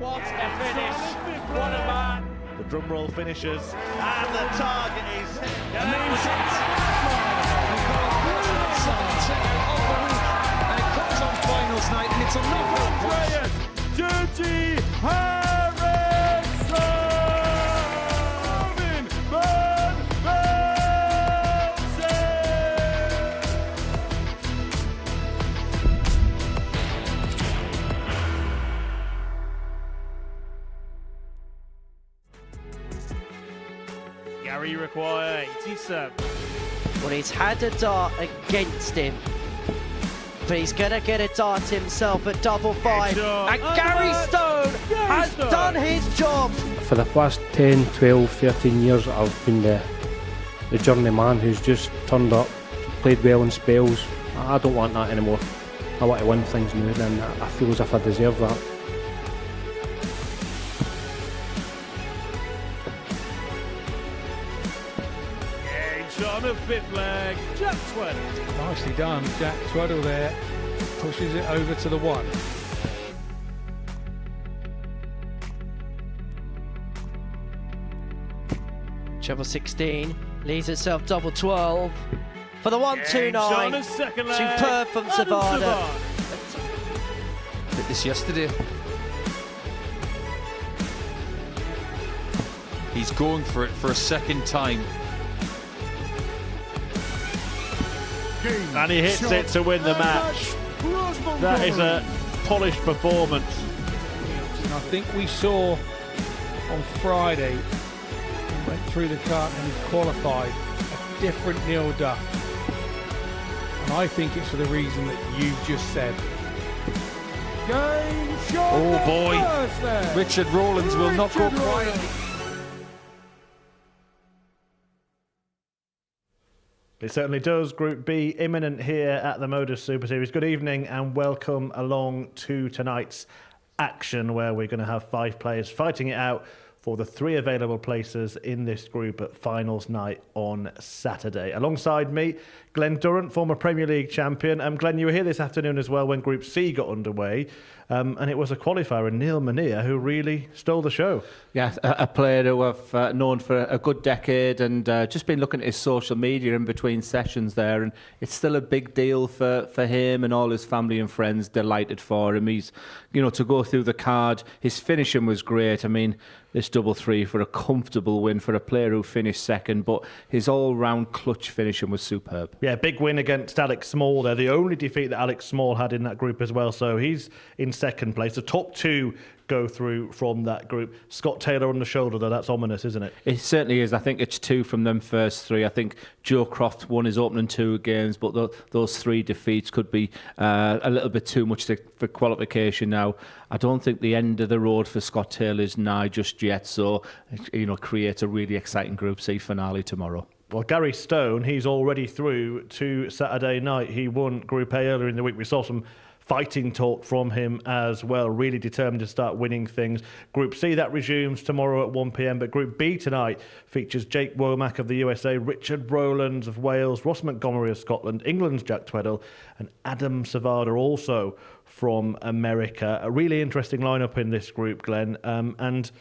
What a finish! What a man! The drum roll finishes, and the target is amazing. And it comes on finals night, and it's another Andreas Dirty Harrison! Van Velzen! Gary require 87. Well, he's had a dart against him, but he's going to get a dart himself at double five. And Gary Stone has done his job. For the past 10, 12, 13 years, I've been the journeyman who's just turned up, played well in spells. I don't want that anymore. I want to win things now, and I feel as if I deserve that. On a fifth leg, Jack Tweddle. Nicely done, Jack Tweddle there. Pushes it over to the one. Treble 16 leaves itself double 12 for the 1-2-9. Superb from Sevada. Did this yesterday. He's going for it for a second time. And he hits it to win the match. That is a polished performance. And I think we saw on Friday, he went through the cut and he qualified a different Neil Duff. And I think it's for the reason that you've just said. Oh boy, Richard Rowlands will not go quietly. It certainly does. Group B imminent here at the MODUS Super Series. Good evening and welcome along to tonight's action, where we're going to have 5 players fighting it out for the 3 available places in this group at finals night on Saturday. Alongside me, Glenn Durrant, former Premier League champion. Glenn, you were here this afternoon as well when Group C got underway. And it was a qualifier, Neil Mania, who really stole the show. Yeah, a player who I've known for a good decade, and just been looking at his social media in between sessions there, and it's still a big deal for him and all his family and friends. Delighted for him. He's, to go through the card, his finishing was great. I mean, this double 3 for a comfortable win for a player who finished second, but his all-round clutch finishing was superb. Yeah, big win against Alex Small there. The only defeat that Alex Small had in that group as well. So he's in second place. The top 2 go through from that group. Scott Taylor on the shoulder, though, that's ominous, isn't it? It certainly is. I think it's 2 from them first 3. I think Joe Croft won his opening 2 games, but those 3 defeats could be a little bit too much for qualification now. I don't think the end of the road for Scott Taylor is nigh just yet, so create a really exciting Group C finale tomorrow. Well, Gary Stone, he's already through to Saturday night. He won Group A earlier in the week. We saw some fighting talk from him as well, really determined to start winning things. Group C, that resumes tomorrow at 1 p.m, but Group B tonight features Jake Womack of the USA, Richard Rowlands of Wales, Ross Montgomery of Scotland, England's Jack Tweddle, and Adam Sevada also from America. A really interesting lineup in this group, Glenn, and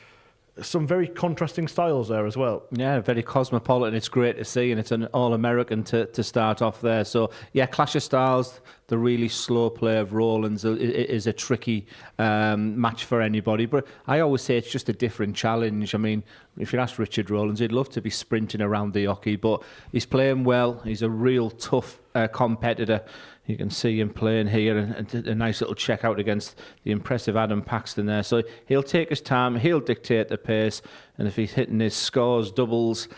some very contrasting styles there as well. Yeah, very cosmopolitan. It's great to see, and it's an all-American to start off there. So, yeah, clash of styles. The really slow play of Rowlands is a tricky match for anybody. But I always say it's just a different challenge. I mean, if you ask Richard Rowlands, he'd love to be sprinting around the hockey, but he's playing well. He's a real tough competitor. You can see him playing here, and a nice little check out against the impressive Adam Paxton there. So he'll take his time, he'll dictate the pace, and if he's hitting his scores, doubles,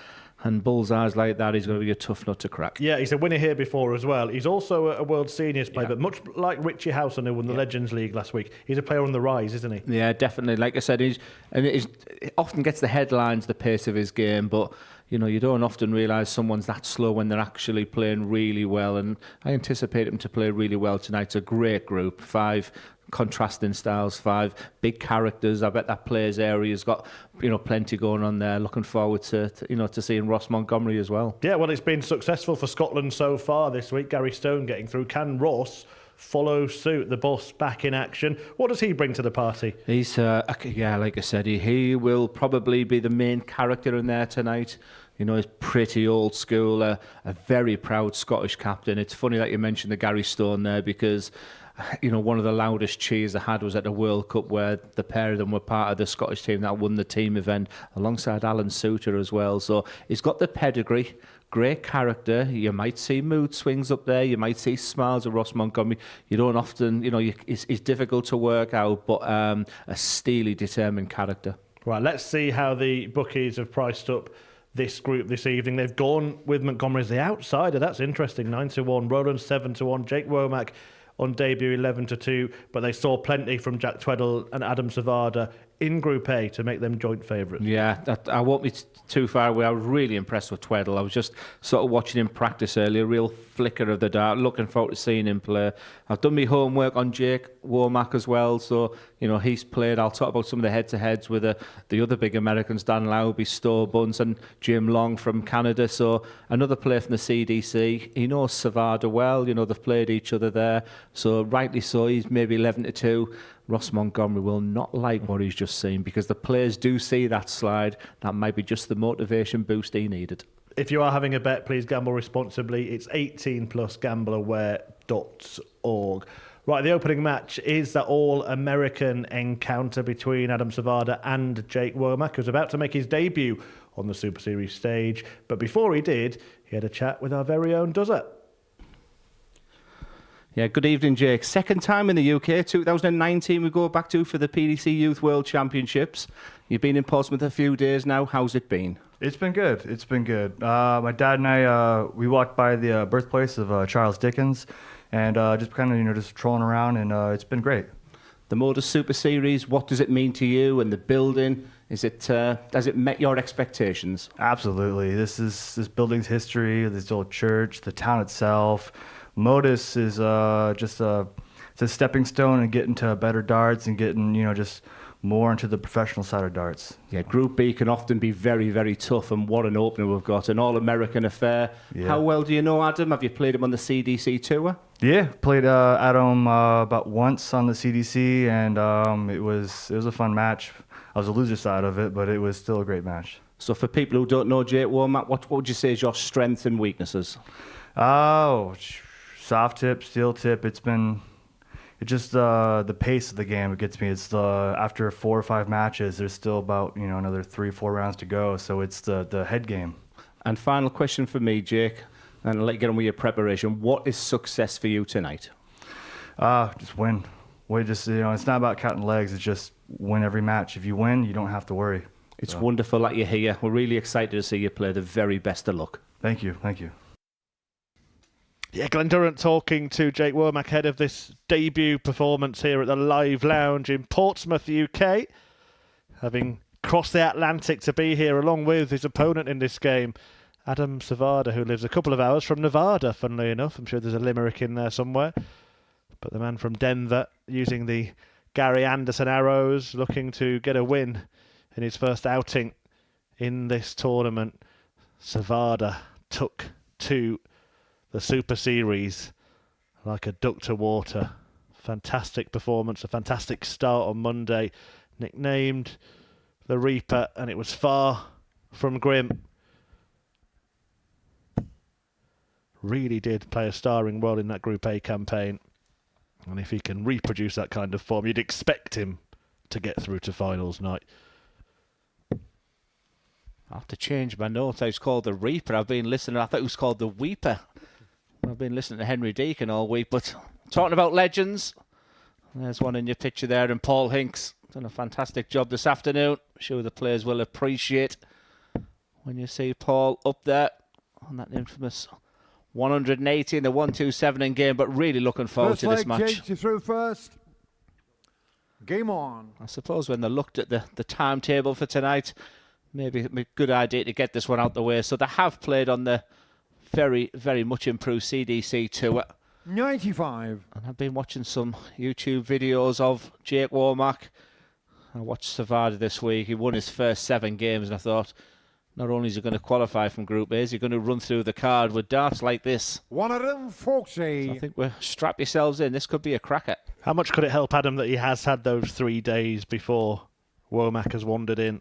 and bullseyes like that, he's going to be a tough nut to crack. Yeah, he's a winner here before as well. He's also a World Seniors player, but much like Richie Howson, who won the Legends League last week, he's a player on the rise, isn't he? Yeah, definitely. Like I said, he often gets the headlines, the pace of his game, but you don't often realise someone's that slow when they're actually playing really well, and I anticipate him to play really well tonight. It's a great group, 5 contrasting styles, 5 big characters. I bet that players area's got plenty going on there. Looking forward to seeing Ross Montgomery as well. Yeah, well, it's been successful for Scotland so far this week. Gary Stone getting through. Can Ross follow suit. The boss back in action. What does he bring to the party? He's, yeah, like I said, he will probably be the main character in there tonight. You know, he's pretty old school, a very proud Scottish captain. It's funny that you mentioned the Gary Stone there because, you know, one of the loudest cheers I had was at the World Cup where the pair of them were part of the Scottish team that won the team event alongside Alan Souter as well. So he's got the pedigree, great character. You might see mood swings up there. You might see smiles of Ross Montgomery. You don't often, you know, it's difficult to work out, but a steely, determined character. Right, let's see how the bookies have priced up this group this evening. They've gone with Montgomery as the outsider. That's interesting. 9-1. Rowlands 7-1. Jake Womack on debut 11-2. But they saw plenty from Jack Tweddle and Adam Sevada in Group A to make them joint favourites. Yeah, I won't be too far away. I was really impressed with Tweddle. I was just sort of watching him practice earlier, a real flicker of the dart. Looking forward to seeing him play. I've done my homework on Jake Womack as well, so you know he's played. I'll talk about some of the head-to-heads with the other big Americans, Dan Lowby, Stowe Bunce and Jim Long from Canada. So another player from the CDC. He knows Sevada well. You know they've played each other there, so rightly so. He's maybe 11-2. Ross Montgomery will not like what he's just seen because the players do see that slide. That might be just the motivation boost he needed. If you are having a bet, please gamble responsibly. It's 18 plus gambleaware.org. Right, the opening match is that all-American encounter between Adam Sevada and Jake Womack, who's about to make his debut on the Super Series stage. But before he did, he had a chat with our very own Duzzer. Yeah, good evening, Jake. Second time in the UK, 2019 we go back to for the PDC Youth World Championships. You've been in Portsmouth a few days now. How's it been? It's been good. It's been good. My dad and I, we walked by the birthplace of Charles Dickens and just kind of, just trolling around, and it's been great. The MODUS Super Series, what does it mean to you and the building? Has it met your expectations? Absolutely. This building's history, this old church, the town itself. MODUS is it's a stepping stone and getting to better darts and getting, just more into the professional side of darts. Yeah, Group B can often be very, very tough, and what an opener we've got. An all-American affair. Yeah. How well do you know Adam? Have you played him on the CDC tour? Yeah, played Adam about once on the CDC, and it was a fun match. I was a loser side of it, but it was still a great match. So for people who don't know Jake Womack, what would you say is your strengths and weaknesses? Oh, soft tip, steel tip. It's just the pace of the game. It gets me. It's after 4 or 5 matches, there's still about another 3-4 rounds to go. So it's the head game. And final question for me, Jake, and I'll let you get on with your preparation. What is success for you tonight? Just win. It's not about counting legs. It's just win every match. If you win, you don't have to worry. It's wonderful that you're here. We're really excited to see you play. The very best of luck. Thank you. Thank you. Yeah, Glenn Durrant talking to Jake Womack ahead of this debut performance here at the Live Lounge in Portsmouth, UK. Having crossed the Atlantic to be here along with his opponent in this game, Adam Sevada, who lives a couple of hours from Nevada, funnily enough. I'm sure there's a limerick in there somewhere. But the man from Denver using the Gary Anderson arrows, looking to get a win in his first outing in this tournament. Sevada took to the Super Series like a duck to water. Fantastic performance, a fantastic start on Monday. Nicknamed the Reaper, and it was far from grim. Really did play a starring role in that Group A campaign. And if he can reproduce that kind of form, you'd expect him to get through to finals night. I have to change my notes. I was called the Reaper. I've been listening. I thought it was called the Weeper. I've been listening to Henry Deacon all week. But talking about legends, there's one in your picture there, and Paul Hinks done a fantastic job this afternoon. I'm sure the players will appreciate when you see Paul up there on that infamous 180 in the 127 in game. But really looking forward to this match. Jake, you through first. Game on. I suppose when they looked at the timetable for tonight, maybe a good idea to get this one out the way. So they have played on the very, very much improved CDC tour. 95. And I've been watching some YouTube videos of Jake Womack. I watched Sevada this week. He won his first 7 games, and I thought, not only is he going to qualify from Group A, is he going to run through the card with darts like this. 140. So I think we'll strap yourselves in. This could be a cracker. How much could it help Adam that he has had those 3 days before Womack has wandered in?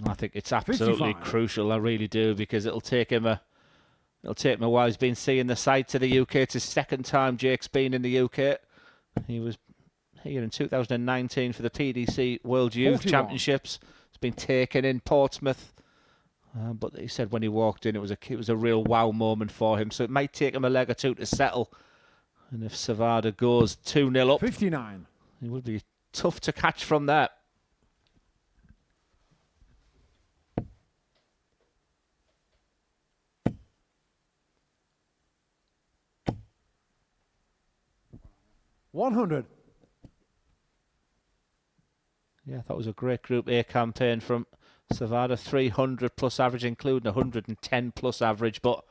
I think it's absolutely 55. crucial. I really do, because it'll take him a while. He's been seeing the side to the UK. It's his second time Jake's been in the UK. He was here in 2019 for the PDC World Youth 41. Championships. It's been taken in Portsmouth, but he said when he walked in, it was a real wow moment for him. So it might take him a leg or two to settle. And if Sevada goes 2-0 up, 59. it would be tough to catch from there. $100. Yeah, that was a great Group A campaign from Sevada. 300 plus average, including 110 plus average. But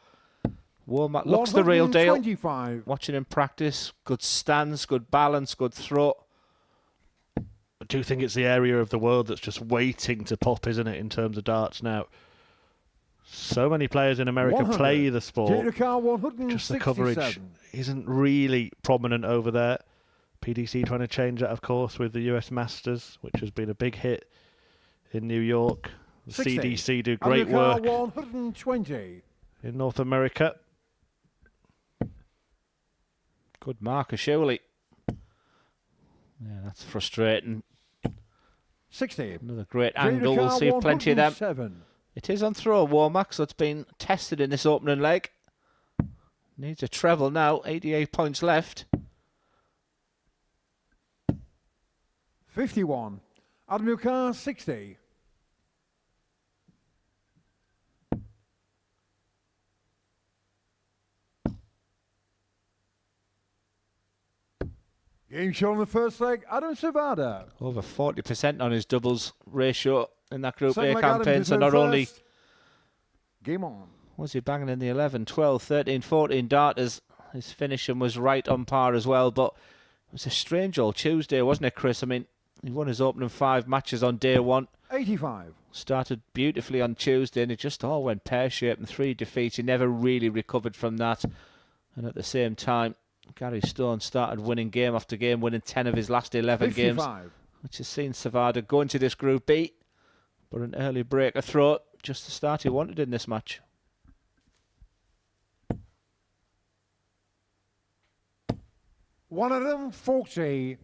Womack looks the real deal. 125. Watching him practice, good stance, good balance, good throw. I do think it's the area of the world that's just waiting to pop, isn't it, in terms of darts now? So many players in America 100. play the sport. Jake the car 167. Just the coverage isn't really prominent over there. PDC trying to change that, of course, with the US Masters, which has been a big hit in New York. The 60. CDC do great work 120. in North America. Good marker, surely. Yeah, that's frustrating. 60. Another great Jake the angle. We'll car see plenty of them. 107. It is on throw, Womack, so it's been tested in this opening leg. Needs a treble now, 88 points left. 51. Adam car 60. Game show on the first leg, Adam Sevada. Over 40% on his doubles ratio in that Group Second A leg, Adam campaign. to So third not only first. Game on. was he banging in the 11, 12, 13, 14 darters, his finishing was right on par as well. But it was a strange old Tuesday, wasn't it, Chris? I mean, he won his opening 5 matches on day 1. 85. Started beautifully on Tuesday, and it just all went pear-shaped, and 3 defeats. He never really recovered from that. And at the same time, Gary Stone started winning game after game, winning 10 of his last 11 games, 55. which has seen Sevada go into this Group B. But an early breaker throw, just the start he wanted in this match. One of them 40.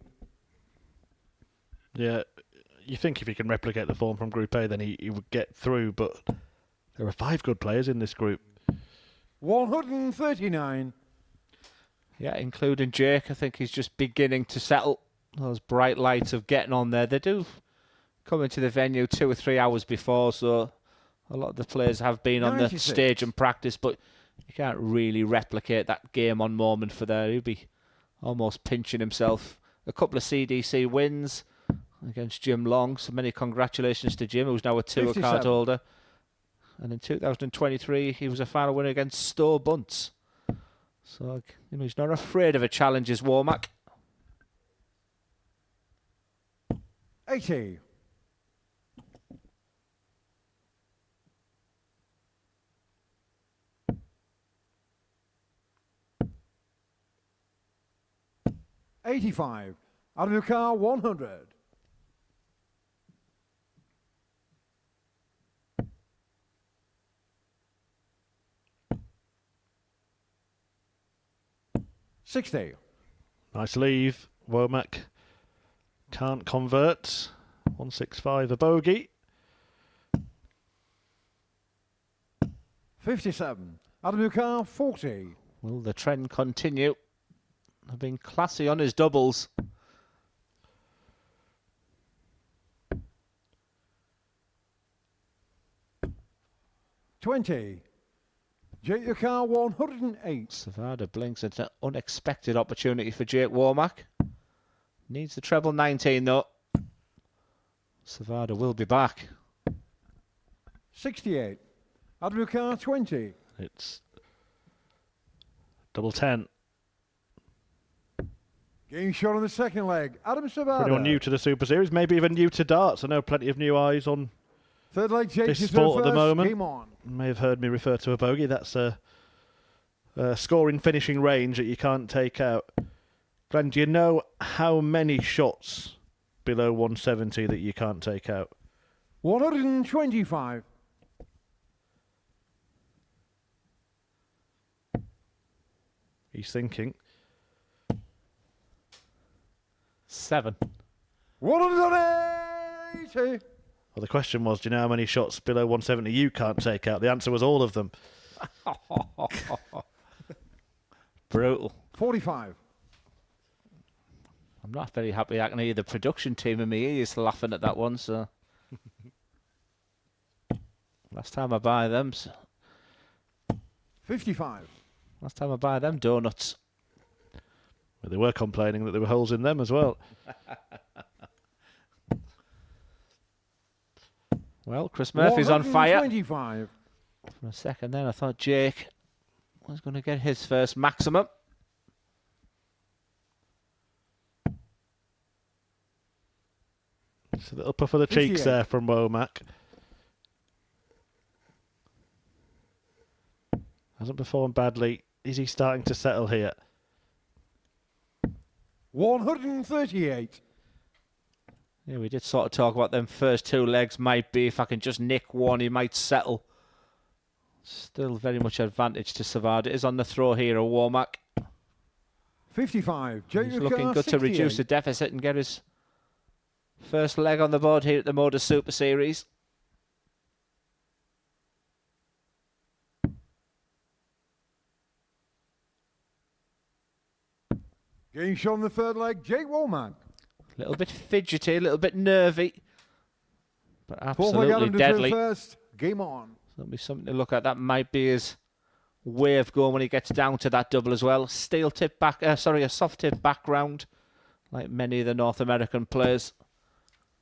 Yeah, you think if he can replicate the form from Group A, then he would get through. But there are 5 good players in this group. 139. Yeah, including Jake. I think he's just beginning to settle. Those bright lights of getting on there. They do come into the venue 2 or 3 hours before, so a lot of the players have been on the 96. stage and practice, but you can't really replicate that game on moment for there. He'll be almost pinching himself. A couple of CDC wins against Jim Long, so many congratulations to Jim, who's now a tour 57. card holder. And in 2023, he was a final winner against Stowe Bunce. So, he's not afraid of a challenge, is Womack. 80. $85. Adam car 100. $60. Nice leave. Womack can't convert. 165 a bogey. 57. Adam car 40. Will the trend continue? I've been classy on his doubles. $20. Jake the car 108. Sevada blinks. It's an unexpected opportunity for Jake Womack. Needs the treble 19 though. Sevada will be back. 68. Adam car 20. It's double 10. Game shot on the second leg. Adam For Sevada. anyone new to the Super Series, maybe even new to darts. I know plenty of new eyes on Third leg, Jake. This You throw sport at the first. moment. Game on. You may have heard me refer to a bogey. That's a scoring finishing range that you can't take out. Glenn, do you know how many shots below 170 that you can't take out? 125. He's thinking. 7. 180. Well, the question was, do you know how many shots below 170 you can't take out? The answer was all of them. Brutal. 45. I'm not very happy I can hear the production team in my ears laughing at that one, so. Last time I buy them. 55. Last time I buy them donuts. Well, they were complaining that there were holes in them as well. Well, Chris Murphy's on fire. 125. For a second then, I thought Jake was going to get his first maximum. It's a little puff of the cheeks 58. there from Womack. Hasn't performed badly. Is he starting to settle here? 138. Yeah, we did sort of talk about them first 2 legs might be, if I can just nick one, he might settle. Still very much advantage to Sevada. It is on the throw here, a Womack. 55. Jake He's looking good to 68. reduce the deficit and get his first leg on the board here at the MODUS Super Series. Getting shot on the third leg, Jake Womack. A little bit fidgety, a little bit nervy, but Fourth leg, Adam absolutely to deadly. throw first. Game on. That'll be something to look at. That might be his way of going when he gets down to that double as well. Steel tip back, a soft tip background, like many of the North American players.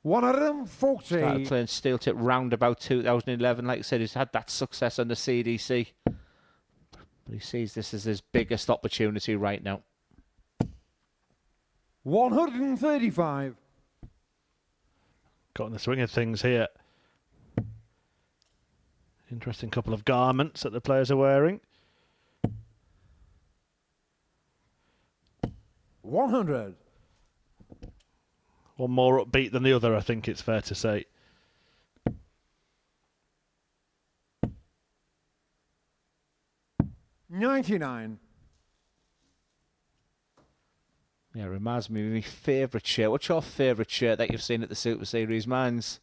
140. Started playing steel tip round about 2011. Like I said, he's had that success on the CDC, but he sees this as his biggest opportunity right now. 135. Got in the swing of things here. Interesting couple of garments that the players are wearing. 100. One more upbeat than the other, I think it's fair to say. $99. Yeah, it reminds me of my favourite shirt. What's your favourite shirt that you've seen at the Super Series? Mine's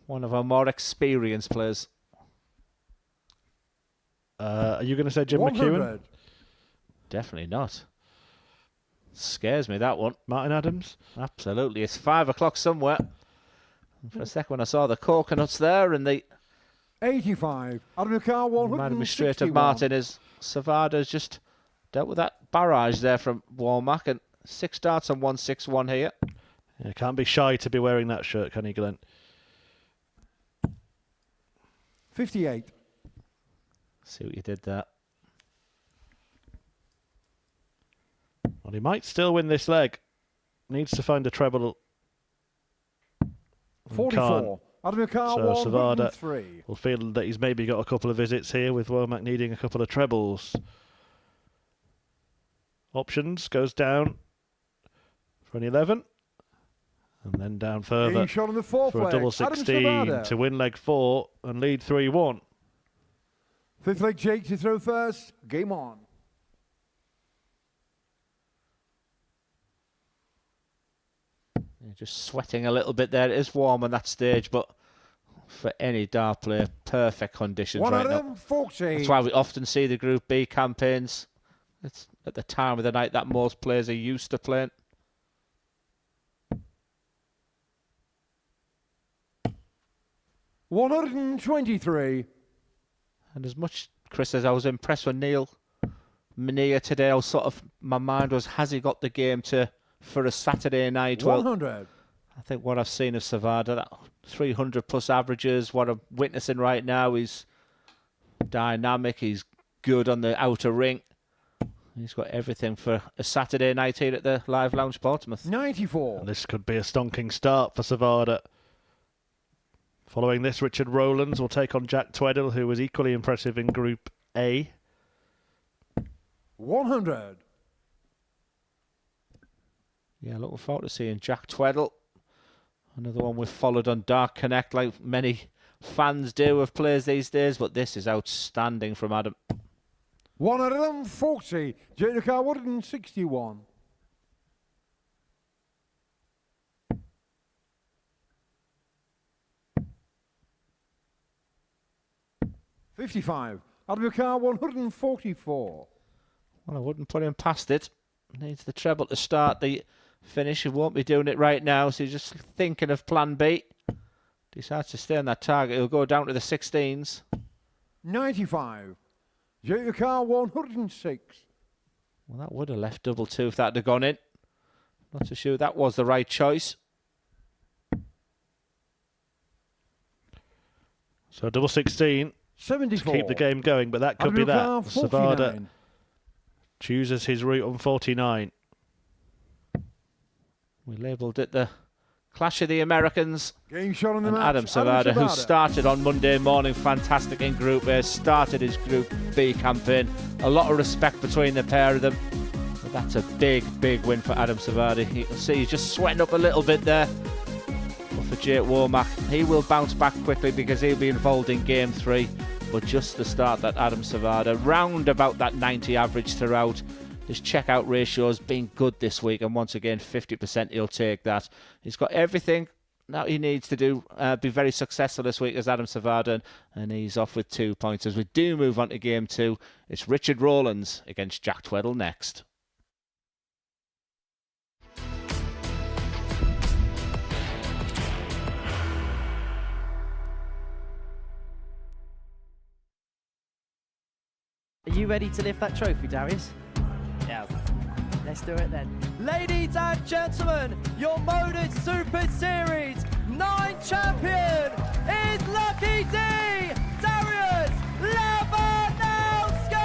one of our more experienced players. Are you going to say Jim 100. McEwen? Definitely not. Scares me, that one. Martin Adams? Absolutely. It's 5 o'clock somewhere. And for a second when I saw the coconuts there and the 85. Adam McCall, 161. reminded me straight of Martin as Sevada's just dealt with that barrage there from Womack, and 6 darts on 161 here. Yeah, can't be shy to be wearing that shirt, can he, Glenn? 58. See what you did there. Well, he might still win this leg. Needs to find a treble. 44. Adam McCall, So 103. will feel that he's maybe got a couple of visits here, with Womack needing a couple of trebles. Options goes down for an 11, and then down further Getting shot on the fourth for a leg. double Adam 16 Sevada. to win leg 4 and lead 3-1. Fifth leg, Jake to throw first. Game on. Yeah, just sweating a little bit there. It is warm on that stage, but for any dart player, perfect conditions right now. 140. That's why we often see the Group B campaigns. It's at the time of the night that most players are used to playing. $123. And as much, Chris, as I was impressed with Neil Mania today, I was sort of, my mind was, has he got the game for a Saturday night? Well, 100. I think what I've seen of Sevada, that 300 plus averages, what I'm witnessing right now, he's dynamic, he's good on the outer ring. He's got everything for a Saturday night here at the Live Lounge Portsmouth. 94. And this could be a stonking start for Sevada. Following this, Richard Rowlands will take on Jack Tweddle, who was equally impressive in Group A. 100. Yeah, looking forward to seeing Jack Tweddle. Another one we've followed on Dark Connect, like many fans do of players these days, but this is outstanding from Adam. 140. Junior car 161. $55. Adam car 144. Well, I wouldn't put him past it. Needs the treble to start the finish. He won't be doing it right now, so he's just thinking of plan B. Decides to stay on that target. He'll go down to the 16s. 95. Junior car 106. Well, that would have left double two if that had gone in. Not so sure that was the right choice. So double 16 74. to keep the game going, but that could be that. Sevada 49. chooses his route on 49. We labelled it the Clash of the Americans. Game shot on the And match. Adam Sevada, who started on Monday morning fantastic in Group A, started his Group B campaign. A lot of respect between the pair of them. But that's a big, big win for Adam Sevada. You can see he's just sweating up a little bit there. But for Jake Womack, he will bounce back quickly because he'll be involved in Game 3. But just the start that Adam Sevada, round about that 90 average throughout. His checkout ratio has been good this week, and once again, 50% he'll take that. He's got everything now he needs to do, be very successful this week as Adam Sevada, and he's off with 2 points. As we do move on to Game 2, it's Richard Rowlands against Jack Tweddle next. Are you ready to lift that trophy, Darius? Yes. Let's do it then. Ladies and gentlemen, your MODUS Super Series 9 champion is Lucky D, Darius Lewandowski!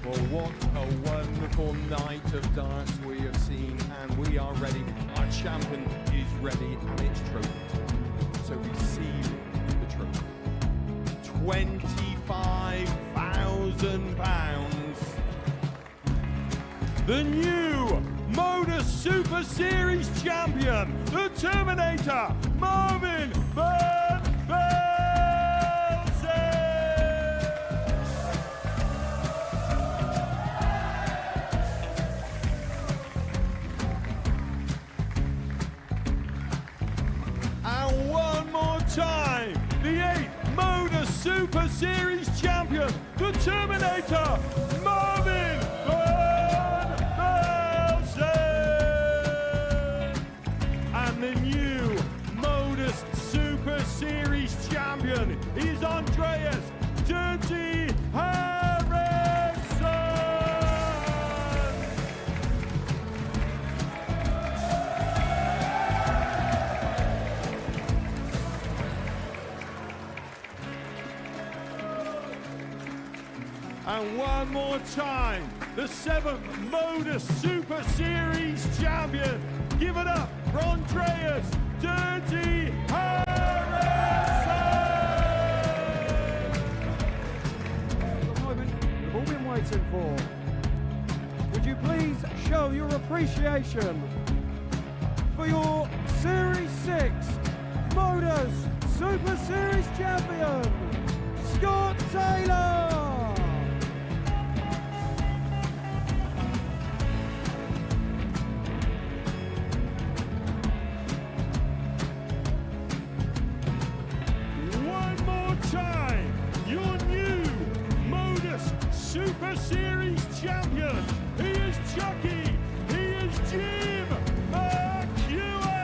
Well, what a wonderful night of darts we have seen, and we are ready. Our champion is ready, and it's trophy time. So receive the trophy. £25,000. The new MODUS Super Series champion, the Terminator, Marvin Van Velzen. And one more time, the 8th MODUS Super Series champion, the Terminator, Marvin Van Velzen. And the new MODUS Super Series champion is Andreas Dirty Harrison. And one more time, the 7th MODUS Super Series champion. Give it up for Andreas Dirty Harrison. The moment we've all been waiting for. Would you please show your appreciation for your Series 6 MODUS Super Series champion, Scott Taylor? One more time, your new MODUS Super Series champion. He is Chucky. He is Jim McEwen.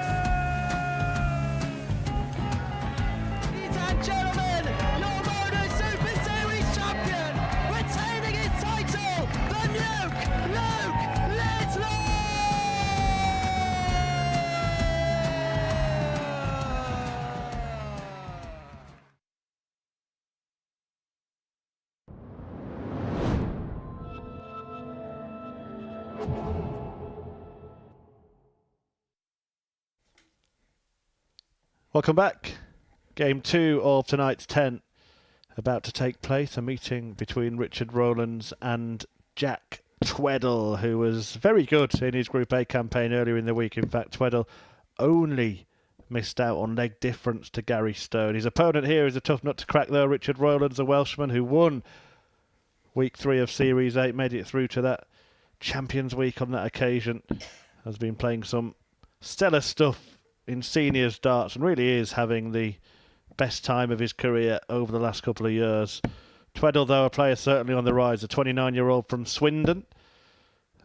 Ladies and gentlemen, your MODUS Super Series champion, retaining his title, the Nuke, Luke Littler! Welcome back. Game 2 of tonight's 10 about to take place. A meeting between Richard Rowlands and Jack Tweddle, who was very good in his Group A campaign earlier in the week. In fact, Tweddle only missed out on leg difference to Gary Stone. His opponent here is a tough nut to crack, though. Richard Rowlands, a Welshman who won Week 3 of Series 8, made it through to that Champions Week on that occasion. Has been playing some stellar stuff in seniors darts and really is having the best time of his career over the last couple of years. Tweddle, though, a player certainly on the rise, a 29-year-old from Swindon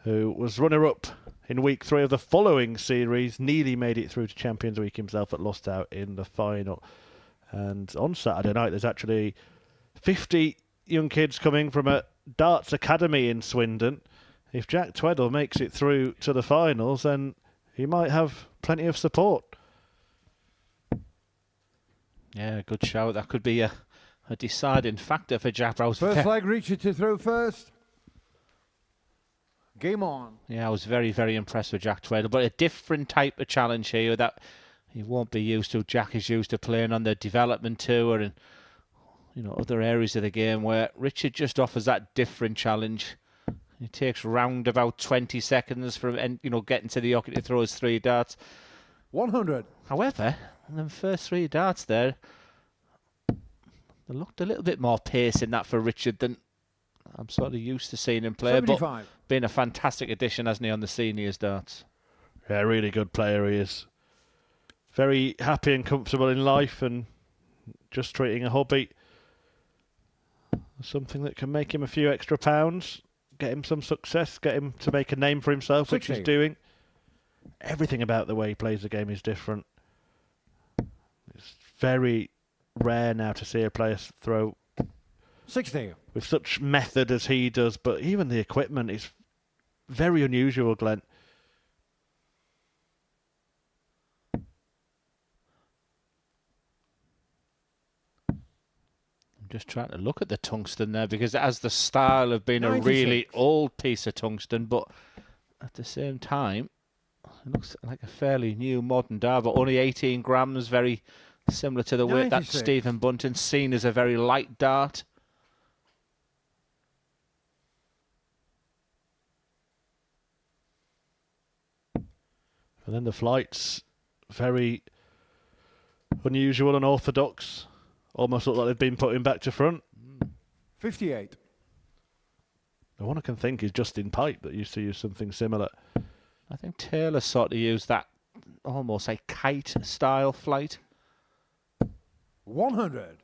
who was runner-up in Week 3 of the following series, nearly made it through to Champions Week himself, but lost out in the final. And on Saturday night, there's actually 50 young kids coming from a darts academy in Swindon. If Jack Tweddle makes it through to the finals, then he might have plenty of support. Yeah, good shout. That could be a deciding factor for Jack Rouse. First leg, Richard to throw first. Game on. Yeah, I was very, very impressed with Jack Tweddle, but a different type of challenge here that he won't be used to. Jack is used to playing on the development tour and other areas of the game where Richard just offers that different challenge. He takes round about 20 seconds from getting to the hockey to throw his 3 darts. 100. However, on the first 3 darts there, there looked a little bit more pace in that for Richard than I'm sort of used to seeing him play. 75. But been a fantastic addition, hasn't he, on the seniors darts? Yeah, really good player he is. Very happy and comfortable in life and just treating a hobby as something that can make him a few extra pounds, get him some success, get him to make a name for himself, which he's doing. Everything about the way he plays the game is different. It's very rare now to see a player throw 60. with such method as he does, but even the equipment is very unusual, Glenn. I'm just trying to look at the tungsten there because it has the style of being 96. a really old piece of tungsten, but at the same time, it looks like a fairly new modern dart, but only 18 grams, very similar to the weight that 96. Stephen Bunton's seen as a very light dart. And then the flights, very unusual and orthodox. Almost look like they've been put him back to front. 58. The one I can think is Justin Pipe that used to use something similar. I think Taylor sort of used that almost a kite style flight. 100.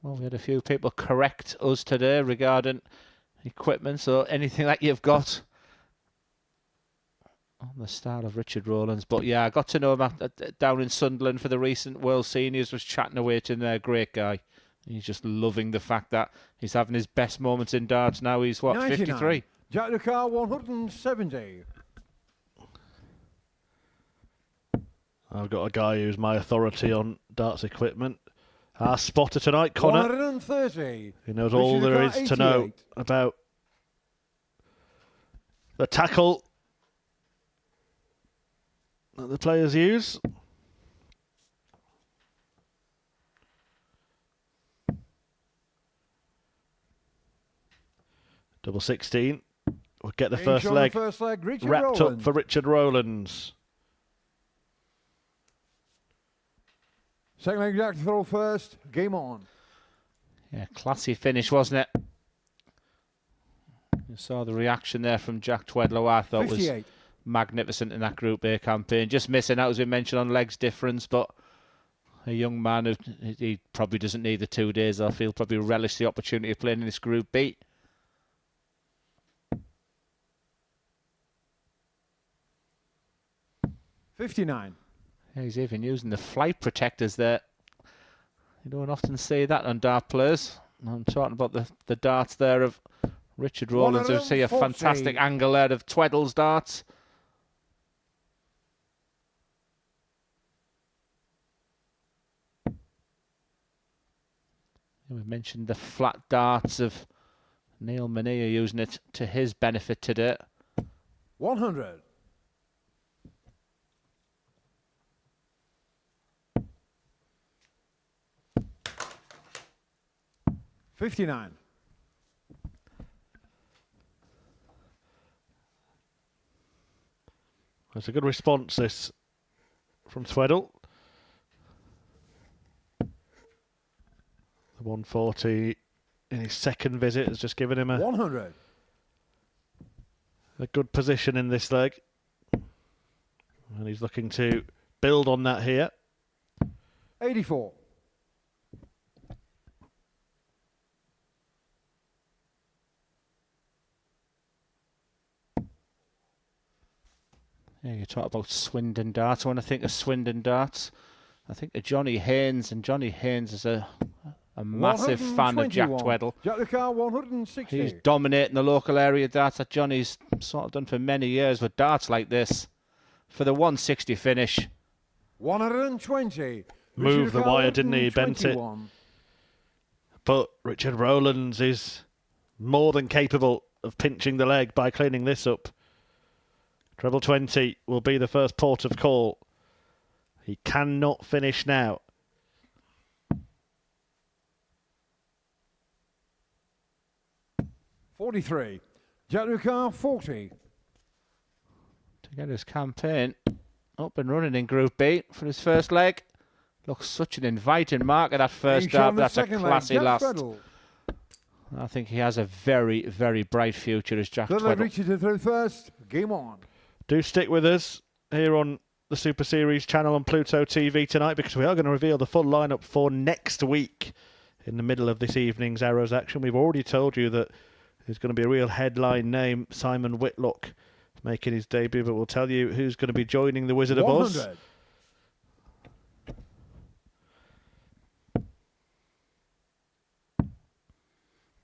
Well, we had a few people correct us today regarding equipment, so anything that you've got on the style of Richard Rowlands. But yeah, I got to know him down in Sunderland for the recent World Seniors, was chatting away to him there, great guy. He's just loving the fact that he's having his best moments in darts now. He's, what, 99. 53? Jack the car, 170. I've got a guy who's my authority on darts equipment. Our spotter tonight, Connor. 130. He knows all there is to know about the tackle that the players use. Double 16. We'll get the first leg Richard wrapped Rowlands. up for Richard Rowlands. Second leg, Jack to throw first. Game on. Yeah, classy finish, wasn't it? You saw the reaction there from Jack Tweddle, who I thought 58. was magnificent in that Group A campaign. Just missing out, as we mentioned, on legs difference, but a young man who he probably doesn't need the 2 days off. He'll probably relish the opportunity of playing in this Group B. $59. Yeah, he's even using the flight protectors there. You don't often see that on dart players. I'm talking about the darts there of Richard Rowlands. You see a 140. fantastic angle there of Tweddle's darts. We mentioned the flat darts of Neil Mania using it to his benefit today. 100. $59. That's a good response, this, from Tweddle. The 140 in his second visit has just given him 100. a good position in this leg. And he's looking to build on that here. 84. Yeah, you talk about Swindon darts. When I think of Swindon darts, I think of Johnny Haynes, and Johnny Haynes is a massive fan of Jack 121. Tweddle. Jack the car 160. He's dominating the local area darts that Johnny's sort of done for many years with darts like this. For the 160 finish. 120. Moved the Richard wire, didn't he? Bent it. 121. But Richard Rowlands is more than capable of pinching the leg by cleaning this up. Treble 20 will be the first port of call. He cannot finish now. $43. Jack the car 40. To get his campaign up and running in Group B for his first leg. Looks such an inviting mark at that first dab. That's a classy last. I think he has a very, very bright future as Jack Tweddle. Richard through first. Game on. Do stick with us here on the Super Series channel on Pluto TV tonight, because we are going to reveal the full lineup for next week in the middle of this evening's Arrows action. We've already told you that there's going to be a real headline name, Simon Whitlock, making his debut, but we'll tell you who's going to be joining the Wizard of Oz. 100.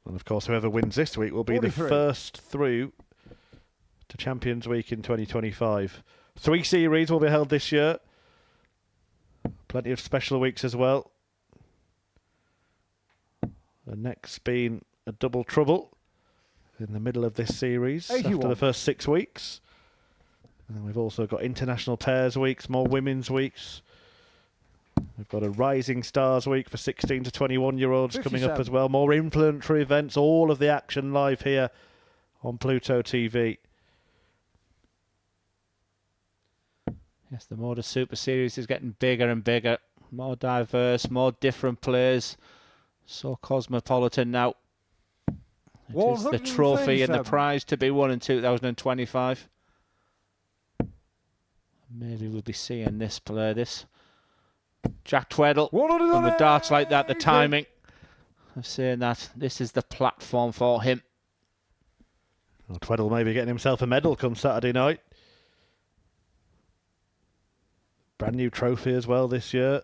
And of course, whoever wins this week will be 43. the first through to Champions Week in 2025. 3 series will be held this year. Plenty of special weeks as well. The next being a double trouble in the middle of this series 81. after the first 6 weeks. And we've also got international pairs weeks, more women's weeks. We've got a Rising Stars week for 16 to 21-year-olds coming up 57. as well. More influential events, all of the action live here on Pluto TV. Yes, the MODUS Super Series is getting bigger and bigger. More diverse, more different players. So cosmopolitan now. It is the trophy and the 137. prize to be won in 2025. Maybe we'll be seeing this player, this Jack Tweddle. And with darts like that, the timing of saying that this is the platform for him. Well, Tweddle may be getting himself a medal come Saturday night. Brand new trophy as well this year.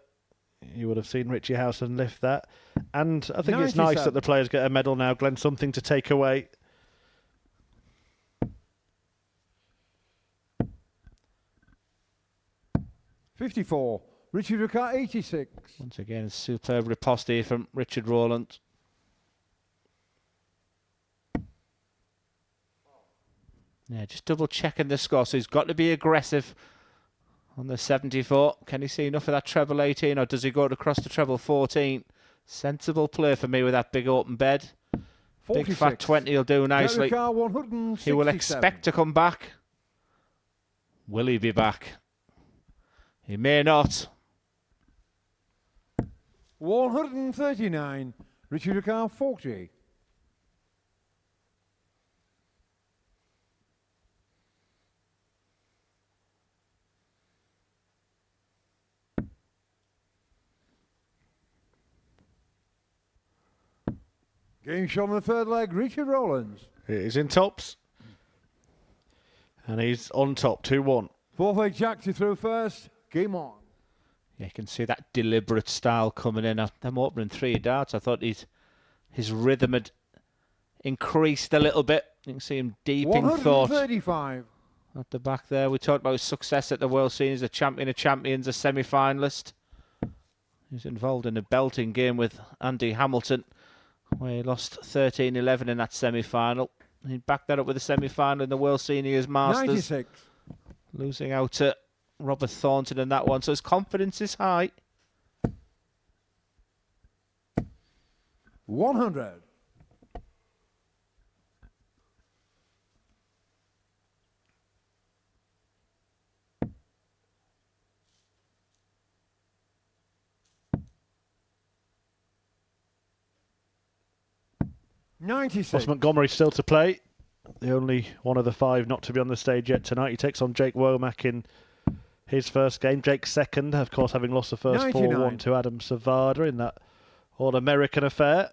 You would have seen Richie Howson lift that. And I think it's nice that the players get a medal now, Glenn, something to take away. $54. Richard Ricard 86. Once again, superb riposte from Richard Rowland. Yeah, just double checking the score. So he's got to be aggressive on the 74. Can he see enough of that treble 18, or does he go across the treble 14? Sensible play for me with that big open bed. 46. Big fat 20 will do nicely. Jack Ricard 167. He will expect to come back. Will he be back? He may not. 139. Richard Ricard 40. Game shot on the third leg, Richard Rowlands. He's in tops. And he's on top, 2-1. Fourth leg, Jack to throw first. Game on. Yeah, you can see that deliberate style coming in. Them opening 3 darts, I thought his rhythm had increased a little bit. You can see him deep in thought. 135. At the back there, we talked about his success at the World Scene. He's a champion of champions, a semi-finalist. He's involved in a belting game with Andy Hamilton where he lost 13-11 in that semi-final. He backed that up with a semi-final in the World Seniors Masters. 96. Losing out to Robert Thornton in that one. So his confidence is high. 100. Ross 96. Montgomery still to play. The only one of the 5 not to be on the stage yet tonight. He takes on Jake Womack in his first game. Jake second, of course, having lost the first 99. 4-1 to Adam Sevada in that All-American affair.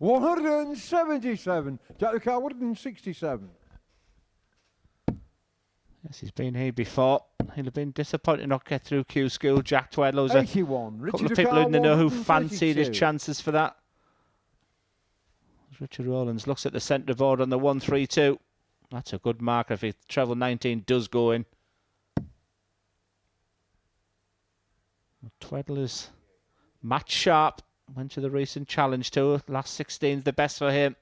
$177. Jack the car 167. Yes, he's been here before. He'll have been disappointed not to get through Q School. Jack Tweddle's a 81. couple of Richard people in the know who 132. fancied his chances for that. Richard Rowlands looks at the centre board on the 132. That's a good marker if he treble 19 does go in. Tweddle is match sharp. Went to the recent challenge tour. Last 16's the best for him.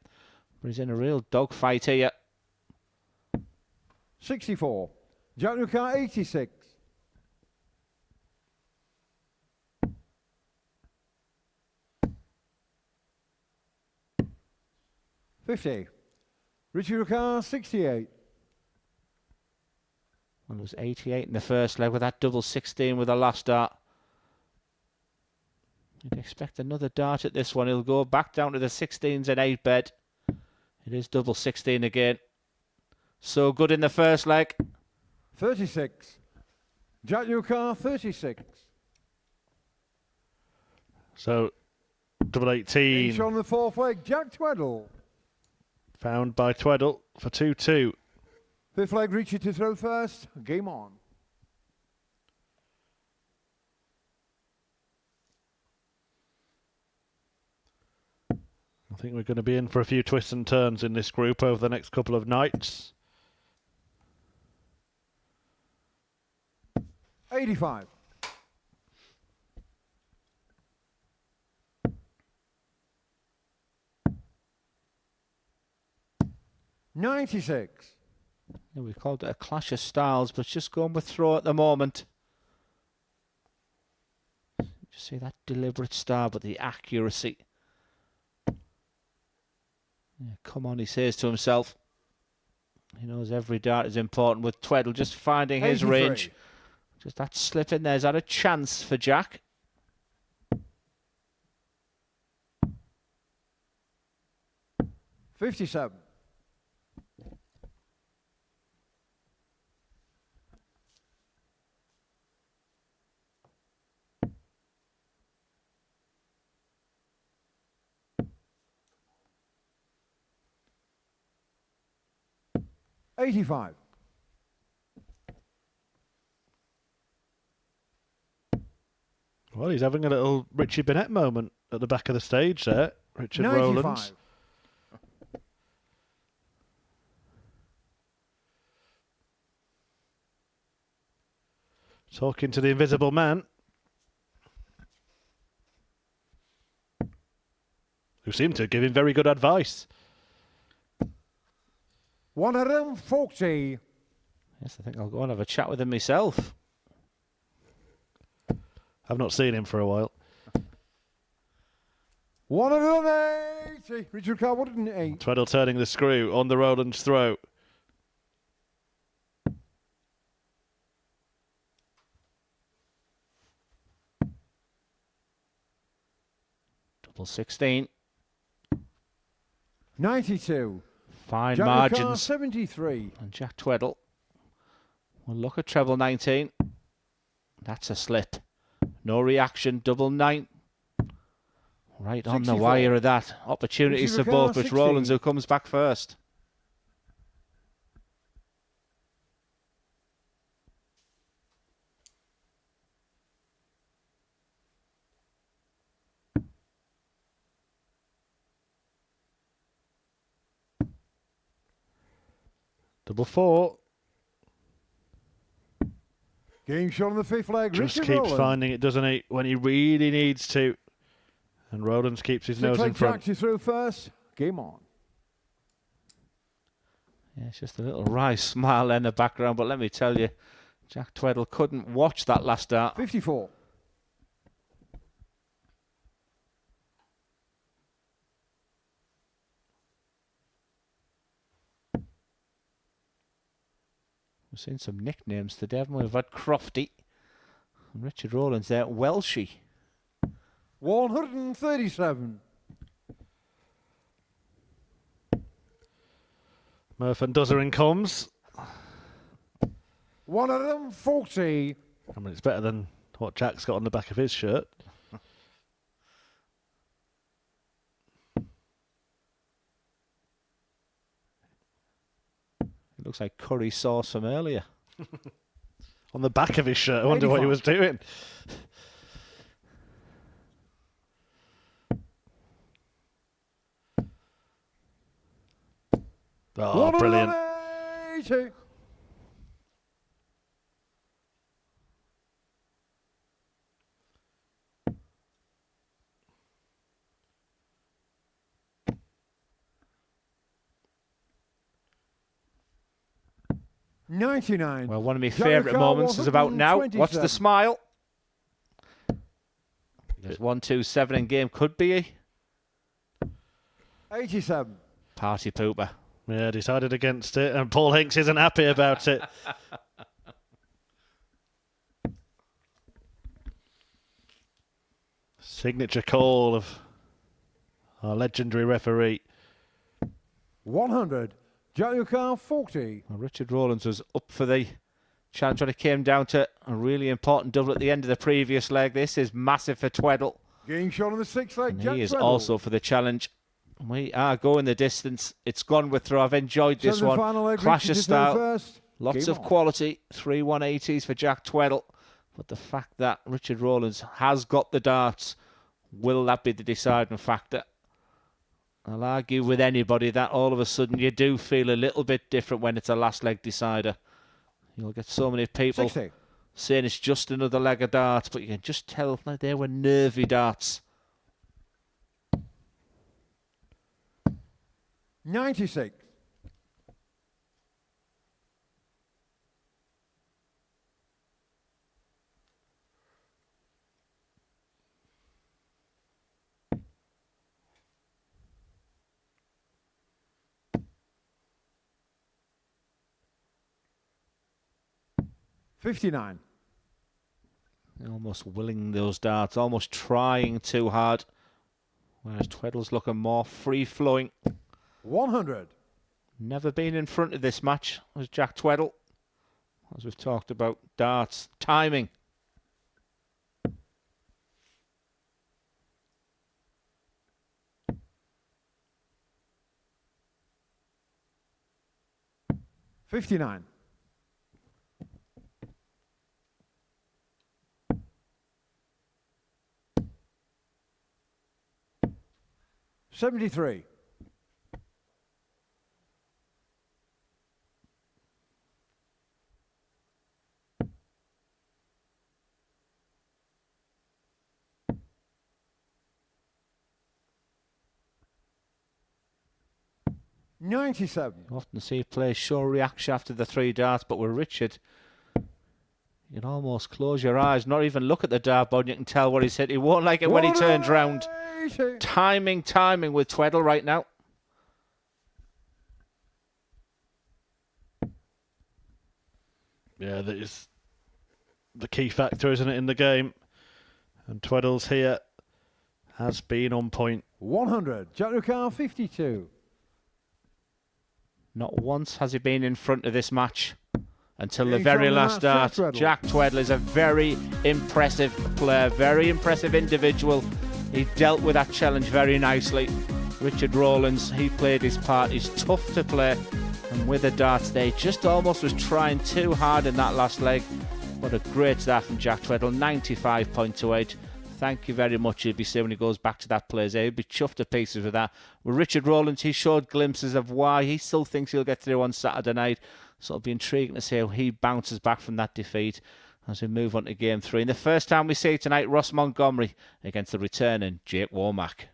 But he's in a real dogfight here. 64. Jack the car 86. $50. Richard Ricard 68. Well, it was 88 in the first leg with that double 16 with the last dart. You'd expect another dart at this one. He'll go back down to the 16s and 8 bed. It is double 16 again. So good in the first leg. 36. Jack Ricard 36. So, double 18 Each on the 4th leg. Jack Tweddle. found by Tweddle for 2-2. 5th leg. Richard to throw first. Game on. I think we're going to be in for a few twists and turns in this group over the next couple of nights. 85. $96. Yeah, we called it a clash of styles, but just going with throw at the moment. Just see that deliberate style, but the accuracy. Yeah, come on, he says to himself. He knows every dart is important with Tweddle, just finding his 83. range. Just that slip in there. Is that a chance for Jack? $57. $85. Well, he's having a little Richie Bennett moment at the back of the stage there. Richard 95. Rowlands. Talking to the invisible man, who seemed to give him very good advice. 140. Yes, I think I'll go and have a chat with him myself. I've not seen him for a while. 180. Richard Carr 108. Tweddle turning the screw on the Rowlands throw. Double 16. 92. Fine Jack margins. Carr 73. And Jack Tweddle will look at treble 19. That's a slip. No reaction. Double 9. Right on the 64. wire of that. Opportunities for Richard both, Carr, but Rowlands 16. who comes back first. Double four. Game shot on the fifth leg. Just Richard keeps Rowlands. finding it, doesn't he, when he really needs to. And Rowlands keeps his nose in Six-leg front. Jack, you through first. Game on. Yeah, it's just a little wry smile in the background, but let me tell you, Jack Tweddle couldn't watch that last dart. 54. We've seen some nicknames today, haven't we? We've had Crofty and Richard Rowlands there, Welshie. 137. Murph and Duzzering comes. 140. I mean, it's better than what Jack's got on the back of his shirt. It looks like curry sauce from earlier. On the back of his shirt. I wonder what he was doing. Oh, brilliant. 180. $99. Well, one of my Johnny favourite Carl, moments is about now. Watch the 127. smile. There's 1-2-7 in game. Could be a 87. party pooper. Yeah, decided against it, and Paul Hinks isn't happy about it. Signature call of our legendary referee. 100. Johnny Carl, 40. Well, Richard Rowlands was up for the challenge when it came down to a really important double at the end of the previous leg. This is massive for Tweddle. Game shot on the sixth leg. And Jack he is Tweddle. also for the challenge. We are going the distance. It's gone with throw. I've enjoyed this one. Semi-final leg, Clash of Richard style. first. Lots Game of on. quality. 3 180s for Jack Tweddle. But the fact that Richard Rowlands has got the darts, will that be the deciding factor? I'll argue with anybody that all of a sudden you do feel a little bit different when it's a last leg decider. You'll get so many people 60. saying it's just another leg of darts, but you can just tell that they were nervy darts. 96. $59. Almost willing those darts, almost trying too hard. Whereas Tweddle's looking more free-flowing. 100. Never been in front of this match was Jack Tweddle. As we've talked about, darts, timing. $59. $73. $97. You often see players show reaction after the 3 darts, but with Richard, you can almost close your eyes, not even look at the dartboard, you can tell what he's hit. He won't like it when he turns round. 180. Timing with Tweddle right now. Yeah, that is the key factor, isn't it, in the game? And Tweddle's here has been on point. 100. Jack Rukar, 52. Not once has he been in front of this match until the He's very on the last last dart. Tweddle. Jack Tweddle is a very impressive player, very impressive individual. He dealt with that challenge very nicely. Richard Rowlands, he played his part. He's tough to play. And with the darts there, he just almost was trying too hard in that last leg. What a great start from Jack Tweddle, 95.28. Thank you very much. He'll be saying when he goes back to that place. He'll be chuffed to pieces with that. With Richard Rowlands, he showed glimpses of why he still thinks he'll get through on Saturday night. So it'll be intriguing to see how he bounces back from that defeat as we move on to Game 3. And the first time we see tonight, Ross Montgomery against the returning Jake Womack.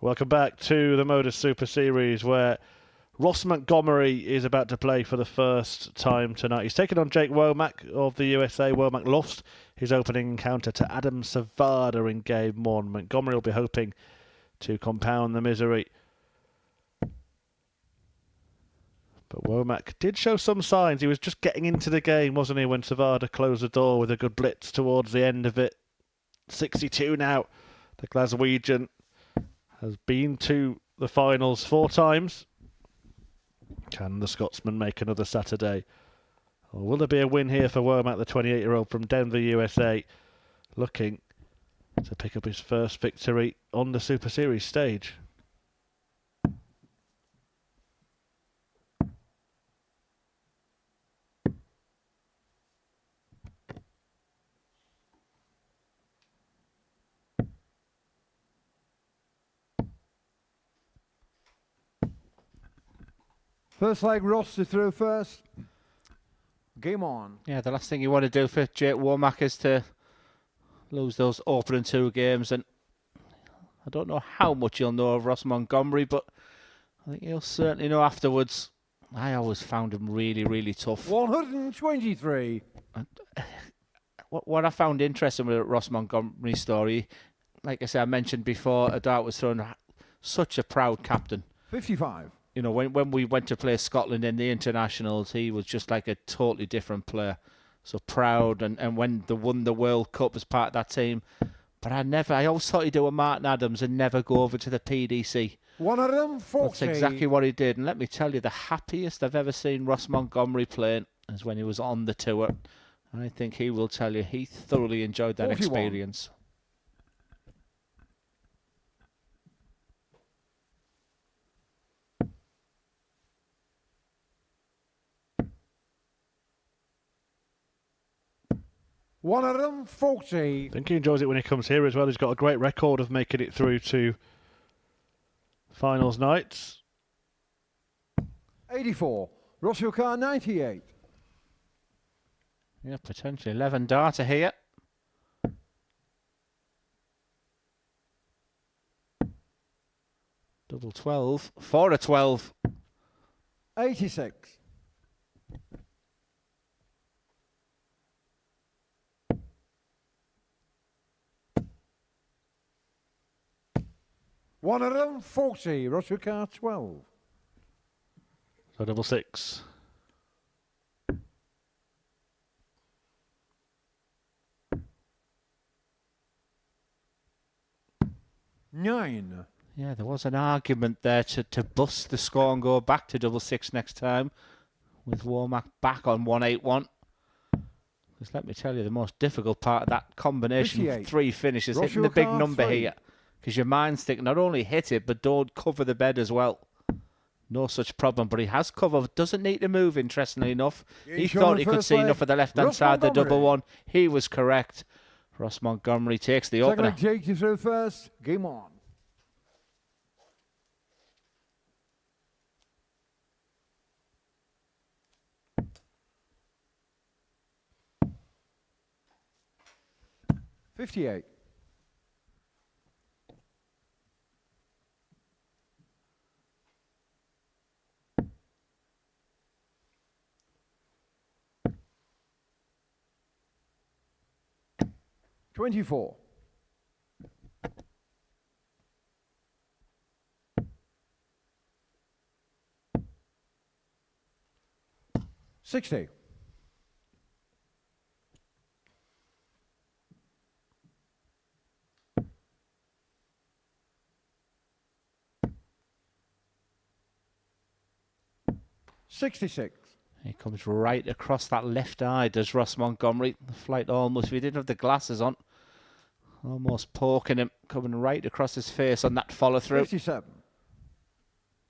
Welcome back to the MODUS Super Series, where Ross Montgomery is about to play for the first time tonight. He's taken on Jake Womack of the USA. Womack lost his opening encounter to Adam Sevada in Game 1. Montgomery will be hoping to compound the misery. But Womack did show some signs. He was just getting into the game, wasn't he, when Sevada closed the door with a good blitz towards the end of it. 62 now. The Glaswegian has been to the finals 4 times. Can the Scotsman make another Saturday? Or will there be a win here for Womack, the 28-year-old from Denver, USA, looking to pick up his first victory on the Super Series stage? First leg, Ross to throw first. Game on. Yeah, the last thing you want to do for Jake Womack is to lose those opening 2 games and I don't know how much he'll know of Ross Montgomery, but I think he'll certainly know afterwards. I always found him really, really tough. 123. What I found interesting with Ross Montgomery's story, like I said, I mentioned before, a dart was thrown. Such a proud captain. 55. You know, when we went to play Scotland in the internationals, he was just like a totally different player. So proud, and when they won the World Cup as part of that team. But I always thought he'd do a Martin Adams and never go over to the PDC. 140. That's exactly what he did. And let me tell you, the happiest I've ever seen Ross Montgomery playing is when he was on the tour. I think he will tell you he thoroughly enjoyed that 41. experience. $140. I think he enjoys it when he comes here as well. He's got a great record of making it through to finals nights. 84. Russell Car 98. Yeah, potentially 11 darter here. Double 12. 4 a 12. 86. $140. Russell Car 12. So double 6. $9. Yeah, there was an argument there to bust the score and go back to double 6 next time, with Womack back on 181. Because let me tell you, the most difficult part of that combination of 3 finishes, hitting the big number here. Because your mind's thinking, not only hit it, but don't cover the bed as well. No such problem, but he has cover. Doesn't need to move, interestingly enough. He thought he could see enough of the left-hand side, the double one. He was correct. Ross Montgomery takes the opener. Second leg, take you through first. Game on. $58. $24. $60. $66. He comes right across that left eye, does Ross Montgomery. The flight almost, if he didn't have the glasses on, almost poking him, coming right across his face on that follow-through. 57.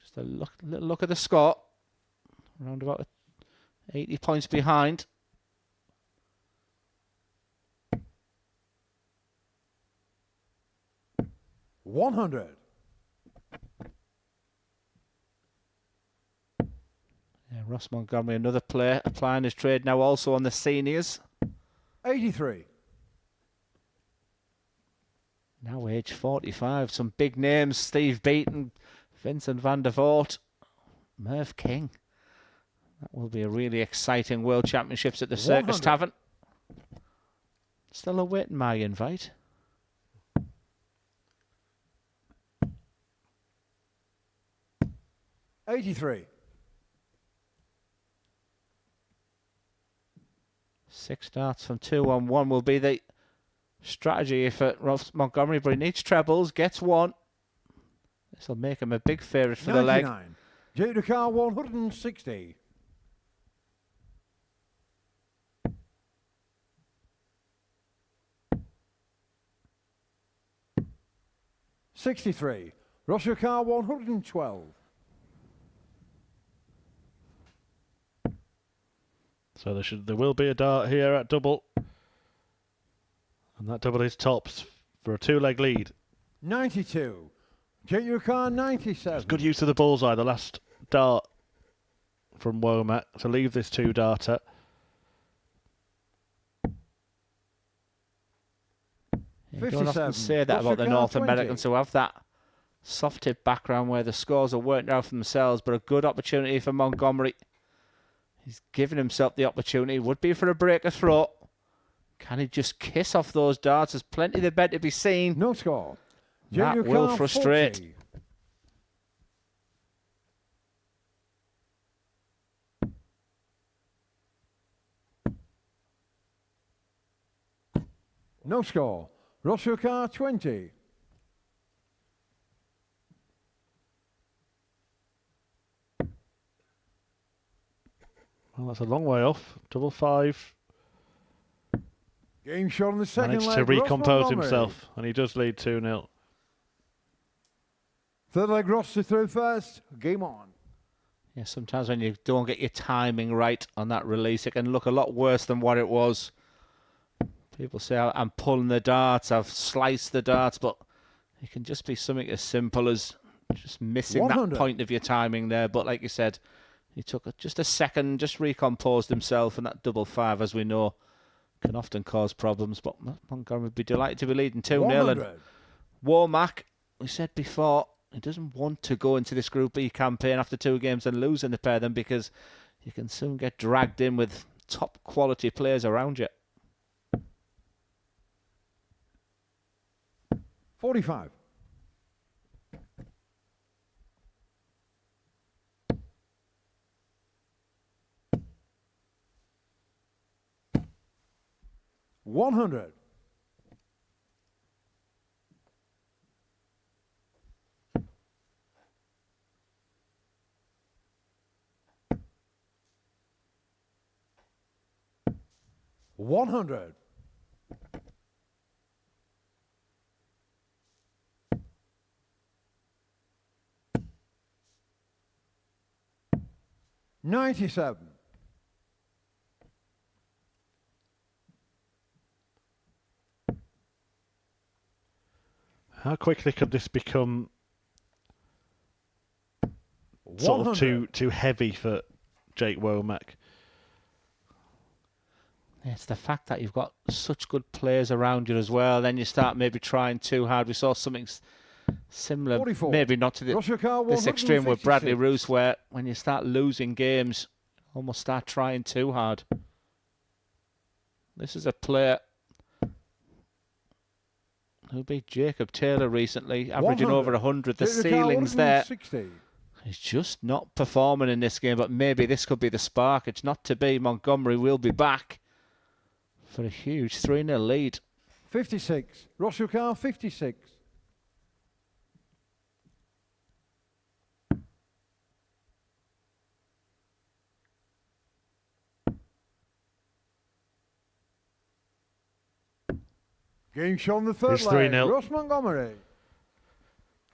Just a little look at the score. Around about 80 points behind. $100. Yeah, Ross Montgomery, another player, applying his trade now also on the seniors. 83. Now age 45, some big names, Steve Beaton, Vincent van der Voort, Merv King. That will be a really exciting World Championships at the Circus 100. Tavern. Still awaiting my invite. $83. 6 starts from 2 on 1 will be the strategy for Ross Montgomery, but he needs trebles, gets 1. This will make him a big favourite for the leg. 99. J to car 160. $63. Russell car 112. So there will be a dart here at double. And that double is tops for a 2-leg lead. 92. J to car 97. Good use of the bullseye, the last dart from Womack to leave this You don't often 57. say that about the Russell North Carr, 20. Americans who have that soft tip background where the scores are working out for themselves, but a good opportunity for Montgomery. He's given himself the opportunity. Would be for a break of throat. Can he just kiss off those darts? There's plenty of the bed to be seen. No score. That Junior will Carr, frustrate. 40. No score. Russell Carr, 20. Well, that's a long way off. Double 5. Game shot on the second Managed leg. to Ross recompose Montgomery. himself, and he does lead 2-0. Third leg, Ross to throw first. Game on. Yeah, sometimes when you don't get your timing right on that release, it can look a lot worse than what it was. People say, I'm pulling the darts, I've sliced the darts, but it can just be something as simple as just missing 100. that point of your timing there. But like you said, he took just a second, just recomposed himself, and that double 5, as we know, can often cause problems. But Montgomery would be delighted to be leading 2-0. 100. And Womack, we said before, he doesn't want to go into this Group B campaign after 2 games and losing the pair of them, because you can soon get dragged in with top quality players around you. 45. $100. $100. $97. How quickly could this become sort of too heavy for Jake Womack? It's the fact that you've got such good players around you as well. Then you start maybe trying too hard. We saw something similar, 44. maybe not to Russell Carr, this extreme with Bradley 156. Roos, where when you start losing games, almost start trying too hard. This is a player who beat Jacob Taylor recently, averaging 100. over 100. The Junior Carr, ceiling's there. 160. He's just not performing in this game, but maybe this could be the spark. It's not to be. Montgomery will be back for a huge 3-0 lead. 56. Russell Carr, 56. Game shot on the third It's leg. 3-0. Ross Montgomery.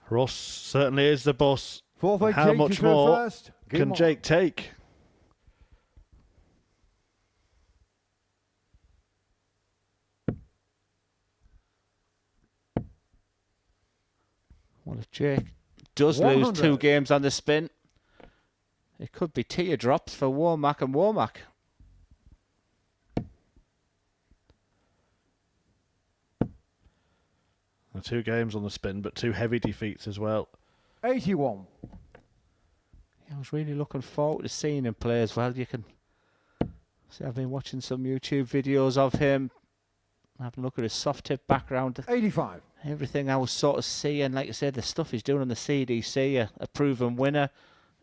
Ross certainly is the boss. Fourth leg, How Jake to much throw more first. Game can on. Jake take? Well, if Jake does lose 100. 2 games on the spin, it could be teardrops for Womack and Womack. And 2 games on the spin, but 2 heavy defeats as well. 81. I was really looking forward to seeing him play as well. You can see I've been watching some YouTube videos of him, having a look at his soft tip background. 85. Everything I was sort of seeing, like I said, the stuff he's doing on the CDC, a proven winner,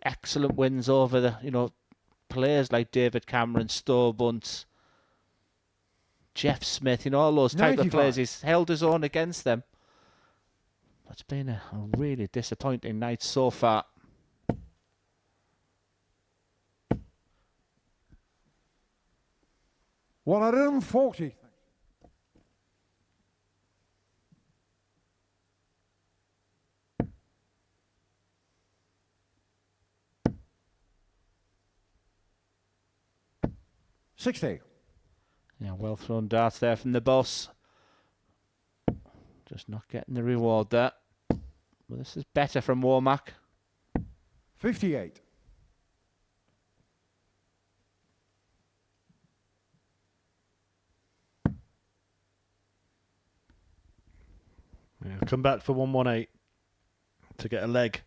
excellent wins over the players like David Cameron, Stowe Bunce, Jeff Smith, all those type of 95. players. He's held his own against them. It's been a really disappointing night so far. $140. $60. Yeah, well thrown darts there from the boss. Just not getting the reward there. Well, this is better from Womack. 58. He'll come back for 118 to get a leg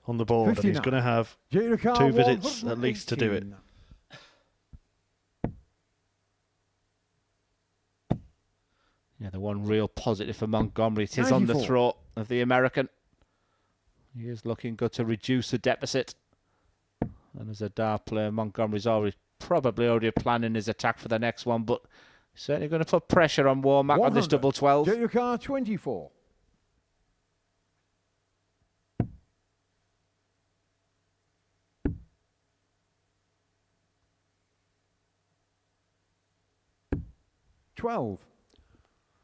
on the board, and he's 59. going to have Junior car 2 visits at least to do it. 118. Yeah, the one real positive for Montgomery. It is on the 94. throat of the American. He is looking good to reduce the deficit. And as a dart player, Montgomery's probably already planning his attack for the next one, but certainly going to put pressure on Womack on this 100. double 12. Junior car 24.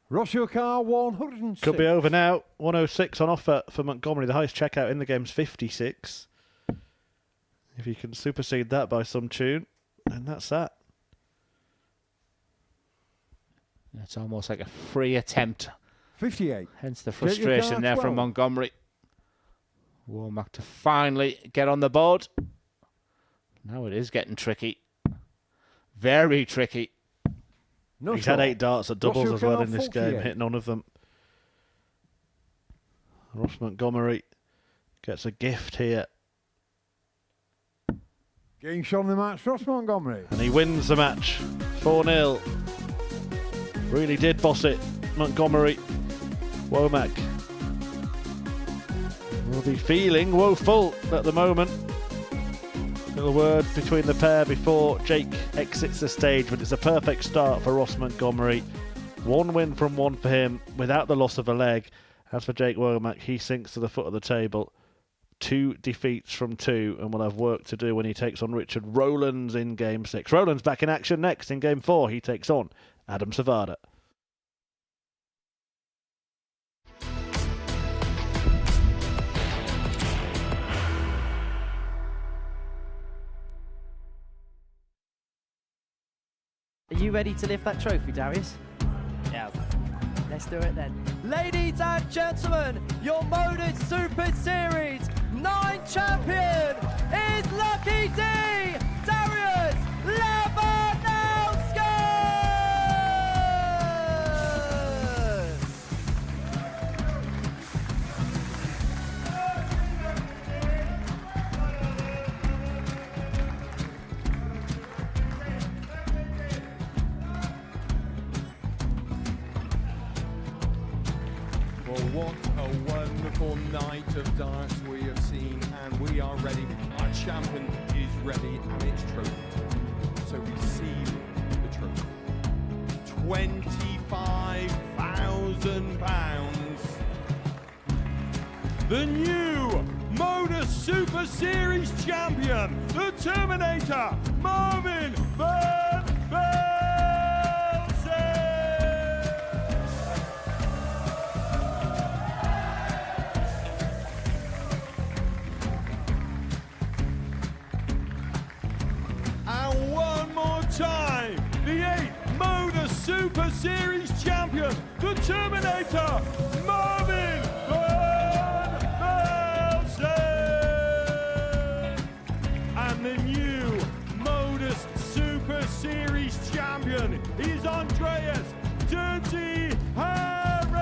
Russia car 106. Could be over now. 106 on offer for Montgomery. The highest checkout in the game's 56. If you can supersede that by some tune, and that's that. It's almost like a free attempt. 58. Hence the Get your frustration car, there 12. from Montgomery. Womack to finally get on the board. Now it is getting tricky. Very tricky. No He's had score. 8 darts at doubles Russia as well car in this game, 48. hit none of them. Ross Montgomery gets a gift here, Getting shown the match, Ross Montgomery. and he wins the match 4-0. Really did boss it, Montgomery. Womack will be feeling woeful at the moment. Little word between the pair before Jake exits the stage, but it's a perfect start for Ross Montgomery. 1 win from 1 for him without the loss of a leg. As for Jake Womack, he sinks to the foot of the table. 2 defeats from 2, and will have work to do when he takes on Richard Rowlands in Game 6. Rowlands back in action next in Game 4. He takes on Adam Sevada. Are you ready to lift that trophy, Darius? Yes. Let's do it then. Ladies and gentlemen, your MODUS Super Series 9 champion is Lucky D, Darius Lebanowski! Well, what a wonderful night of darts we have seen, and we are ready. Our champion is ready, and it's trophy time. So receive the trophy. £25,000. The new MODUS Super Series champion, the Terminator, Marvin Van Velzen. And one more time, the 8th MODUS Super Series champion, the Terminator, Marvin Van Velzen. And the new MODUS Super Series champion is Andreas Dirty Harrison.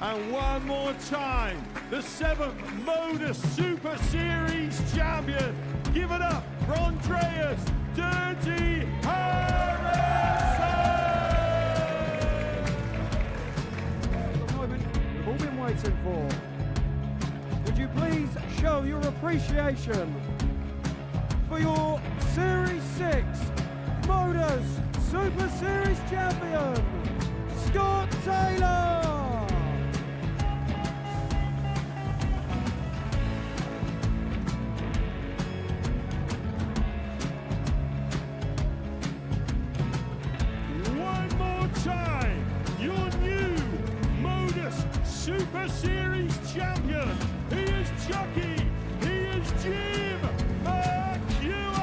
And one more time, the 7th MODUS Super Series champion. Give it up for Andreas Dirty Harrison. The moment we've all been waiting for. Would you please show your appreciation for your Series 6 MODUS Super Series champion, Scott Taylor? One more time, your new MODUS Super Series champion. He is Chucky. He is Jim McEwen.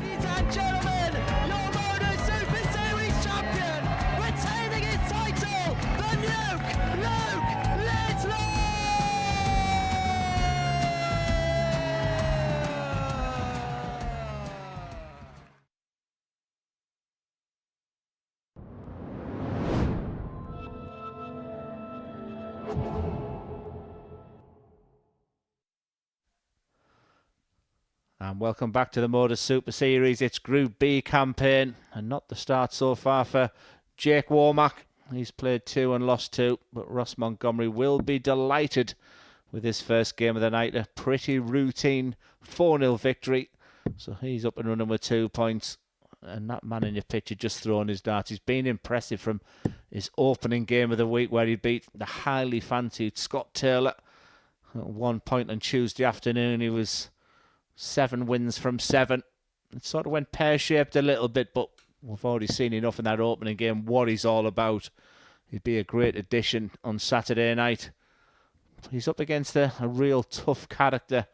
Ladies And welcome back to the MODUS Super Series. It's Group B campaign, and not the start so far for Jake Womack. He's played 2 and lost 2, but Ross Montgomery will be delighted with his first game of the night. A pretty routine 4-0 victory. So he's up and running with 2 points. And that man in your picture just throwing his darts. He's been impressive from his opening game of the week where he beat the highly fancied Scott Taylor at 1 point on Tuesday afternoon. He was 7 wins from 7. It sort of went pear-shaped a little bit, but we've already seen enough in that opening game what he's all about. He'd be a great addition on Saturday night. He's up against a real tough character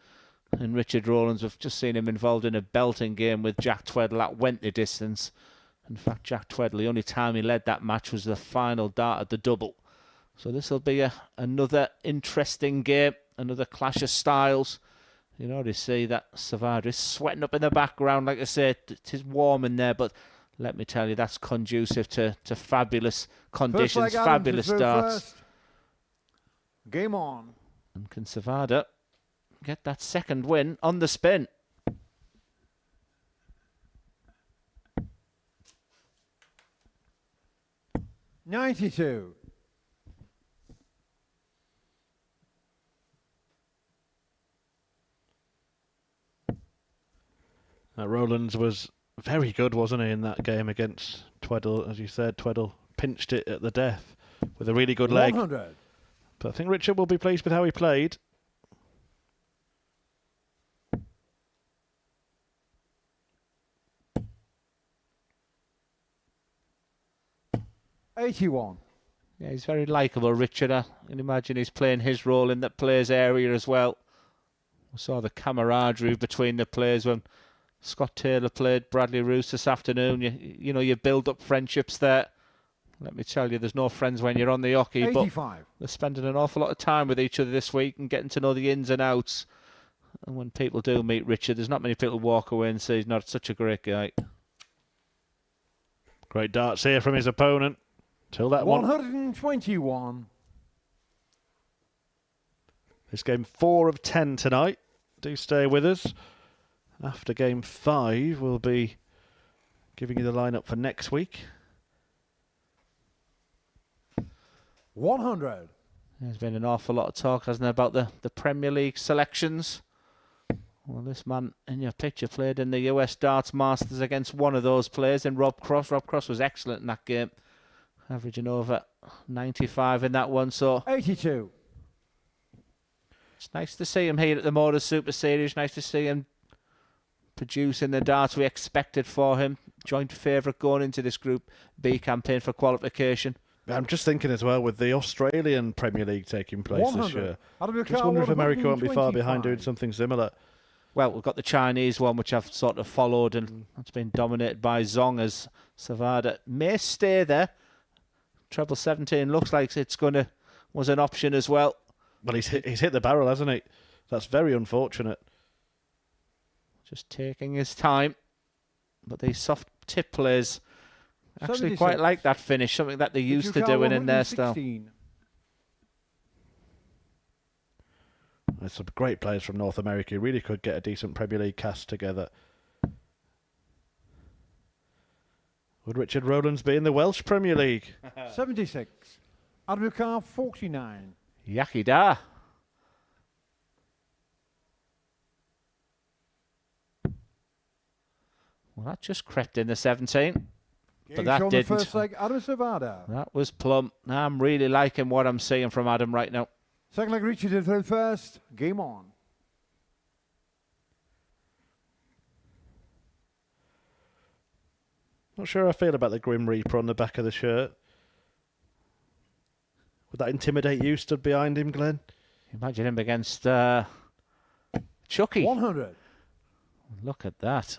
in Richard Rowlands. We've just seen him involved in a belting game with Jack Tweddle. That went the distance. In fact, Jack Tweddle, the only time he led that match was the final dart at the double. So this will be another interesting game, another clash of styles. You can already see that Sevada is sweating up in the background. Like I said, it is warm in there, but let me tell you, that's conducive to fabulous conditions, fabulous starts. Game on. And can Sevada get that second win on the spin? $92. Rowlands was very good, wasn't he, in that game against Tweddle? As you said, Tweddle pinched it at the death with a really good leg. 100. But I think Richard will be pleased with how he played. $81. Yeah, he's very likeable, Richard. I can imagine he's playing his role in that players' area as well. We saw the camaraderie between the players when Scott Taylor played Bradley Roos this afternoon. You know, you build up friendships there. Let me tell you, there's no friends when you're on the hockey, 85. but they're spending an awful lot of time with each other this week and getting to know the ins and outs. And when people do meet Richard, there's not many people who walk away and say he's not such a great guy. Great darts here from his opponent. Till that 121. This game 4 of 10 tonight. Do stay with us. After game 5, we'll be giving you the lineup for next week. 100. There's been an awful lot of talk, hasn't there, about the Premier League selections. Well, this man in your picture played in the US Darts Masters against one of those players in Rob Cross. Rob Cross was excellent in that game, averaging over 95 in that one. So 82. It's nice to see him here at the MODUS Super Series. Nice to see him producing the darts we expected for him. Joint favourite going into this Group B campaign for qualification. I'm just thinking as well, with the Australian Premier League taking place 100. this year, Adam just wonder if America won't be far behind 125. doing something similar. Well, we've got the Chinese one, which I've sort of followed, and it's been dominated by Zong, as Sevada may stay there. Treble 17 looks like was an option as well. Well, he's hit the barrel, hasn't he? That's very unfortunate. Just taking his time. But these soft tip plays actually 76. quite like that finish, something that they're used to doing in their style. 116. There's some great players from North America who really could get a decent Premier League cast together. Would Richard Rowlands be in the Welsh Premier League? 76. Adam Carr, 49. Yaki da. Well, that just crept in the 17. But that Game shown didn't. The first leg, Adam Sevada. That was plumb. I'm really liking what I'm seeing from Adam right now. Second leg, Richard did through first. Game on. Not sure how I feel about the Grim Reaper on the back of the shirt. Would that intimidate you, stood behind him, Glenn? Imagine him against Chucky. 100. Look at that.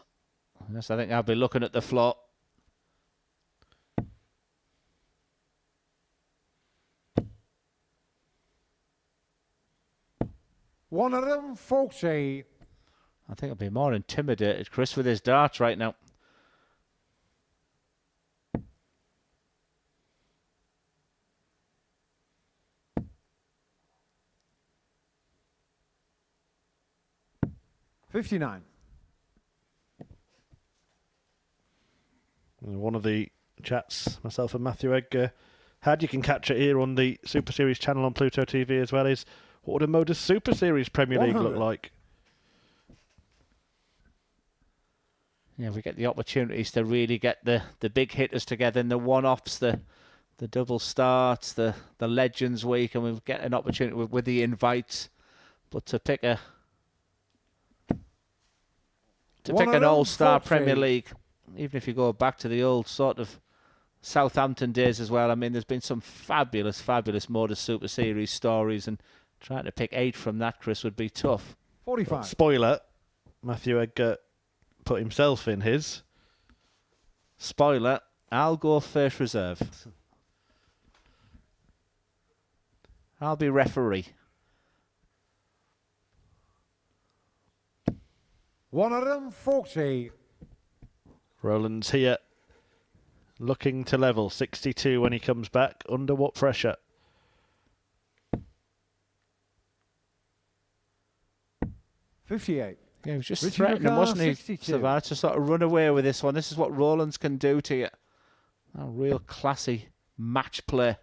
Yes, I think I'll be looking at the floor. One of them, Folksy. I think I'll be more intimidated, Chris, with his darts right now. $59. One of the chats, myself and Matthew Edgar had, you can catch it here on the Super Series channel on Pluto TV as well, is what would a MODUS Super Series Premier League look like? Yeah, we get the opportunities to really get the big hitters together in the one-offs, the double starts, the Legends Week, and we get an opportunity with the invites. But to pick an all-star Premier League, even if you go back to the old sort of Southampton days as well, I mean, there's been some fabulous MODUS Super Series stories, and trying to pick 8 from that, Chris, would be tough. 45. Spoiler, Matthew Edgar put himself in his. Spoiler, I'll go first reserve. I'll be referee. 140. Rowlands here, looking to level 62 when he comes back. Under what pressure? $58. Yeah, he was just Richard threatening, McCarr, wasn't he, 62. Sevada, to sort of run away with this one. This is what Rowlands can do to you. A real classy match play.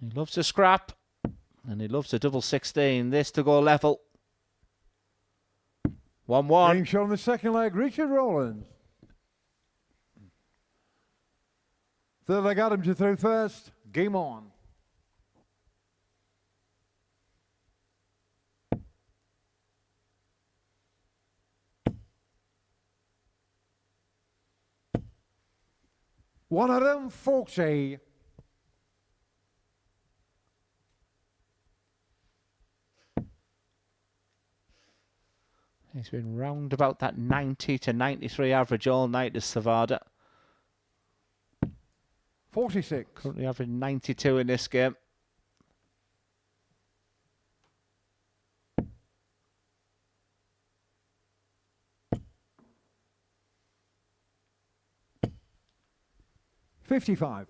He loves to scrap, and he loves a double 16. This to go level. 1-1. Game shown in the second leg, Richard Rowlands. Third leg, Adam to throw first. Game on. $140. He's been round about that 90 to 93 average all night as Sevada. 46. Currently averaging 92 in this game. $55.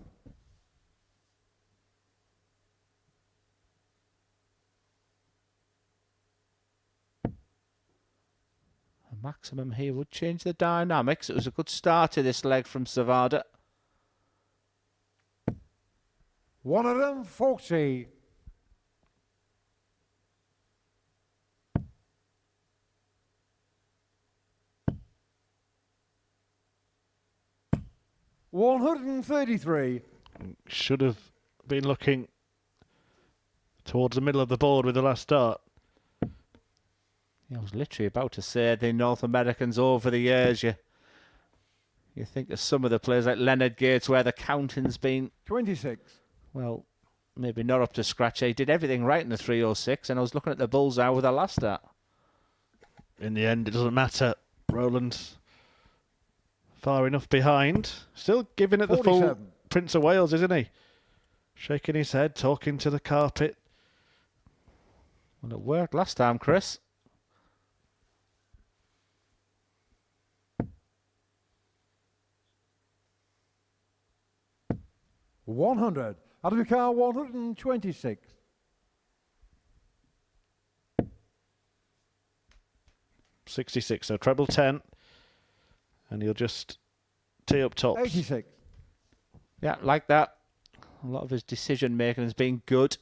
A maximum here would change the dynamics. It was a good start to this leg from Sevada. 140. $133. Should have been looking towards the middle of the board with the last start. I was literally about to say the North Americans over the years. You think of some of the players like Leonard Gates, where the counting's been, 26. well, maybe not up to scratch. He did everything right in the 306, and I was looking at the bullseye with the last start. In the end, it doesn't matter. Rowlands far enough behind. Still giving it the full 47. Prince of Wales, isn't he? Shaking his head, talking to the carpet. Well, it worked last time, Chris. $100. Out of the car, 126. $66, so treble 10. And he'll just tee up tops. 86. Yeah, like that. A lot of his decision making has been good.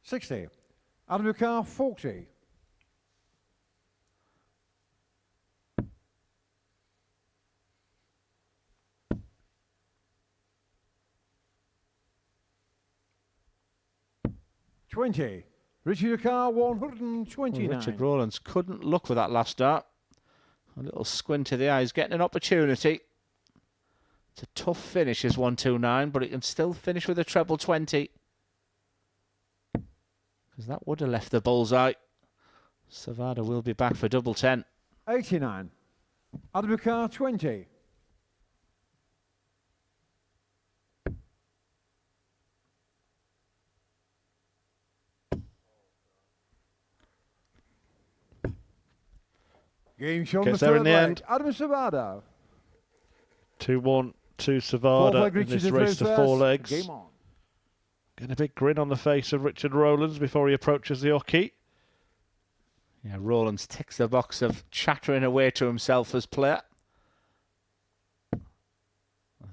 $60. Out of the car, 40. $20. Richard Carr, 129. Well, Richard Rowlands couldn't look with that last start. A little squint to the eyes, getting an opportunity. It's a tough finish as 129, but he can still finish with a treble 20. Because that would have left the bullseye. Sevada will be back for double 10. 89. Out of the car, 20. Game shown Gets the there third in the leg. end. Adam Sevada. 2-1 to Fourth Sevada leg, in Richard this to race throw to first. 4 legs. Game on. Getting a big grin on the face of Richard Rowlands before he approaches the hockey. Yeah, Rowlands ticks the box of chattering away to himself as player. I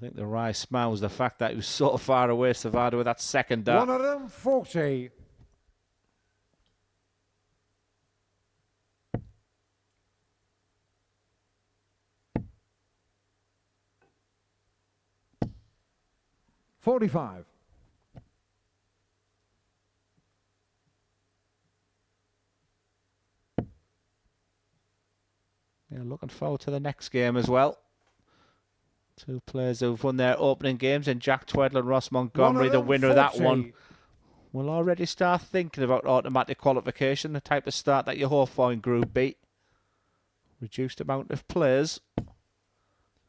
think the wry smile was the fact that he was so far away, Sevada, with that second dart. 140. $45. Yeah, looking forward to the next game as well. Two players who've won their opening games, and Jack Tweddle and Ross Montgomery, the winner of that one, will already start thinking about automatic qualification, the type of start that you hope for in Group B. Reduced amount of players.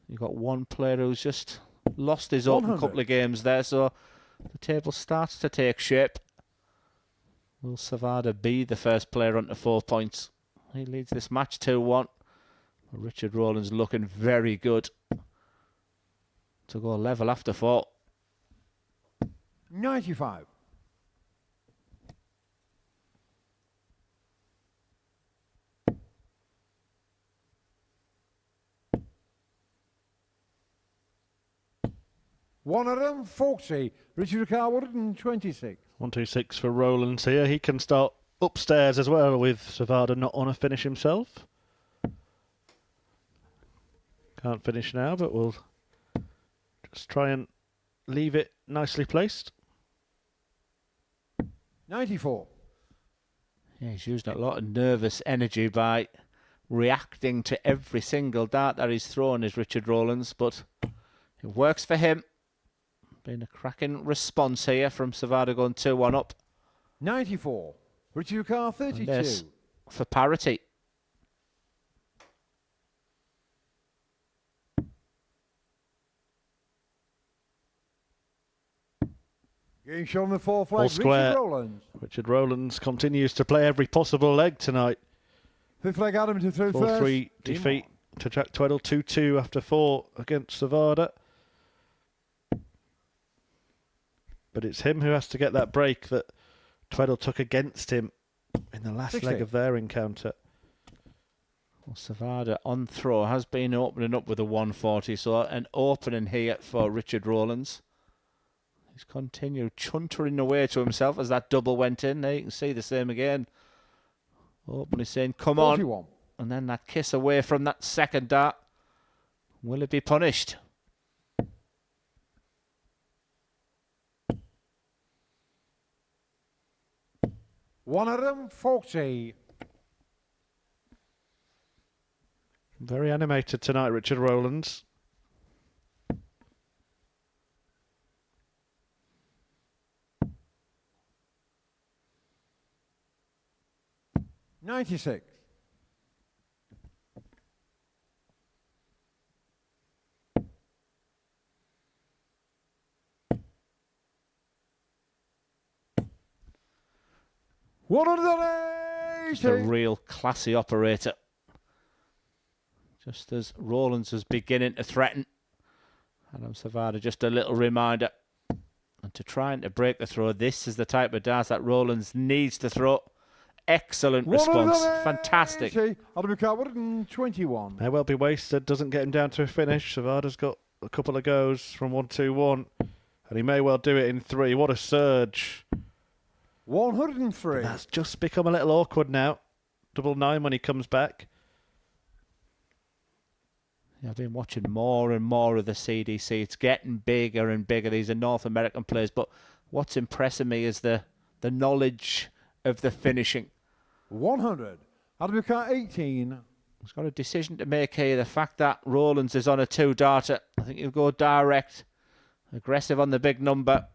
You've got one player who's just lost his open couple of games there, so the table starts to take shape. Will Sevada be the first player onto 4 points? He leads this match 2-1. Richard Rowlands looking very good to go level after 4. 95. $140. Richard Carwood and 26. 126 for Rowlands here. He can start upstairs as well with Sevada not on a finish himself. Can't finish now, but we'll just try and leave it nicely placed. 94. Yeah, he's used a lot of nervous energy by reacting to every single dart that he's thrown, is Richard Rowlands, but it works for him. Been a cracking response here from Sevada going 2-1 up. 94. Richard Carr 32. For parity. Game shown on the 4 All flag. square. Richard Rowlands. Richard Rowlands continues to play every possible leg tonight. 5th leg Adam to throw first. 4-3 defeat to Jack Tweddle. 2-2 after 4 against Sevada. But it's him who has to get that break that Tweddle took against him in the last 60. leg of their encounter. Well, Sevada on throw has been opening up with a 140, so an opening here for Richard Rowlands. He's continued chuntering away to himself as that double went in. There you can see the same again. Openly saying, come 41. on. And then that kiss away from that second dart. Will it be punished? $140. Very animated tonight, Richard Rowlands. $96. Just a real classy operator. Just as Rowlands was beginning to threaten. Adam Sevada, just a little reminder. And to try and to break the throw, this is the type of dart that Rowlands needs to throw. Excellent response. Fantastic. Adam Carwood and 21. May well be wasted. Doesn't get him down to a finish. Sevada's got a couple of goes from 1-2-1. And he may well do it in 3. What a surge. 103. That's just become a little awkward now. 9-9 when he comes back. Yeah, I've been watching more and more of the CDC. It's getting bigger and bigger. These are North American players. But what's impressing me is the knowledge of the finishing. 100. Adam Carr 18. He's got a decision to make here. The fact that Rowlands is on a 2-darter. I think he'll go direct. Aggressive on the big number.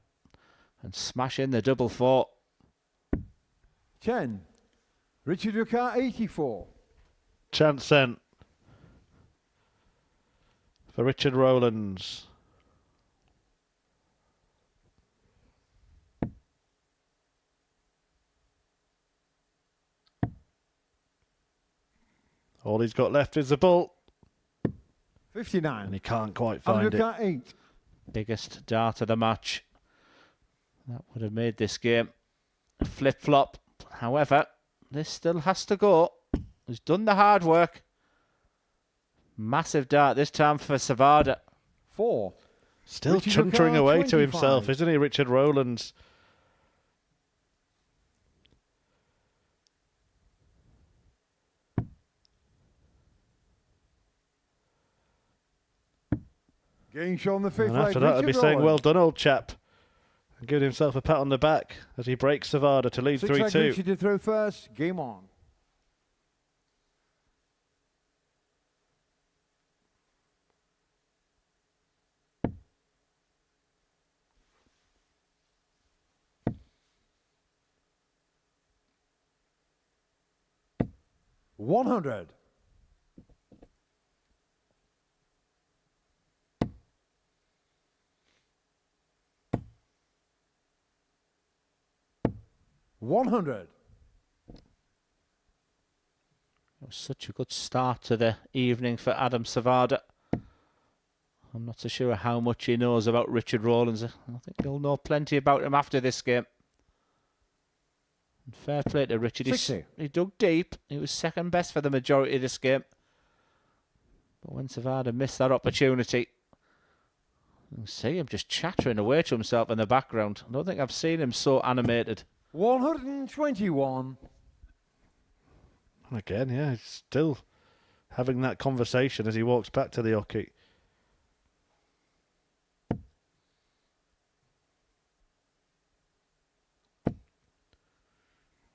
And smash in the 4-4. 10. Richard Carr 84. Chance sent for Richard Rowlands. All he's got left is the ball. 59. And he can't quite find it. Carr 8. Biggest dart of the match. That would have made this game a flip-flop. However, this still has to go. He's done the hard work. Massive dart this time for Sevada. 4. Still Richard chuntering Ricard, away to 25. himself, isn't he, Richard Rowlands? Getting shown the fifth And leg. after that, I'd be Richard saying, well Rowlands. done, old chap. And giving himself a pat on the back as he breaks Sevada to lead 6 leg 3-2. Richard to throw first. Game on. $100. $100. It was such a good start to the evening for Adam Sevada. I'm not so sure how much he knows about Richard Rowlands. I think he'll know plenty about him after this game. And fair play to Richard. 60. He dug deep. He was second best for the majority of this game. But when Sevada missed that opportunity, you can see him just chattering away to himself in the background. I don't think I've seen him so animated. 121. And again, yeah, he's still having that conversation as he walks back to the hockey.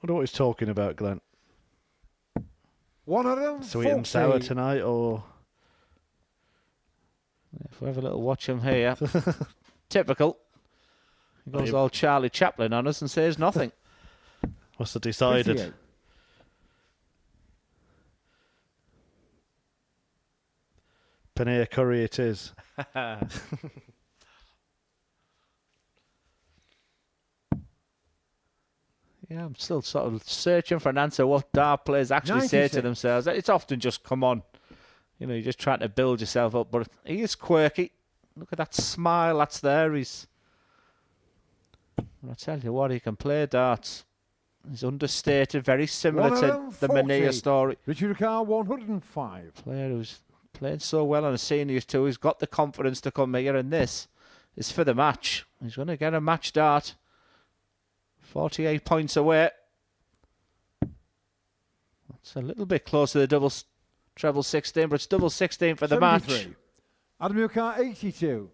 Wonder what he's talking about, Glenn. 140. Sweet and sour tonight, or If we have a little watch him here. Typical. He goes you- all Charlie Chaplin on us and says nothing. what's the decided? 58. Paneer curry it is. Yeah, I'm still sort of searching for an answer what dart players actually say to 96. themselves. It's often just, come on. You know, you're just trying to build yourself up. But he is quirky. Look at that smile that's there. I tell you what, he can play darts. He's understated, very similar to the 140. Mania story. Richard Ricard, 105. Player who's playing so well on a seniors too. He's got the confidence to come here, and this is for the match. He's going to get a match dart. 48 points away. It's a little bit close to the treble 16, but it's double 16 for the match. 73. Adam Ricard, 82.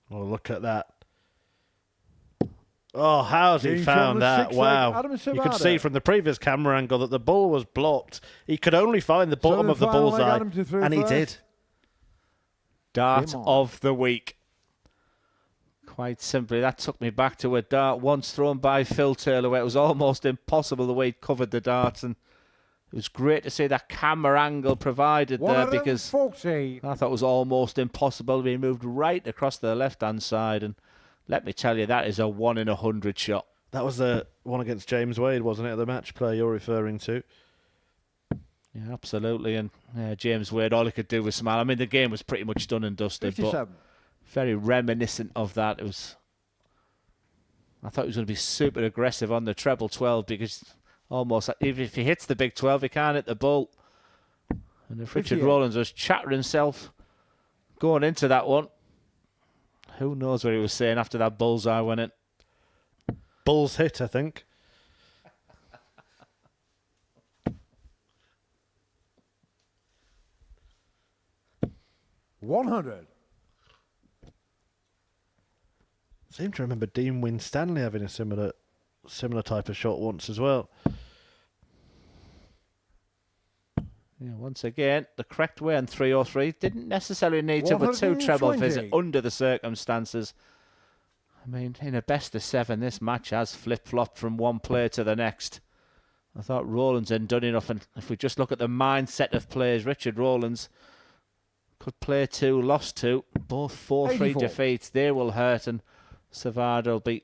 Oh, look at that. Oh, how's he James found on the that? sixth leg, Wow. Adam You could Sevada. see from the previous camera angle that the ball was blocked. He could only find the bottom the of the final leg, bullseye, Adam to throw and he first. did. Dart Game on. of the week. Quite simply, that took me back to a dart once thrown by Phil Taylor where it was almost impossible the way he covered the darts, and it was great to see that camera angle provided there because 140. I thought it was almost impossible. He moved right across the left-hand side, and let me tell you, that is a 1 in 100 shot. That was the one against James Wade, wasn't it? The match play you're referring to. Yeah, absolutely. And James Wade, all he could do was smile. I mean, the game was pretty much done and dusted, but 57. very reminiscent of that. It was. I thought he was going to be super aggressive on the treble 12 because almost even if he hits the big 12, he can't hit the bull. And if Richard 58. Rowlands was chattering himself going into that one, who knows what he was saying after that bullseye went in. Bulls hit, I think. $100. Seem to remember Dean Winstanley having a similar type of shot once as well. Yeah, once again, the correct way on 303 didn't necessarily need to with two treble 120. visit under the circumstances. I mean, in a best of 7, this match has flip-flopped from one player to the next. I thought Rowlands had done enough, and if we just look at the mindset of players, Richard Rowlands could play 2, lost 2, both 4-3 84. defeats. They will hurt, and Sevada will be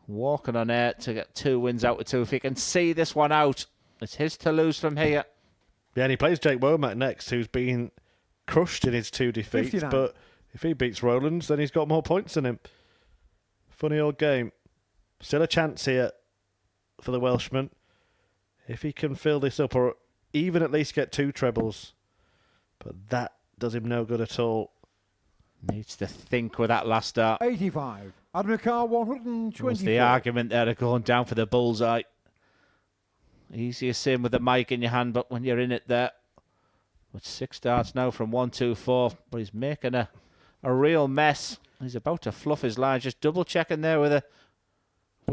walking on air to get 2 wins out of 2. If he can see this one out, it's his to lose from here. Yeah, and he plays Jake Womack next, who's been crushed in his 2 defeats. 59. But if he beats Rowlands, then he's got more points than him. Funny old game. Still a chance here for the Welshman. If he can fill this up, or even at least get 2 trebles. But that does him no good at all. Needs to think with that last start. 85. Admikar 124. Was the argument there of going down for the bullseye. Easier saying with the mic in your hand, but when you're in it there. With 6 starts now from 1-2-4, but he's making a real mess. He's about to fluff his line, just double checking there with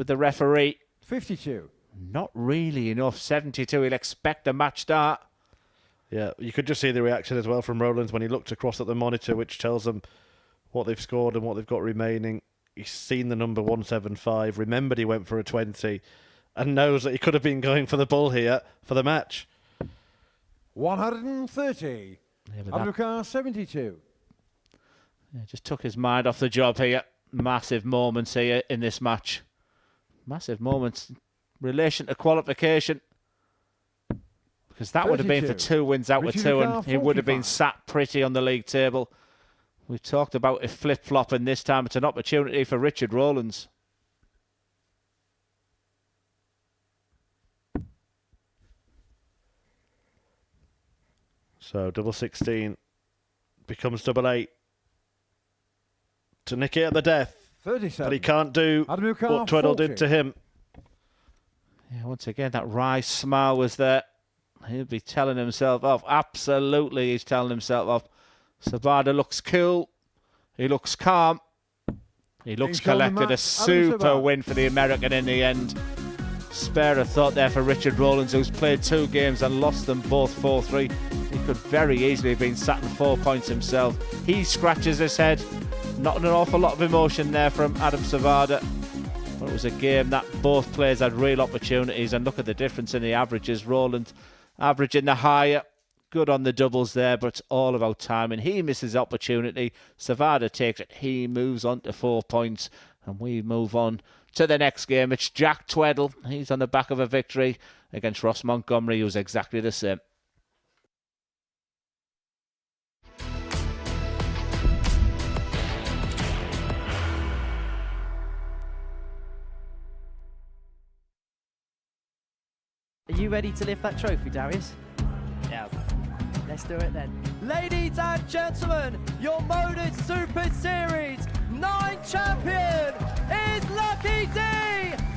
the referee. 52. Not really enough. 72. He'll expect a match start. Yeah, you could just see the reaction as well from Rowlands when he looked across at the monitor, which tells them what they've scored and what they've got remaining. He's seen the number 175, remembered he went for a 20, and knows that he could have been going for the bull here for the match. 130. Yeah, Admikar 72. Yeah, just took his mind off the job here. Massive moments here in this match. Massive moments in relation to qualification. Because that would have been for 2 wins out of 2, and he would have been sat pretty on the league table. We've talked about it flip-flopping this time. It's an opportunity for Richard Rowlands. So double 16 becomes double 8 to nick it at the death. 37. But he can't do Admikar what Tweddle 40. did to him. Yeah, once again, that wry smile was there. He'll be telling himself off. Absolutely, he's telling himself off. Sevada looks cool. He looks calm. He looks collected. A super win for the American in the end. Spare a thought there for Richard Rowlands, who's played 2 games and lost them both 4-3. He could very easily have been sat in 4 points himself. He scratches his head. Not an awful lot of emotion there from Adam Sevada. But it was a game that both players had real opportunities, and look at the difference in the averages. Rowlands averaging the higher. Good on the doubles there, but it's all about timing. He misses opportunity. Sevada takes it. He moves on to 4 points, and we move on to the next game. It's Jack Tweddle. He's on the back of a victory against Ross Montgomery, who's exactly the same. Are you ready to lift that trophy, Darius? Yes. Let's do it then. Ladies and gentlemen, your MODUS Super Series 9 champion is Lucky D,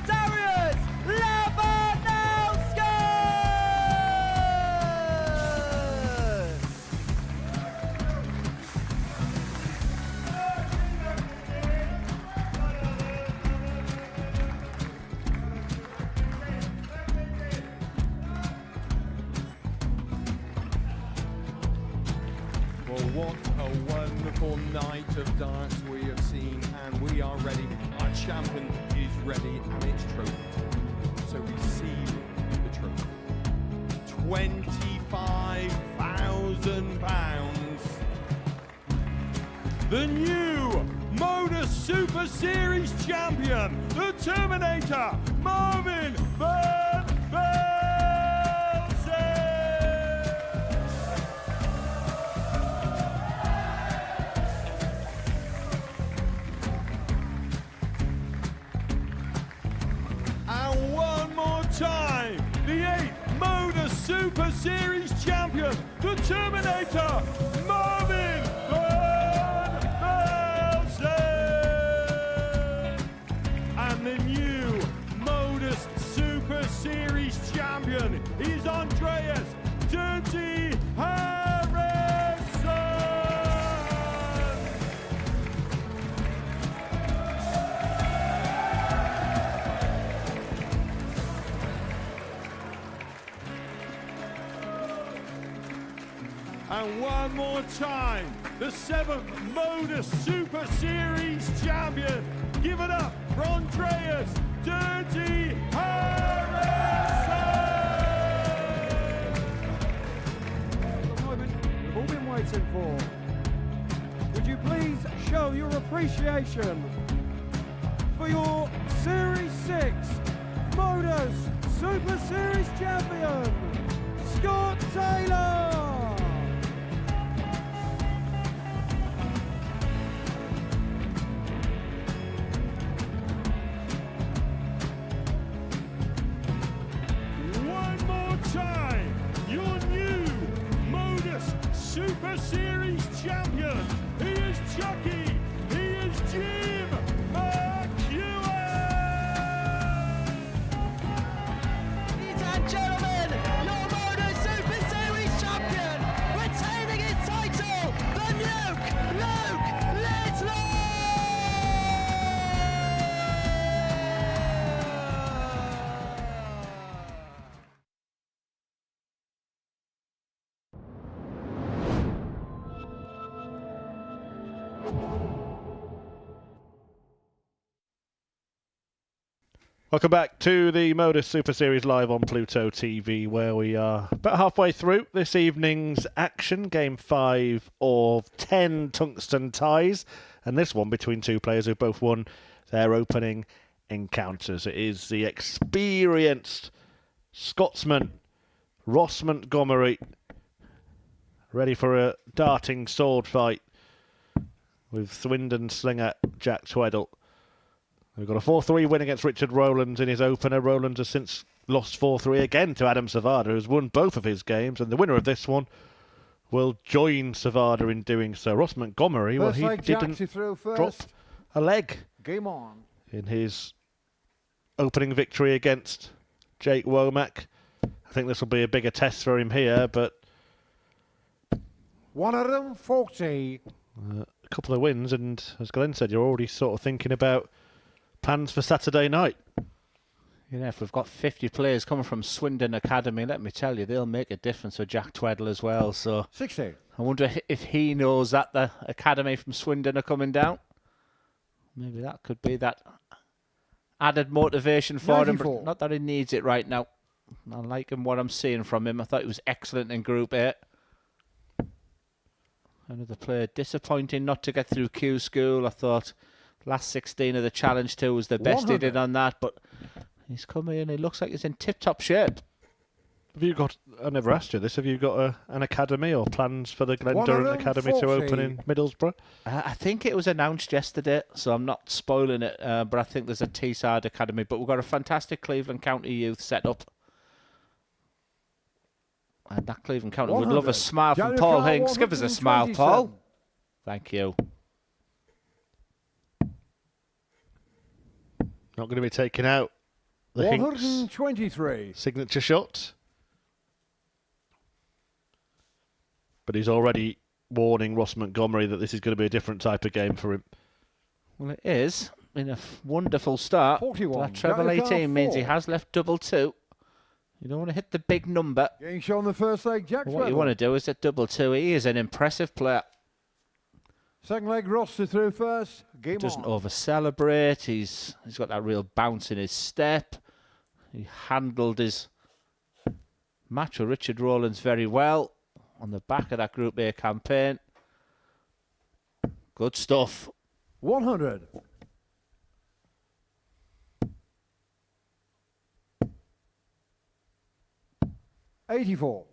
Darius Lebanowski! Well, what a wonderful night of darts we have seen, and we are ready. Our champion is ready, and it's trophy time. So receive the trophy. £25,000. The new MODUS Super Series champion, the Terminator, Marvin Van Velzen. And one more time, the 8th MODUS Super Series champion, the Terminator, Marvin Van Velzen. And the new MODUS Super Series champion is Andreas Dirty Harrison. And one more time, the 7th MODUS Super Series champion. Give it up for Andreas Dirty Harrison! The moment we've all been waiting for. Would you please show your appreciation for your Series 6 MODUS Super Series champion, Scott Taylor. One more time, your new MODUS Super Series champion. He is Chucky. He is Jim McEwen. Ladies and gentlemen, your MODUS Super Series champion, retaining his title, the Nuke, Luke Littler! Welcome back to the MODUS Super Series live on Pluto TV, where we are about halfway through this evening's action. Game 5 of 10 tungsten ties, and this one between two players who both won their opening encounters. It is the experienced Scotsman, Ross Montgomery, ready for a darting sword fight with Swindon slinger Jack Tweddle. We've got a 4-3 win against Richard Rowlands in his opener. Rowlands has since lost 4-3 again to Adam Sevada, who's won both of his games, and the winner of this one will join Sevada in doing so. Ross Montgomery, well, he didn't drop a leg Game on. in his opening victory against Jake Womack. I think this will be a bigger test for him here, but 140. a couple of wins, and as Glenn said, you're already sort of thinking about plans for Saturday night. You know, if we've got 50 players coming from Swindon Academy, let me tell you, they'll make a difference for Jack Tweddle as well. So 60. I wonder if he knows that the academy from Swindon are coming down. Maybe that could be that added motivation for him. 94. But not that he needs it right now. I like him, what I'm seeing from him. I thought he was excellent in Group A. Another player disappointing not to get through Q School. I thought last 16 of the Challenge 2 was the best 100. he did on that, but he's coming in. He looks like he's in tip-top shape. Have you got, I never asked you this, have you got an academy or plans for the Glen Durrant Academy to 140. open in Middlesbrough? I think it was announced yesterday, so I'm not spoiling it, but I think there's a Teesside Academy. But we've got a fantastic Cleveland County youth set up. And that Cleveland County would love a 100. smile from January Paul car Hinks. Give us a smile, 127. Paul. Thank you. Not going to be taking out the Hinks 123. signature shot. But he's already warning Ross Montgomery that this is going to be a different type of game for him. Well, it is. In a wonderful start. 41. That treble January car 18 means he 4. has left double 2. You don't want to hit the big number. Getting shown the first leg, Jack What you Tweddle. want to do is hit double 2. He is an impressive player. Second leg, Ross to through first. Game Doesn't on. over-celebrate. He's got that real bounce in his step. He handled his match with Richard Rowlands very well on the back of that Group A campaign. Good stuff. 100. $84.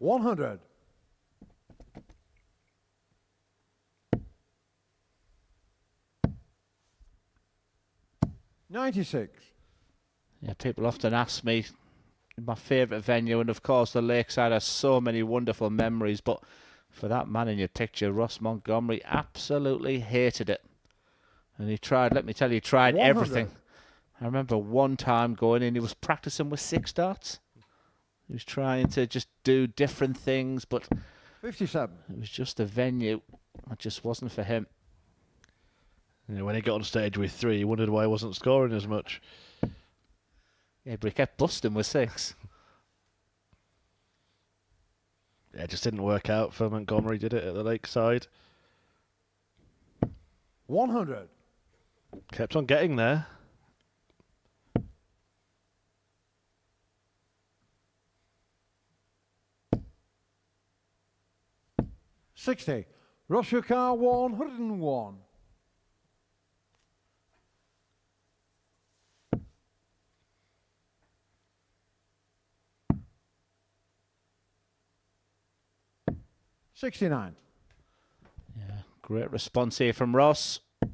$100. $96. Yeah, people often ask me my favourite venue, and of course the Lakeside has so many wonderful memories, but for that man in your picture, Ross Montgomery absolutely hated it. And he tried, let me tell you, he tried 100. everything. I remember one time going in, he was practicing with 6 darts. He was trying to just do different things, but 57. it was just a venue. It just wasn't for him. You know, when he got on stage with 3, he wondered why he wasn't scoring as much. Yeah, but he kept busting with 6. Yeah, it just didn't work out for Montgomery, did it, at the Lakeside? 100. Kept on getting there. 60. Russia car 101. $69. Yeah, great response here from Ross. I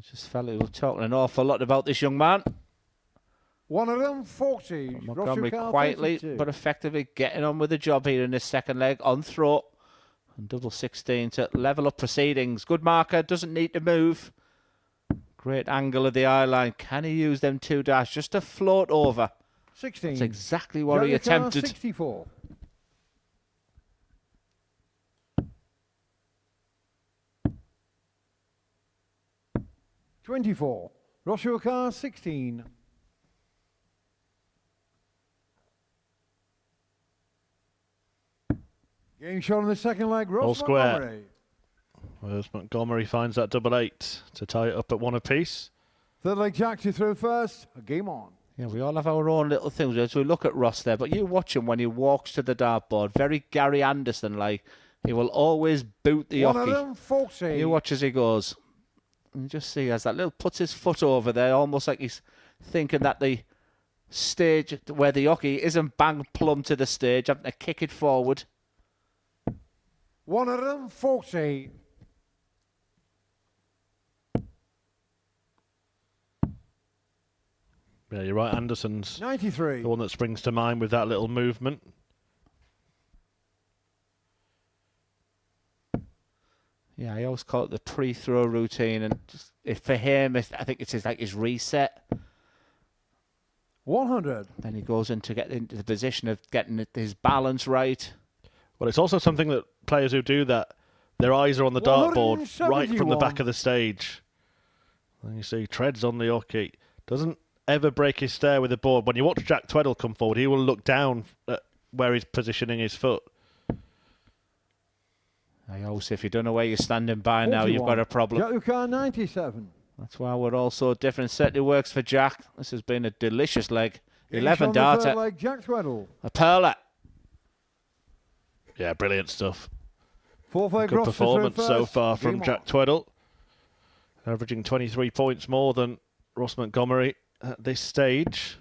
just felt he was talking an awful lot about this young man. 140. Montgomery quietly but effectively getting on with the job here in this second leg on throw. And double 16 to level up proceedings. Good marker, doesn't need to move. Great angle of the eye line. Can he use them 2 dash just to float over? 16. That's exactly what he attempted. 64. $24. Russia car 16. Game shot in the second leg. All Ross square. Montgomery. Whereas Montgomery finds that double 8 to tie it up at 1 apiece. Third leg Jack to throw first. Game on. Yeah, we all have our own little things. As we look at Ross there, but you watch him when he walks to the dartboard. Very Gary Anderson-like. He will always boot the hockey. 140. You watch as he goes. And just see as that little puts his foot over there, almost like he's thinking that the stage where the hockey isn't bang plumb to the stage, having to kick it forward. 140. Yeah, you're right. Anderson's 93. the one that springs to mind with that little movement. Yeah, I always call it the pre-throw routine, and just, for him, I think it's like his reset. 100. Then he goes into get into the position of getting his balance right. Well, it's also something that players who do that, their eyes are on the dartboard right from the back of the stage. And you see treads on the hockey. Doesn't ever break his stare with the board. When you watch Jack Tweddle come forward, he will look down at where he's positioning his foot. I always say if you don't know where you're standing by now, you've got a problem. Jack car 97. That's why we're all so different. Certainly works for Jack. This has been a delicious leg. Game 11 shot in the darter. third leg, Jack Tweddle. A perler. Yeah, brilliant stuff. Fourth leg Good Ross to throw performance so first. far Game from on. Jack Tweddle. Averaging 23 points more than Ross Montgomery at this stage.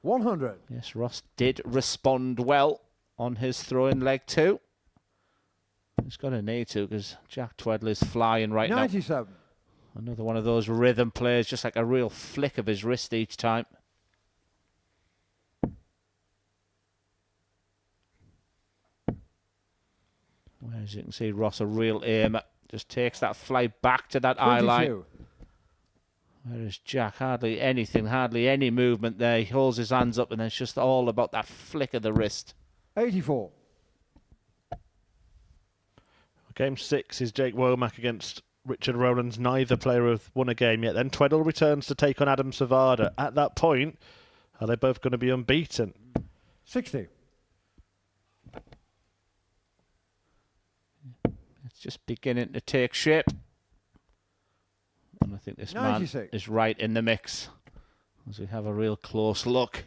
$100. Yes, Ross did respond well on his throw in leg 2. He's going to need to because Jack Tweddle is flying right 97. now. Another one of those rhythm plays, just like a real flick of his wrist each time. As you can see, Ross, a real aimer, just takes that flight back to that eye line. 22. Whereas Jack, hardly anything, hardly any movement there. He holds his hands up and it's just all about that flick of the wrist. 84. Game 6 is Jake Womack against Richard Rowlands. Neither player have won a game yet. Then Tweddle returns to take on Adam Sevada. At that point, are they both going to be unbeaten? 60. It's just beginning to take shape. And I think this 96. man is right in the mix as we have a real close look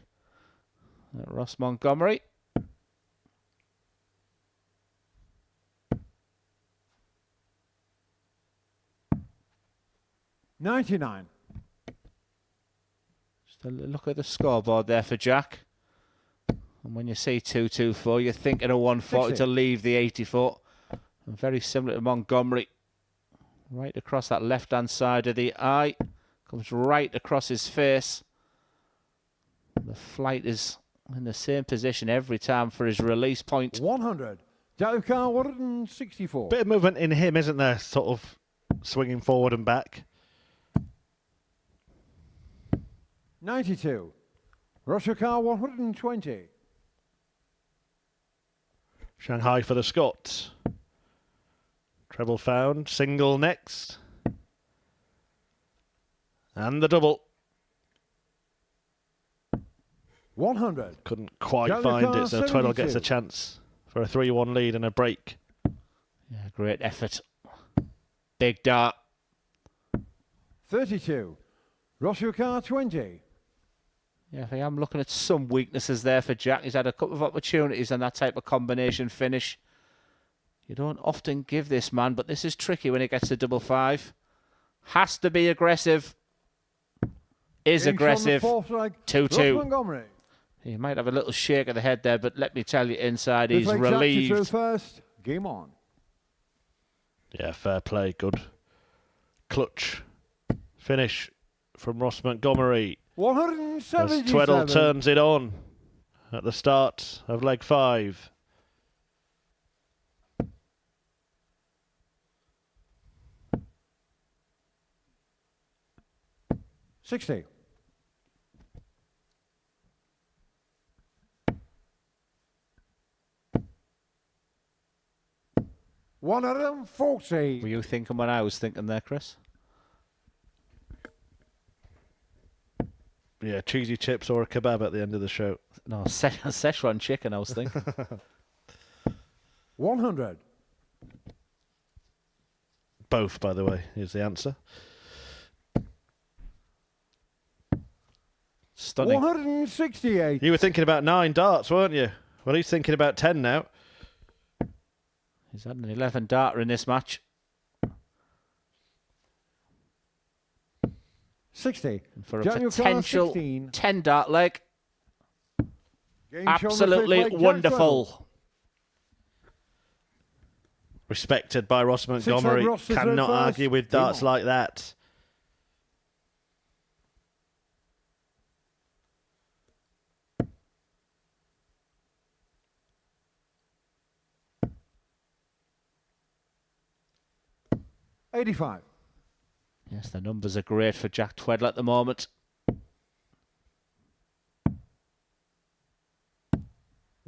at Ross Montgomery. $99. Just a look at the scoreboard there for Jack. And when you see 224, you're thinking of 140 60. to leave the 80-foot. And very similar to Montgomery. Right across that left-hand side of the eye. Comes right across his face. The flight is in the same position every time for his release point. 100. Jack car 164. Bit of movement in him, isn't there? Sort of swinging forward and back. 92. Russia car 120. Shanghai for the Scots. Treble found. Single next. And the double. 100. Couldn't quite Jack find car it, so Tweddle gets 72. a chance for a 3-1 lead and a break. Yeah, great effort. Big dart. 32. Russia car 20. Yeah, I am looking at some weaknesses there for Jack. He's had a couple of opportunities on that type of combination finish. You don't often give this man, but this is tricky when it gets to double five. Has to be aggressive. Is aggressive. 2-2. Montgomery. He might have a little shake of the head there, but let me tell you, inside he's Through relieved. first. Game on. Yeah, fair play. Good. Clutch. Finish from Ross Montgomery. 177. As Tweddle turns it on at the start of leg 5. $60. 140. Were you thinking what I was thinking there, Chris? Yeah, cheesy chips or a kebab at the end of the show. No, Szechuan chicken, I was thinking. 100. Both, by the way, is the answer. Stunning. 168. You were thinking about 9 darts, weren't you? Well, he's thinking about 10 now. He's had an 11 darter in this match. 60. For a Daniel potential 16. 10 dart leg. Game Absolutely shown on the wonderful. Respected by Ross Montgomery. Ross is Cannot first. argue with Game darts on. like that. $85. Yes, the numbers are great for Jack Tweddle at the moment.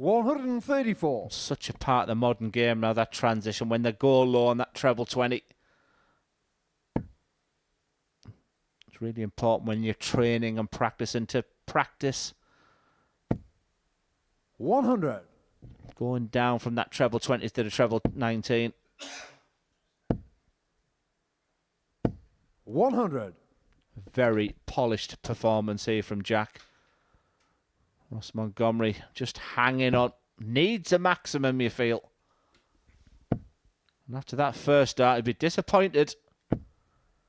$134. Such a part of the modern game now, that transition, when they go low on that treble 20. It's really important when you're training and practicing to practice 100. going down from that treble 20 to the treble 19. 100. Very polished performance here from Jack. Ross Montgomery just hanging on. Needs a maximum, you feel. And after that first dart, he'd be disappointed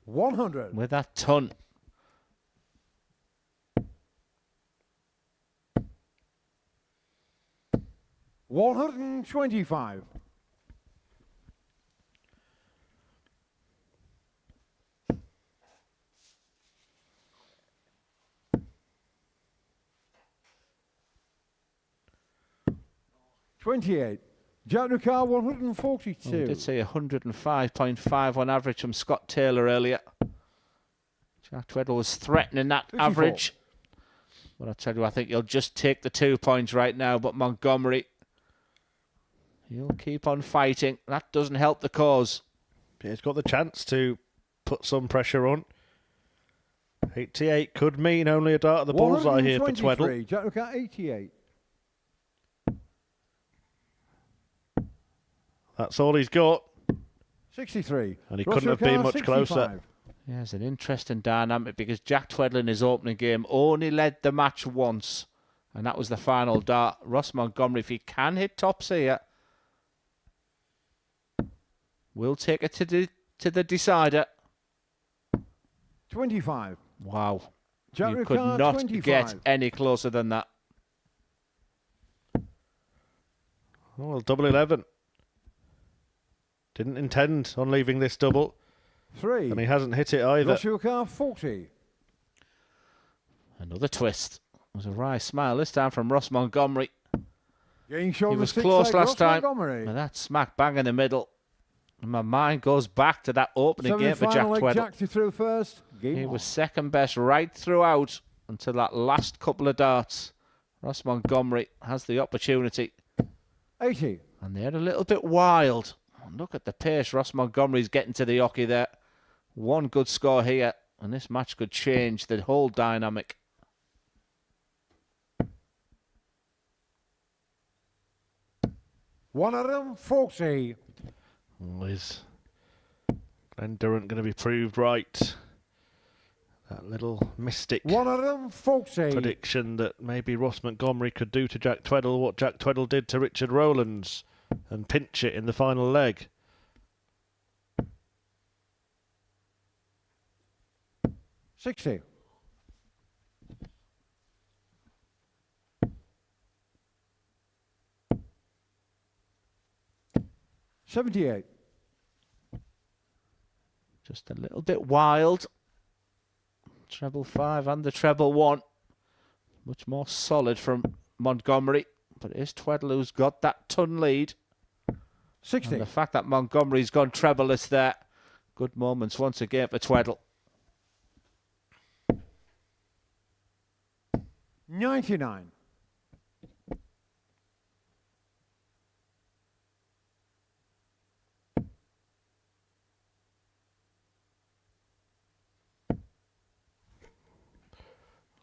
100. with that ton. $125. $28. Jack Nucar, 142. We did say 105.5 on average from Scott Taylor earlier. Jack Tweddle was threatening that 54. average. But I tell you, I think he'll just take the 2 points right now. But Montgomery, he'll keep on fighting. That doesn't help the cause. He's got the chance to put some pressure on. 88 could mean only a dart at the bullseye here for Tweddle. Jack Nucar, 88. That's all he's got. 63. And he Ross couldn't have been Nucar, much 65. closer. Yeah, it's an interesting dynamic because Jack Tweddle in his opening game only led the match once, and that was the final dart. Ross Montgomery, if he can hit tops here, will take it to the decider. 25. Wow. Jack You could Nucar, not 25. get any closer than that. Well, double 11. Didn't intend on leaving this double. 3. And he hasn't hit it either. Ross Nucar, 40. Another twist. It was a wry smile this time from Ross Montgomery. Getting shown He the was 6 close leg, last Ross time. Montgomery. And that smack bang in the middle. And my mind goes back to that opening game for Jack Semi-final leg, Tweddle. Jack to through first. Game He on. was second best right throughout until that last couple of darts. Ross Montgomery has the opportunity. 80. And they're a little bit wild. Look at the pace Ross Montgomery's getting to the hockey there. One good score here, and this match could change the whole dynamic. $140. Is Glenn Durant going to be proved right? That little mystic 140. prediction that maybe Ross Montgomery could do to Jack Tweddle what Jack Tweddle did to Richard Rowlands and pinch it in the final leg. $60. $78. Just a little bit wild. Treble 5 and the treble 1. Much more solid from Montgomery. But it is Tweddle who's got that ton lead. 60. And the fact that Montgomery's gone trebleless there. Good moments once again for Tweddle. 99.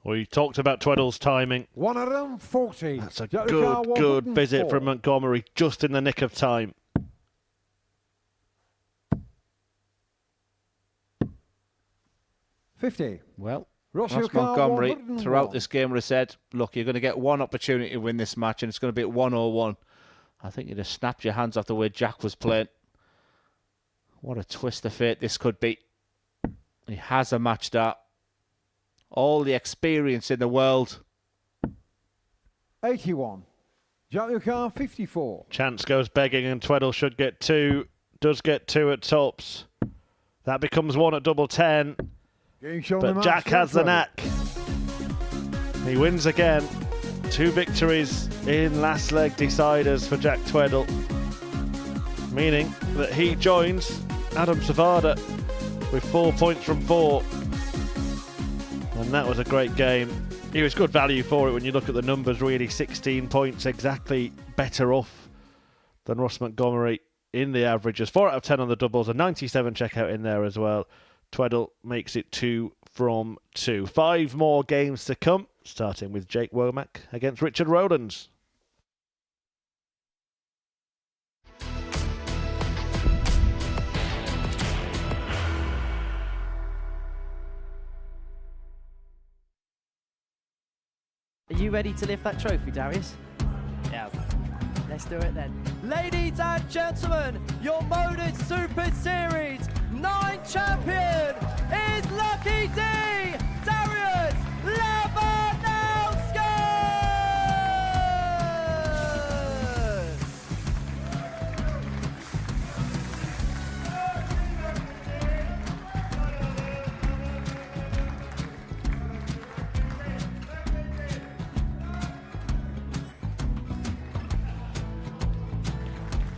We talked about Tweddle's timing. 140. That's a Yellow car, good visit 104. from Montgomery, just in the nick of time. $50. Well, Ross Ross car, Montgomery 101. throughout this game would have said, look, you're going to get one opportunity to win this match and it's going to be at 101. I think you'd have snapped your hands off the way Jack was playing. What a twist of fate this could be. He has a match start. All the experience in the world. 81. Yellow car, 54. Chance goes begging and Tweddle should get 2. Does get 2 at tops. That becomes 1 at double 10. But Jack has the knack. He wins again. 2 victories in last leg deciders for Jack Tweddle. Meaning that he joins Adam Sevada with 4 points from 4. And that was a great game. He was good value for it when you look at the numbers, really. 16 points exactly better off than Ross Montgomery in the averages. 4 out of 10 on the doubles, a 97 checkout in there as well. Tweddle makes it 2 from 2. 5 more games to come, starting with Jake Womack against Richard Rowlands. Are you ready to lift that trophy, Darius? Yes. Let's do it then. Ladies and gentlemen, your MODUS Super Series 9 champion is Lucky D, Darius Labanowski!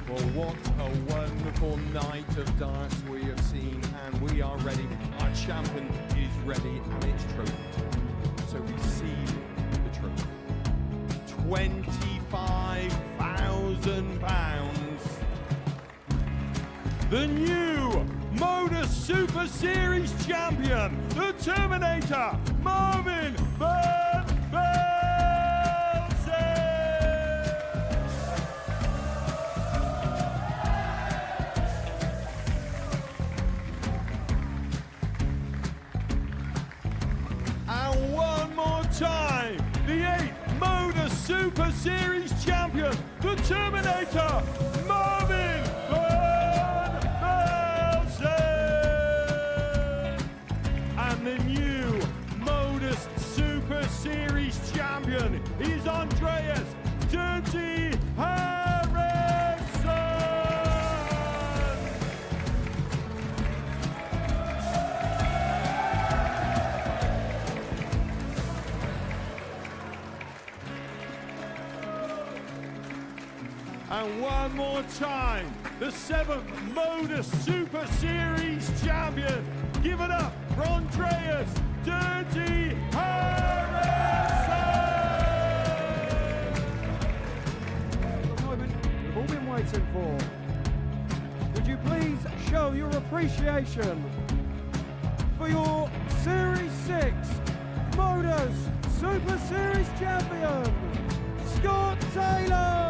Well, what a wonderful night of darts we have seen, and we are ready. Our champion is ready, and it's trophy time. So receive the trophy. £25,000. The new MODUS Super Series champion, the Terminator, Marvin Van Velzen. And one more time, the 8th MODUS Super Series champion, the Terminator, Marvin Van Velzen. And the new MODUS Super Series champion is Andreas Dirty Harrison. And one more time, the 7th MODUS Super Series champion. Give it up for Andreas Dirty Harrison! The moment we've all been waiting for. Would you please show your appreciation for your Series 6 MODUS Super Series champion, Scott Taylor!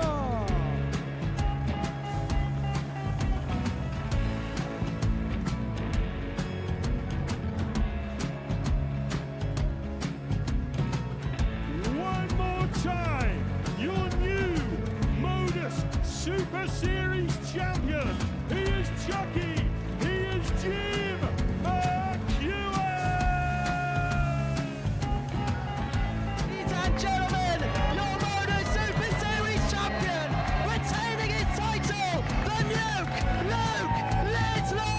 Super Series champion. He is Chucky. He is Jim McEwen. Ladies and gentlemen, your MODUS Super Series champion, retaining his title, the Nuke, Luke Littler!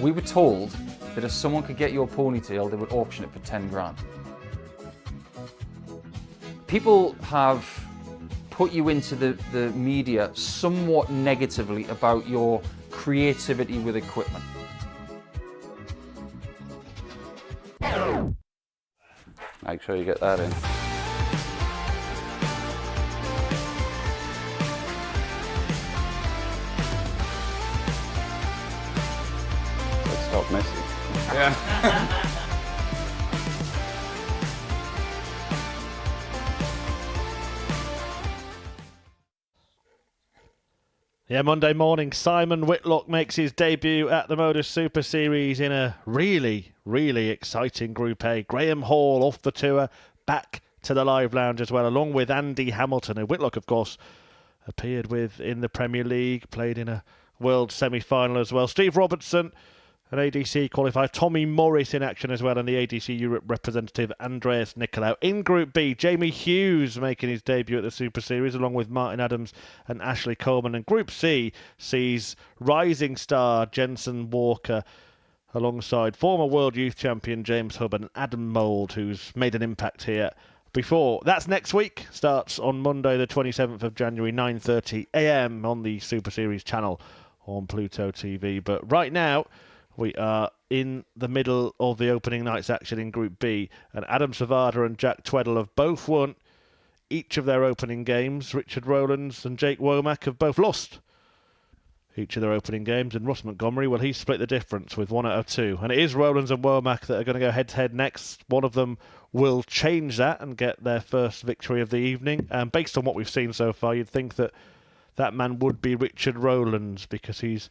We were told that if someone could get your ponytail, they would auction it for 10 grand. People have put you into the media somewhat negatively about your creativity with equipment. Make sure you get that in. Let's stop messing. Yeah. Yeah, Monday morning, Simon Whitlock makes his debut at the MODUS Super Series in a really, really exciting Group A. Graham Hall off the tour, back to the live lounge as well, along with Andy Hamilton, who Whitlock, of course, appeared with in the Premier League, played in a World semi-final as well. Steve Robertson, an ADC qualifier. Tommy Morris in action as well, and the ADC Europe representative Andreas Nicolau. In Group B, Jamie Hughes making his debut at the Super Series along with Martin Adams and Ashley Coleman. And Group C sees rising star Jensen Walker alongside former World Youth Champion James Hubb and Adam Mould, who's made an impact here before. That's next week. Starts on Monday the 27th of January, 9:30 a.m. on the Super Series channel on Pluto TV. But right now, we are in the middle of the opening night's action in Group B, and Adam Sevada and Jack Tweddle have both won each of their opening games. Richard Rowlands and Jake Womack have both lost each of their opening games, and Ross Montgomery, well, he's split the difference with 1 out of 2. And it is Rowlands and Womack that are going to go head-to-head next. One of them will change that and get their first victory of the evening. And based on what we've seen so far, you'd think that that man would be Richard Rowlands, because he's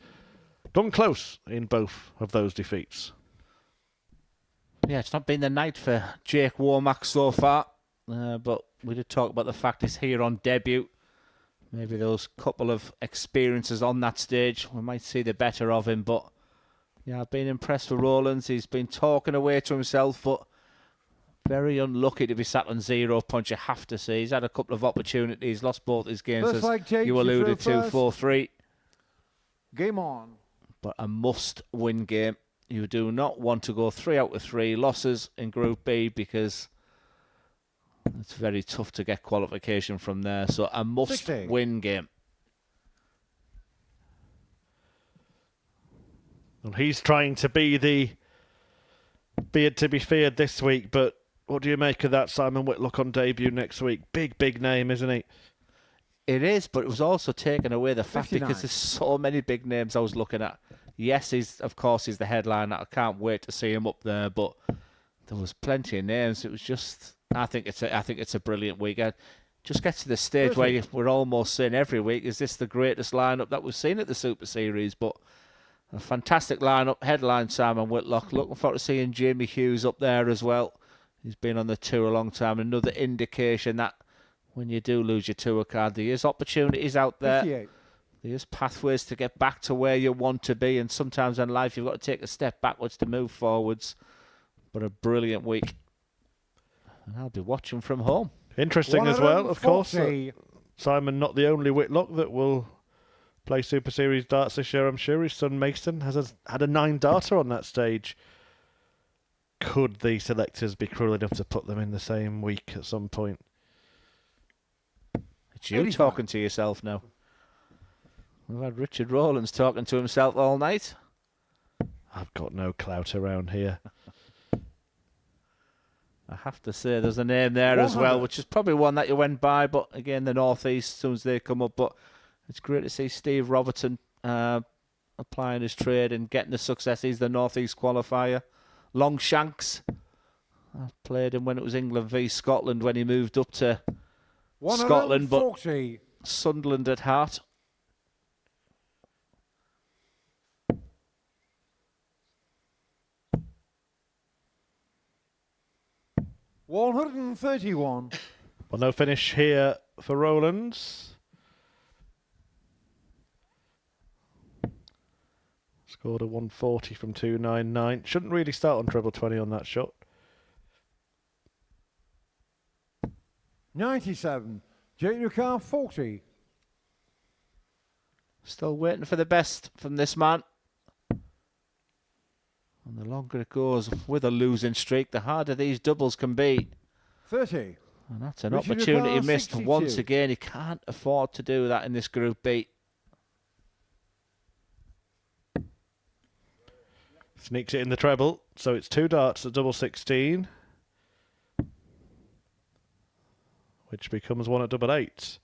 gone close in both of those defeats. Yeah, it's not been the night for Jake Womack so far, but we did talk about the fact he's here on debut. Maybe those couple of experiences on that stage, we might see the better of him. But yeah, I've been impressed with Rowlands. He's been talking away to himself, but very unlucky to be sat on 0 points, you have to say. He's had a couple of opportunities, lost both his games, as you alluded to, 4-3. Game on. But a must-win game. You do not want to go 3 out of 3 losses in Group B, because it's very tough to get qualification from there. So a must-win game. Well, he's trying to be the beard to be feared this week, but what do you make of that, Simon Whitlock on debut next week? Big name, isn't he? It is, but it was also taken away the fact 59. because there's so many big names I was looking at. Yes, he's the headliner. I can't wait to see him up there, but there was plenty of names. It was just, I think it's a brilliant week. I just get to the stage where we're almost saying every week, is this the greatest lineup that we've seen at the Super Series? But a fantastic lineup, headline Simon Whitlock. Looking forward to seeing Jamie Hughes up there as well. He's been on the tour a long time. Another indication that when you do lose your tour card, there is opportunities out there. 58. There's pathways to get back to where you want to be, and sometimes in life you've got to take a step backwards to move forwards. But a brilliant week. And I'll be watching from home. Interesting as well, of course. Simon, not the only Whitlock that will play Super Series darts this year, I'm sure. His son Mason has had a 9-darter on that stage. Could the selectors be cruel enough to put them in the same week at some point? It's you talking to yourself now. We've had Richard Rowlands talking to himself all night. I've got no clout around here. I have to say there's a name there as well, which is probably one that you went by, but again, the North East, as soon as they come up. But it's great to see Steve Robertson applying his trade and getting the success. He's the North East qualifier. Longshanks. I played him when it was England v Scotland when he moved up to Scotland, but 140. Sunderland at heart. $131. Well, no finish here for Rowlands. Scored a 140 from 299. Shouldn't really start on treble 20 on that shot. 97. Jake Ricard 40. Still waiting for the best from this man. And the longer it goes with a losing streak, the harder these doubles can be. 30. And that's an Richard opportunity Ricard, missed 62. once again. He can't afford to do that in this Group B. Sneaks it in the treble, so it's 2 darts at double 16, which becomes 1 at double 8.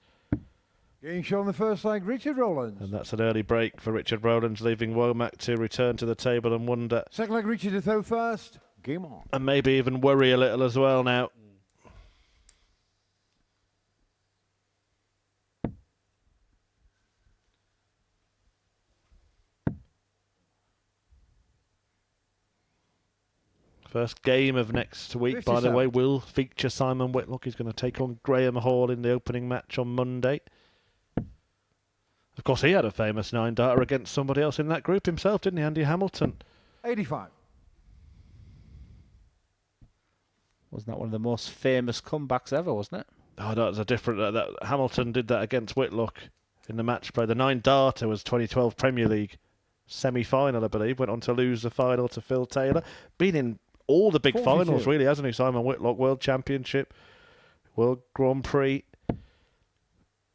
Getting shown the first leg, Richard Rowlands. And that's an early break for Richard Rowlands, leaving Womack to return to the table and wonder. Second leg, Richard to throw first. Game on. And maybe even worry a little as well now. First game of next week, by the way, will feature Simon Whitlock. He's going to take on Graham Hall in the opening match on Monday. Of course, he had a famous 9-darter against somebody else in that group himself, didn't he? Andy Hamilton. 85. Wasn't that one of the most famous comebacks ever, wasn't it? Oh, that was a different... Hamilton did that against Whitlock in the match play. The 9-darter was 2012 Premier League semi-final, I believe. Went on to lose the final to Phil Taylor. Been in all the big 42. finals, really, hasn't he? Simon Whitlock, World Championship, World Grand Prix,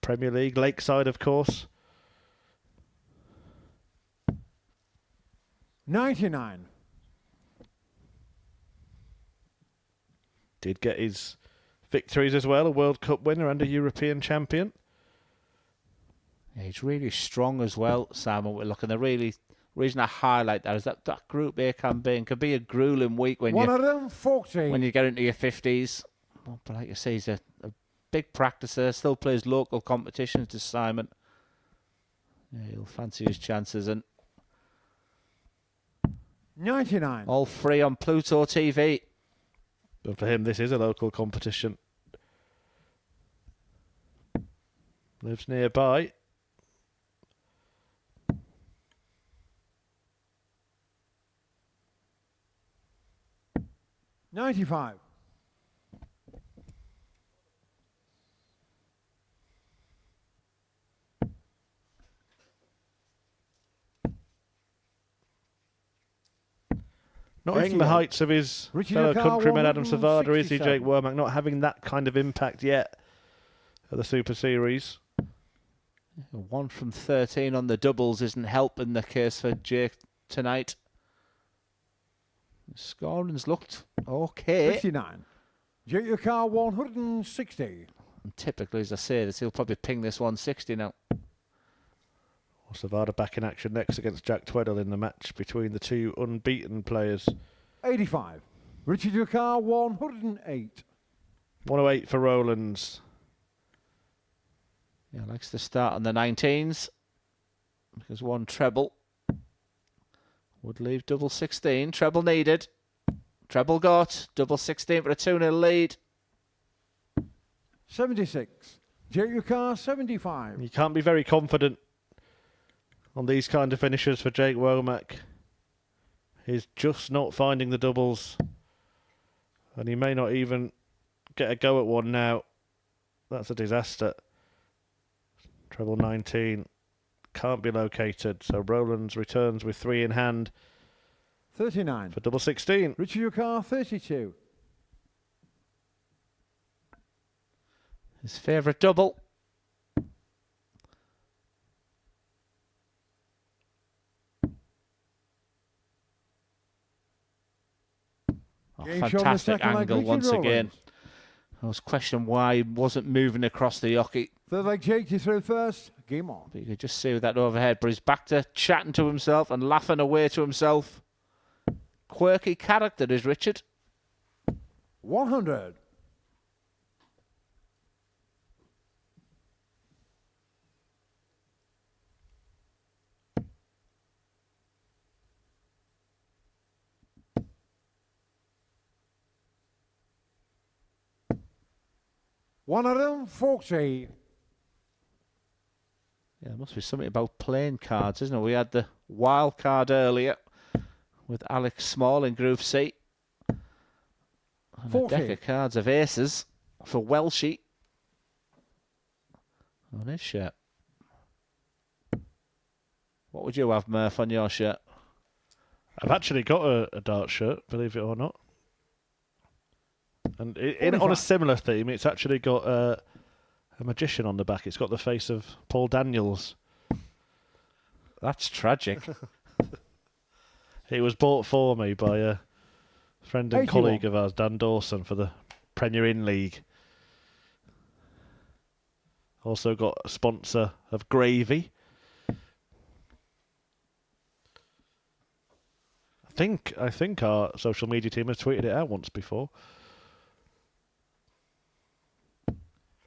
Premier League, Lakeside, of course. 99. Did get his victories as well, a World Cup winner and a European champion. Yeah, he's really strong as well, Simon Whitlock, and the reason I highlight that is that Group A campaign can be a grueling week when 140. you get into your 50s. Well, but like you say, he's a big practicer, still plays local competitions to Simon. Yeah, he'll fancy his chances, and 99. all free on Pluto TV. But for him, this is a local competition. Lives nearby. $95. Not hitting the heights of his fellow countryman Adam Sevada, is he, Jake Womack? Not having that kind of impact yet at the Super Series. 1 from 13 on the doubles isn't helping the case for Jake tonight. Scoring's looked okay. 59. Jake Ricard 160. And typically, as I say this, he'll probably ping this 160 now. Sevada back in action next against Jack Tweddle in the match between the two unbeaten players. 85. Richard Ricard 108. 108 for Rowlands. Yeah, likes to start on the 19s because 1 treble would leave double 16. Treble needed. Treble got. Double 16 for a 2-0 lead. 76. Jake Ricard 75. You can't be very confident on these kind of finishes for Jake Womack. He's just not finding the doubles. And he may not even get a go at one now. That's a disaster. Treble 19 can't be located. So Rowlands returns with 3 in hand. 39. For double 16. Richard Ricard 32. His favourite double. Oh, fantastic angle once again. I was questioning why he wasn't moving across the yockey. Third leg Jake to throw first. Game on. But you could just see that overhead. But he's back to chatting to himself and laughing away to himself. quirky character is Richard. 100. One of them, 40. Yeah, there must be something about playing cards, isn't it? We had the wild card earlier with Alex Small in Group C. And 40. a deck of cards of aces for Welshie on his shirt. What would you have, Murph, on your shirt? I've actually got a dart shirt, believe it or not. And on a similar theme, it's actually got a magician on the back. It's got the face of Paul Daniels. That's tragic. It was bought for me by a friend and 81. colleague of ours, Dan Dawson, for the Premier Inn League. Also got a sponsor of Gravy. I think our social media team has tweeted it out once before.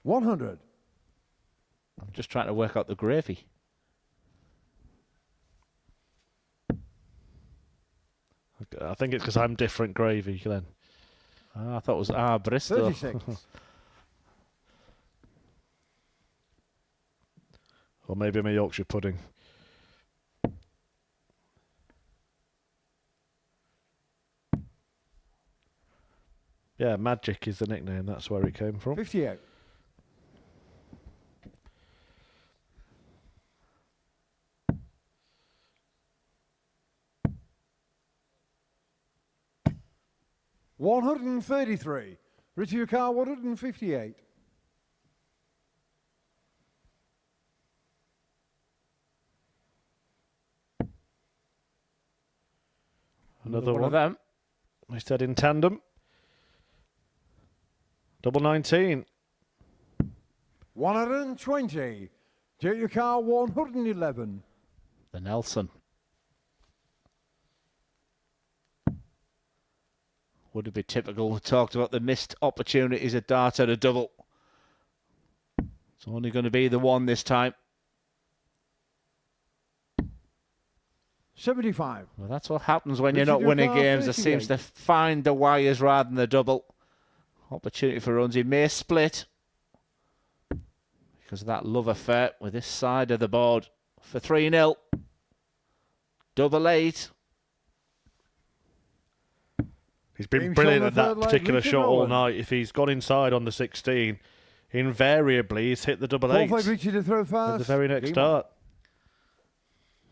100. I'm just trying to work out the Gravy. I think it's because I'm different Gravy, Glenn. I thought it was Bristol. 36. Or maybe I'm a Yorkshire pudding. Yeah, Magic is the nickname. That's where it came from. 58. $133. Richard, your car, 158. Another one of them. We said in tandem. Double 19. 120. Take your car, 111. The Nelson. Would it be typical? We talked about the missed opportunities at dart at a double. It's only going to be the one this time. 75. Well, that's what happens when you're Richard, not your winning car, games. It seems 58. to find the wires rather than the double. Opportunity for runs. He may split because of that love affair with this side of the board for 3-0. Double 8. He's been Game brilliant shot at on the that third leg, particular Richard shot all Rowlands. night. If he's gone inside on the 16, invariably he's hit the double 8 45 Richard to throw at fast. the very next Game start.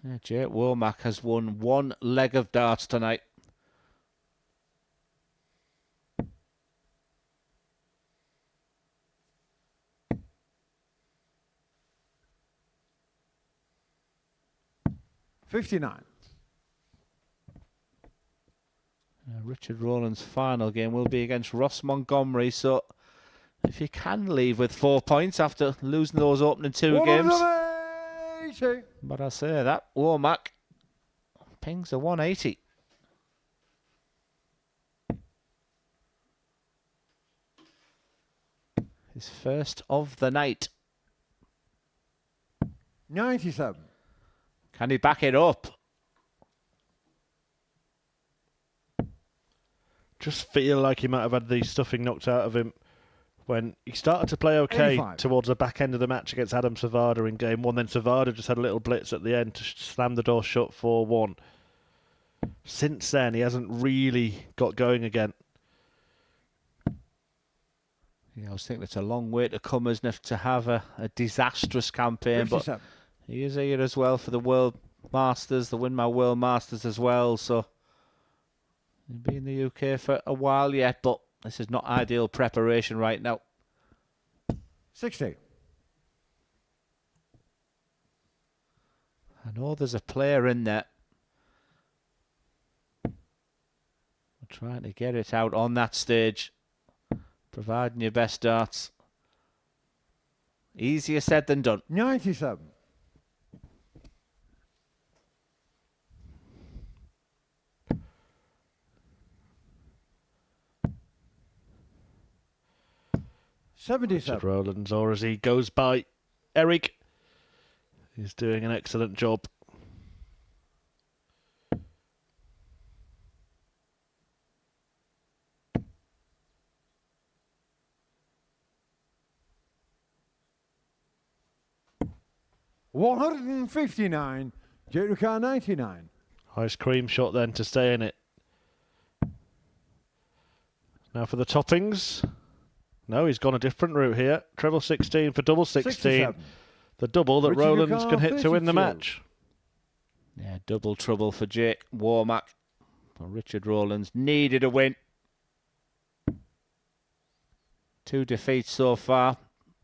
Yeah, Jake Womack has won one leg of darts tonight. on. 59. Richard Rowlands' final game will be against Ross Montgomery, so if you can leave with 4 points after losing those opening two games. 180. But I say that, Womack pings a 180. His first of the night. 97. Can he back it up? Just feel like he might have had the stuffing knocked out of him when he started to play okay 85. towards the back end of the match against Adam Sevada in game 1. Then Sevada just had a little blitz at the end to slam the door shut 4-1. Since then, he hasn't really got going again. Yeah, I was thinking it's a long way to come, isn't it, to have a disastrous campaign. 57. But he is here as well for the World Masters, the Win My World Masters as well. So he'll be in the UK for a while yet, but this is not ideal preparation right now. 60. I know there's a player in there. We're trying to get it out on that stage, providing your best darts. Easier said than done. 97. 77. Richard Rowlands, or as he goes by, Eric. He's doing an excellent job. $159. Jake Car 99. Ice cream shot then to stay in it. Now for the toppings. No, he's gone a different route here. Treble 16 for double 16. 67. The double that Richard Rowlands Car can hit to win the 32. match. Yeah, double trouble for Jake Womack. Well, Richard Rowlands needed a win. 2 defeats so far.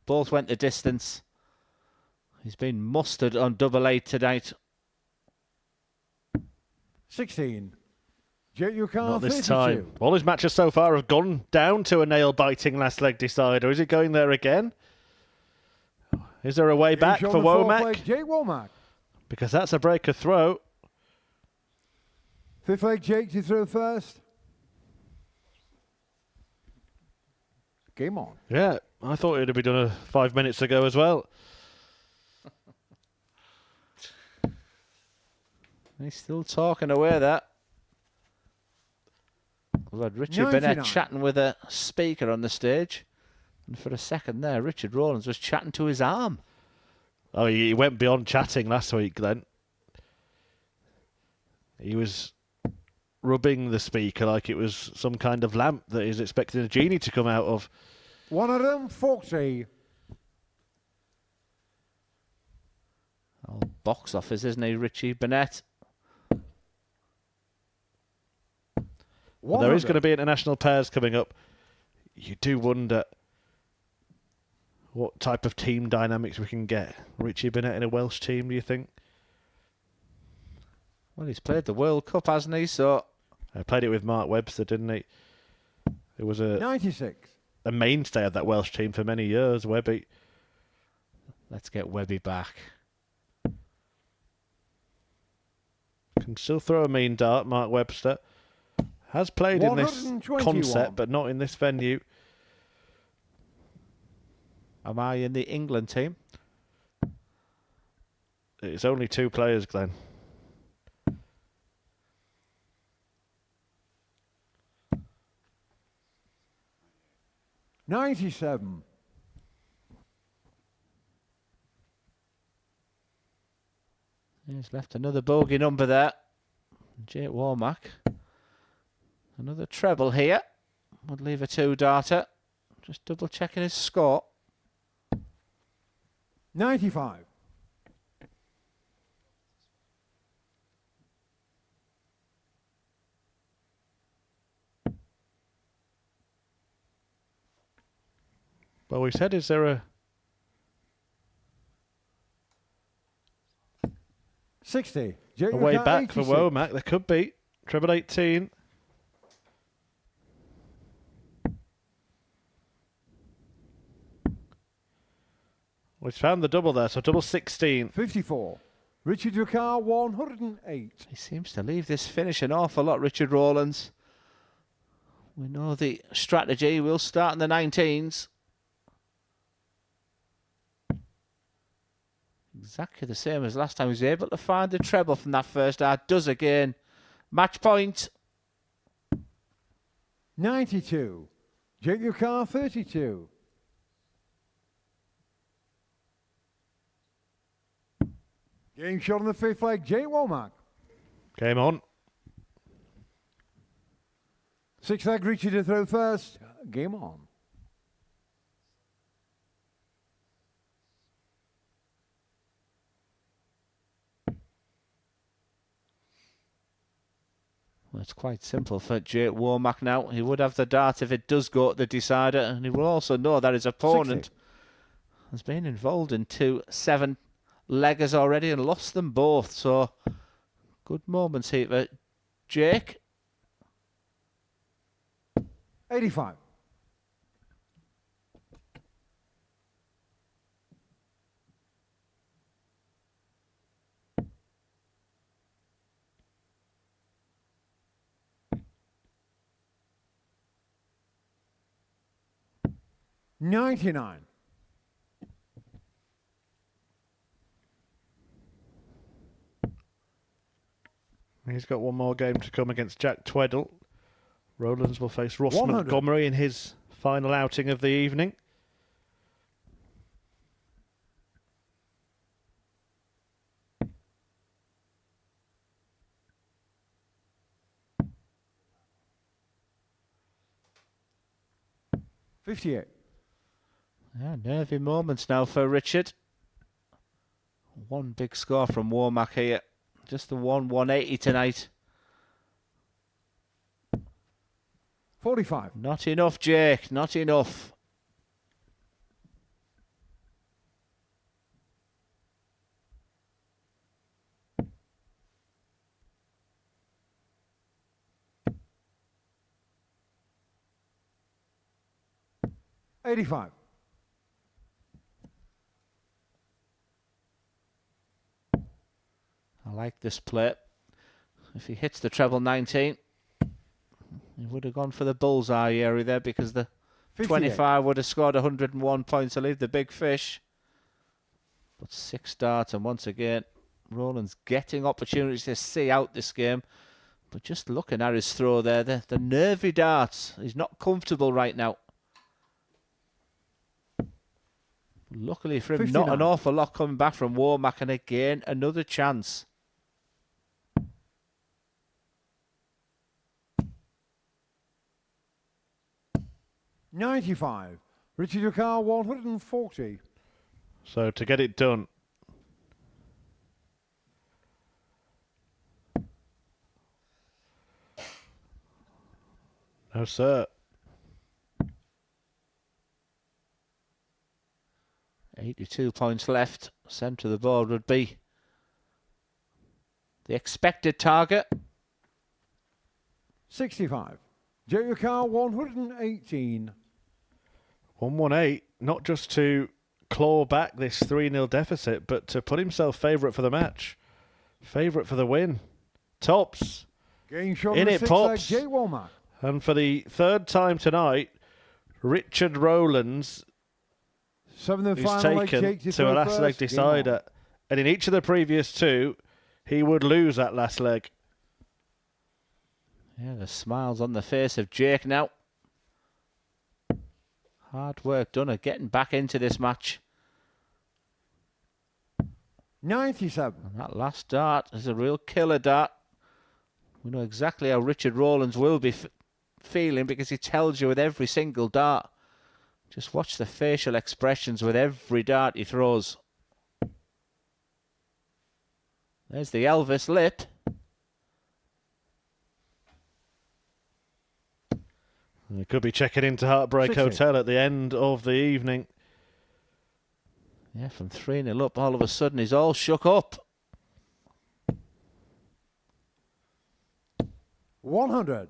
Both went the distance. He's been mustered on double 8 tonight. 16. Jake Car Not this 32. time. All his matches so far have gone down to a nail-biting last leg decider. Is he going there again? Is there a way back James for on the fourth Womack? leg, Jake Womack. Because that's a breaker throw. Fifth leg, Jake to throw first. Game on. Yeah, I thought it would be done 5 minutes ago as well. He's still talking away there. We've had Richard 99. Bennett chatting with a speaker on the stage. And for a second there, Richard Rowlands was chatting to his arm. Oh, he went beyond chatting last week then. He was rubbing the speaker like it was some kind of lamp that he's expecting a genie to come out of. One of them, 40. Oh, box office, isn't he, Richie Bennett? Well, there is going to be international pairs coming up. You do wonder what type of team dynamics we can get. Richie Bennett in a Welsh team, do you think? Well, he's played the World Cup, hasn't he? So I played it with Mark Webster, didn't he? It was 96. a mainstay of that Welsh team for many years, Webby. let's get Webby back. Can still throw a mean dart, Mark Webster. Has played in this 121. concept, but not in this venue. Am I in the England team? It's only 2 players, Glenn. $97. He's left another bogey number there. Jake Womack. Another treble here. Would leave a 2-darter. Just double checking his score. 95. Well, we said, is there a... 60. A way back for Womack? There could be. Treble 18. We've found the double there, so double 16. 54. Richard Ricard, 108. He seems to leave this finish an awful lot, Richard Rowlands. We know the strategy. We'll start in the 19s. Exactly the same as last time. He was able to find the treble from that first dart. Does again. Match point. 92. Jake Ricard, 32. Game shot on the fifth leg, Jake Womack. Game on. Sixth leg, Richard to throw first. Game on. Well, it's quite simple for Jake Womack now. He would have the dart if it does go to the decider, and he will also know that his opponent 60. has been involved in 2 7-leggers already and lost them both. So, good moments here for Jake. 85. 99. He's got one more game to come against Jack Tweddle. Rowlands will face Ross 100. Montgomery in his final outing of the evening. $58. Yeah, nervy moments now for Richard. One big score from Womack here. Just the 180 tonight. 45. Not enough, Jake. Not enough. $85. I like this play. If he hits the treble 19, he would have gone for the bullseye area there because the 58. 25 would have scored 101 points to leave the big fish. But 6 darts, and once again, Rowlands getting opportunities to see out this game. But just looking at his throw there, the nervy darts, he's not comfortable right now. Luckily for him, 59. not an awful lot coming back from Womack, and again, another chance. $95. Richard Ducal, 140. So to get it done, no sir. 82 points left. Centre of the board would be the expected target. 65. Jake Ducal, 118. 118, not just to claw back this 3-0 deficit, but to put himself favourite for the match. Favourite for the win. Tops. Game shot In on it the pops. Jake Womack. And for the third time tonight, Richard Rowlands 7th and is final leg, taken Jake to a throw last first. leg Game decider. on. And in each of the previous two, he would lose that last leg. Yeah, the smiles on the face of Jake now. Hard work done at getting back into this match. 97. And that last dart is a real killer dart. We know exactly how Richard Rowlands will be feeling because he tells you with every single dart. Just watch the facial expressions with every dart he throws. There's the Elvis lip. He could be checking into Heartbreak 60. Hotel at the end of the evening. Yeah, from 3-0 up, all of a sudden he's all shook up. 100.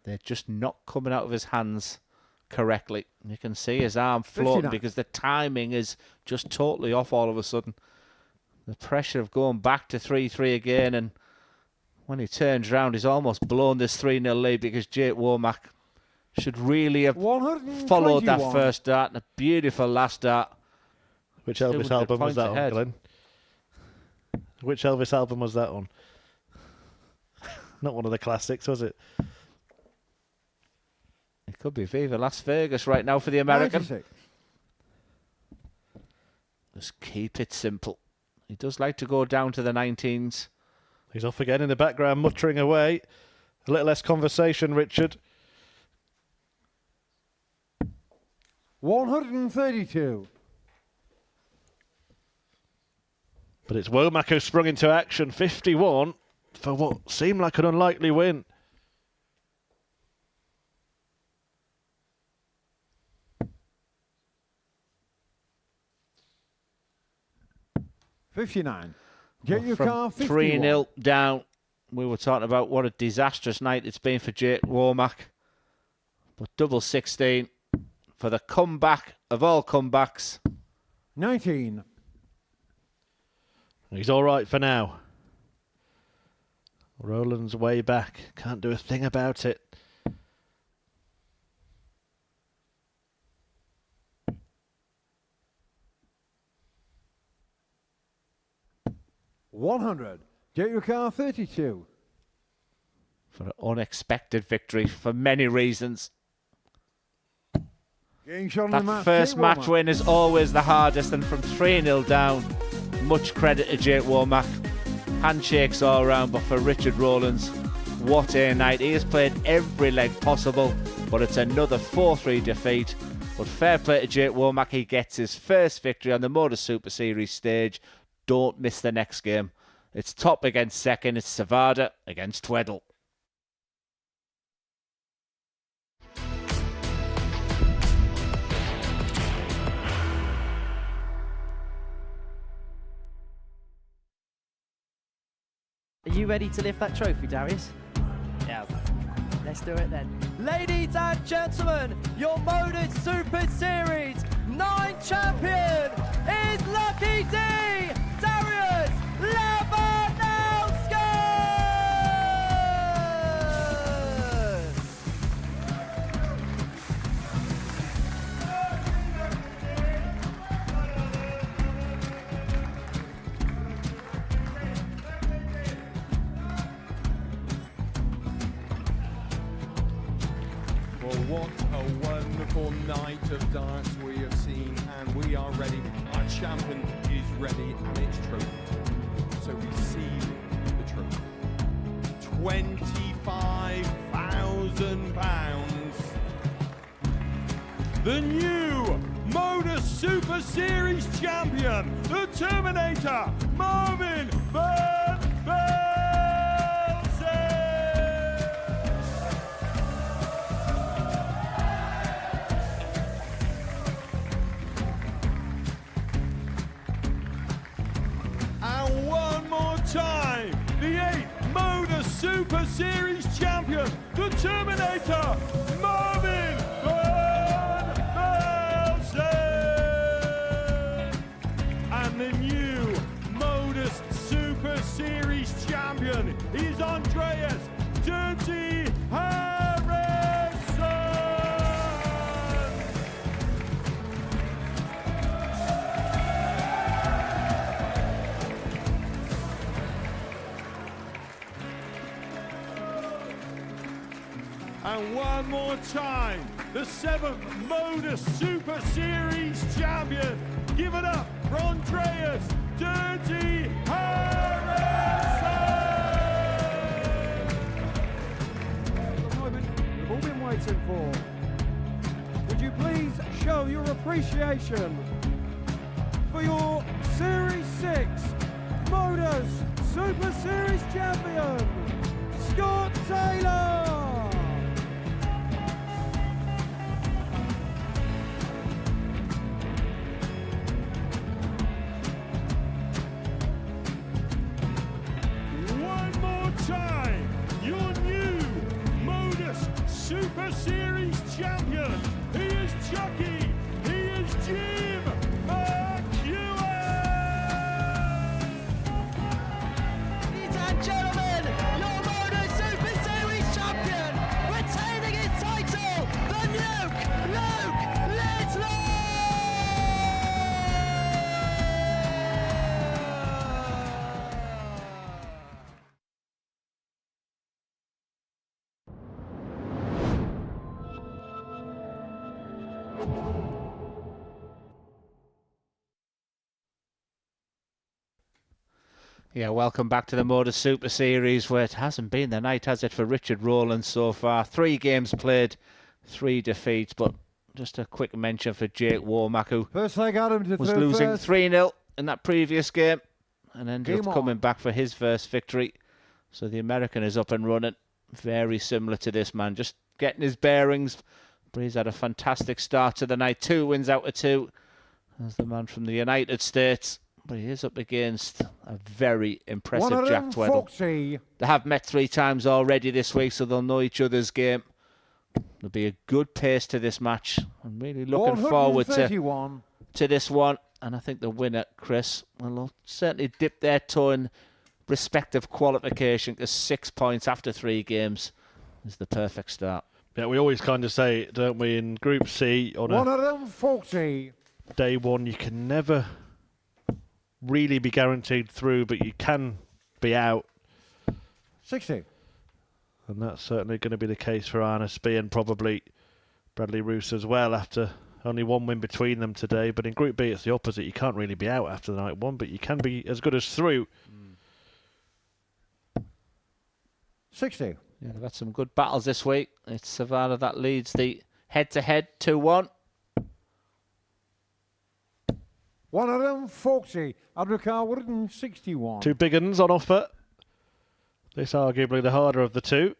They're just not coming out of his hands correctly. You can see his arm floating 59. because the timing is just totally off all of a sudden. The pressure of going back to 3-3 again, and when he turns round, he's almost blown this 3-0 lead because Jake Womack should really have followed that 121. first dart and a beautiful last dart. Which Elvis 200 album was points that ahead. on, Glenn? Which Elvis album was that on? Not one of the classics, was it? It could be Viva Las Vegas right now for the American. 96. Just keep it simple. He does like to go down to the 19s. He's off again in the background, muttering away. A little less conversation, Richard. 132. But it's Womack who sprung into action. 51 for what seemed like an unlikely win. $59. Jake From Ducal, 51. 3-0 down. We were talking about what a disastrous night it's been for Jake Womack. But double 16 for the comeback of all comebacks. 19. He's all right for now. Rowlands way back. Can't do a thing about it. $100. Get your car 32. For an unexpected victory for many reasons. Getting shot on That the match. first Jake match Womack. win is always the hardest, and from 3-0 down, much credit to Jake Womack. Handshakes all around, but for Richard Rowlands, what a night. He has played every leg possible, but it's another 4-3 defeat. But fair play to Jake Womack, he gets his first victory on the MODUS Super Series stage. Don't miss the next game. It's top against second, it's Sevada against Tweddle. Are you ready to lift that trophy, Darius? Yes. Let's do it then. Ladies and gentlemen, your MODUS Super Series 9 champion is Lucky D, Darius Lewandowski! Well, what a wonderful night of darts we have seen, and we are ready. Our champion is ready, and it's trophy time. So receive the trophy. £25,000. The new MODUS Super Series champion, the Terminator, Marvin Van Velzen. And one more time, the 8th MODUS Super Series champion, the Terminator, Marvin Van Velzen. And the new MODUS Super Series champion is Andreas Dirty Harrison. And one more time, the 7th MODUS Super Series champion. Give it up for Andreas Dirty Harrison. The moment we've all been waiting for. Would you please show your appreciation for your Series 6 MODUS Super Series champion, Scott Taylor? One more time, your new MODUS Super Series champion. He is Chucky. He is Jim McEwen. Ladies and gentlemen, your MODUS Super Series champion, retaining his title, the Luke Lidlow! Yeah, welcome back to the MODUS Super Series, where it hasn't been the night, has it, for Richard Rowlands so far. 3 games played, 3 defeats, but just a quick mention for Jake Womack, who First leg, Adam to was throw losing first. 3-0 in that previous game and ended Game up on. coming back for his first victory. So the American is up and running. Very similar to this man, just getting his bearings. But he's had a fantastic start to the night. 2 wins out of 2. As the man from the United States. But he is up against a very impressive Jack Tweddle. 140. They have met 3 times already this week, so they'll know each other's game. There'll be a good pace to this match. I'm really looking forward to 131. this one. and I think the winner, Chris, will certainly dip their toe in respective qualification, because 6 points after 3 games is the perfect start. Yeah, we always kind of say, don't we, in Group C, on 140. Day 1, you can never really be guaranteed through, but you can be out. 60. And that's certainly going to be the case for Arnis B and probably Bradley Roos as well, after only 1 win between them today. But in Group B, it's the opposite. You can't really be out after the night 1, but you can be as good as through. 60. Yeah, they've had some good battles this week. It's Sevada that leads the head-to-head 2-1. 140. Abdulkar 161. 2 big uns on offer. This arguably the harder of the 2,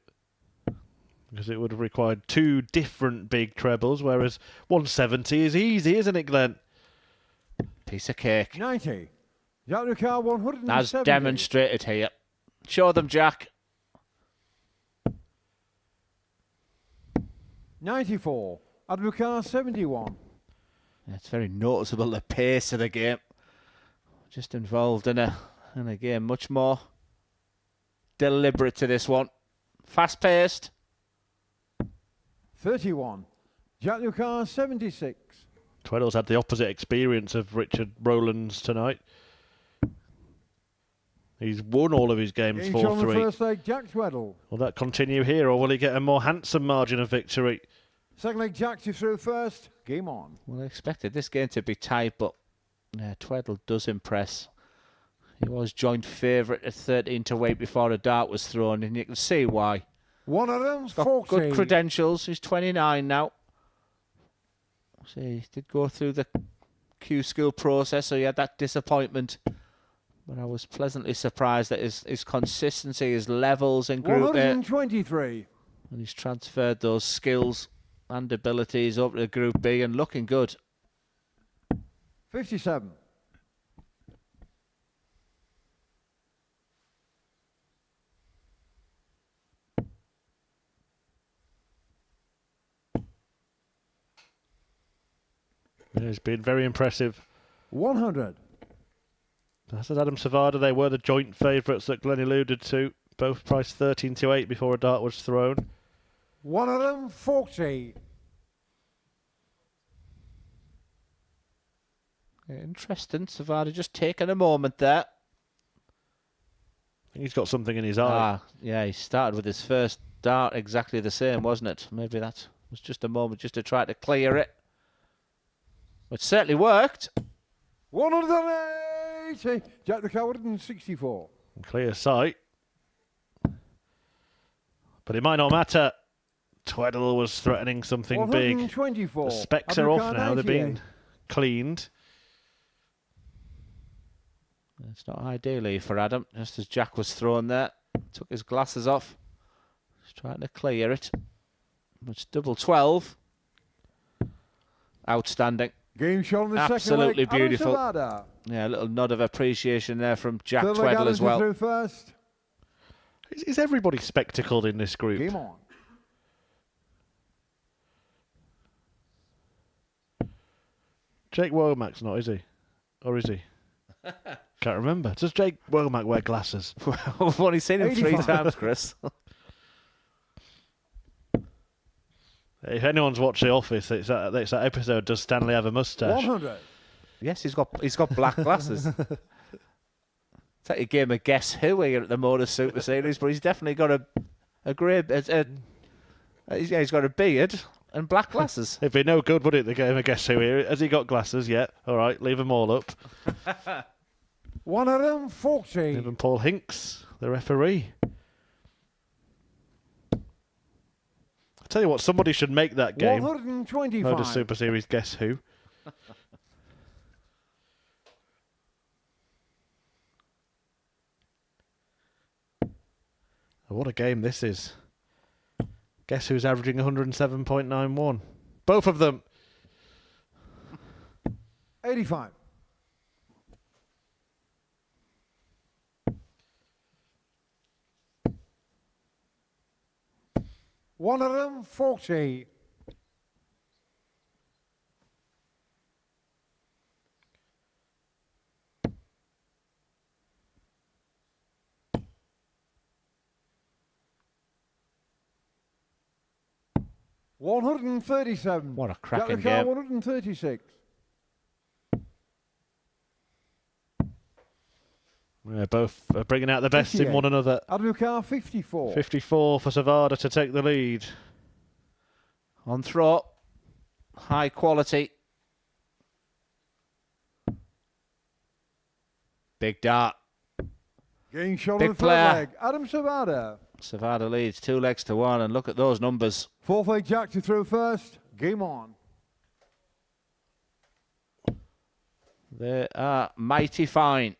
because it would have required 2 different big trebles, whereas 170 is easy, isn't it, Glenn? Piece of cake. 90. Abdulkar 170. As demonstrated here. Show them, Jack. 94. Abdulkar 71. It's very noticeable, the pace of the game. Just involved in a game much more deliberate to this one. Fast-paced. 31. Abdulkar 76. Tweddle's had the opposite experience of Richard Rowlands tonight. He's won all of his games 4-3. On the first leg, Jack Tweddle. Will that continue here, or will he get a more handsome margin of victory? Second leg, Jack through first. Game on. Well, I expected this game to be tight, but Tweddle does impress. He was joint favourite at 13-8 before a dart was thrown, and you can see why. 140. Good credentials. He's 29 now. So he did go through the Q school process, so he had that disappointment. But I was pleasantly surprised at his consistency, his levels in Group 123. And he's transferred those skills and abilities over to Group B and looking good. 57. It's been very impressive. 100. That's Adam Sevada. They were the joint favourites that Glenn alluded to. Both priced 13-8 before a dart was thrown. 140. Interesting. Sevada just taking a moment there. I think he's got something in his eye. Yeah, he started with his first dart exactly the same, wasn't it? Maybe that was just a moment just to try to clear it. It certainly worked. 180. Jack the Coward and 64. Clear sight. But it might not matter. Tweddle was threatening something big. 124. The specs are off now. They're being cleaned. It's not ideally for Adam, just as Jack was thrown there. Took his glasses off. He's trying to clear it. It's double 12. Outstanding. Game shown in the absolutely second leg, beautiful. Yeah, a little nod of appreciation there from Jack Tweddle as well. First. Is everybody spectacled in this group? Game on. Jake Womack's not, is he? Or is he? Can't remember. Does Jake Womack wear glasses? I've only seen him 3 times, Chris. If anyone's watched The Office, it's that episode, does Stanley have a moustache? 100. Yes, he's got black glasses. It's like a game of Guess Who here at the MODUS Super Series, but he's definitely got a grey... he's got a beard and black glasses. It'd be no good, would it, the game of Guess Who here? Has he got glasses yet? All right, leave them all up. 140. Even Paul Hinks, the referee. I tell you what, somebody should make that game. 125. MODUS Super Series Guess Who. What a game this is. Guess who's averaging 107.91? Both of them. 85. One of them, 40. 137. What a cracking Jack game. 136. Yeah, both bringing out the best in 58. one another. Adam Carr 54. 54 for Sevada to take the lead. On throw. High quality. Big dart. Getting shot Big on the player. third leg. Adam Sevada. Sevada leads 2 legs to 1, and look at those numbers. Fourth leg Jack to throw first. Game on. They are mighty fine.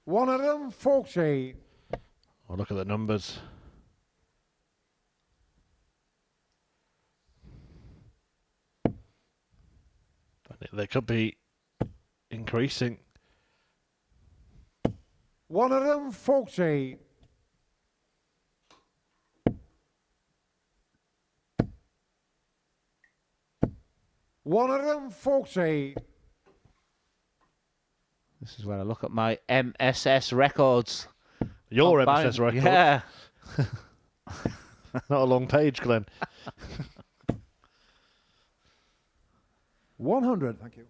140. Oh, look at the numbers. They could be increasing. 140. $140. This is where I look at my MSS records. Your Combined. MSS record. Yeah. Not a long page, Glenn. 100. Thank you.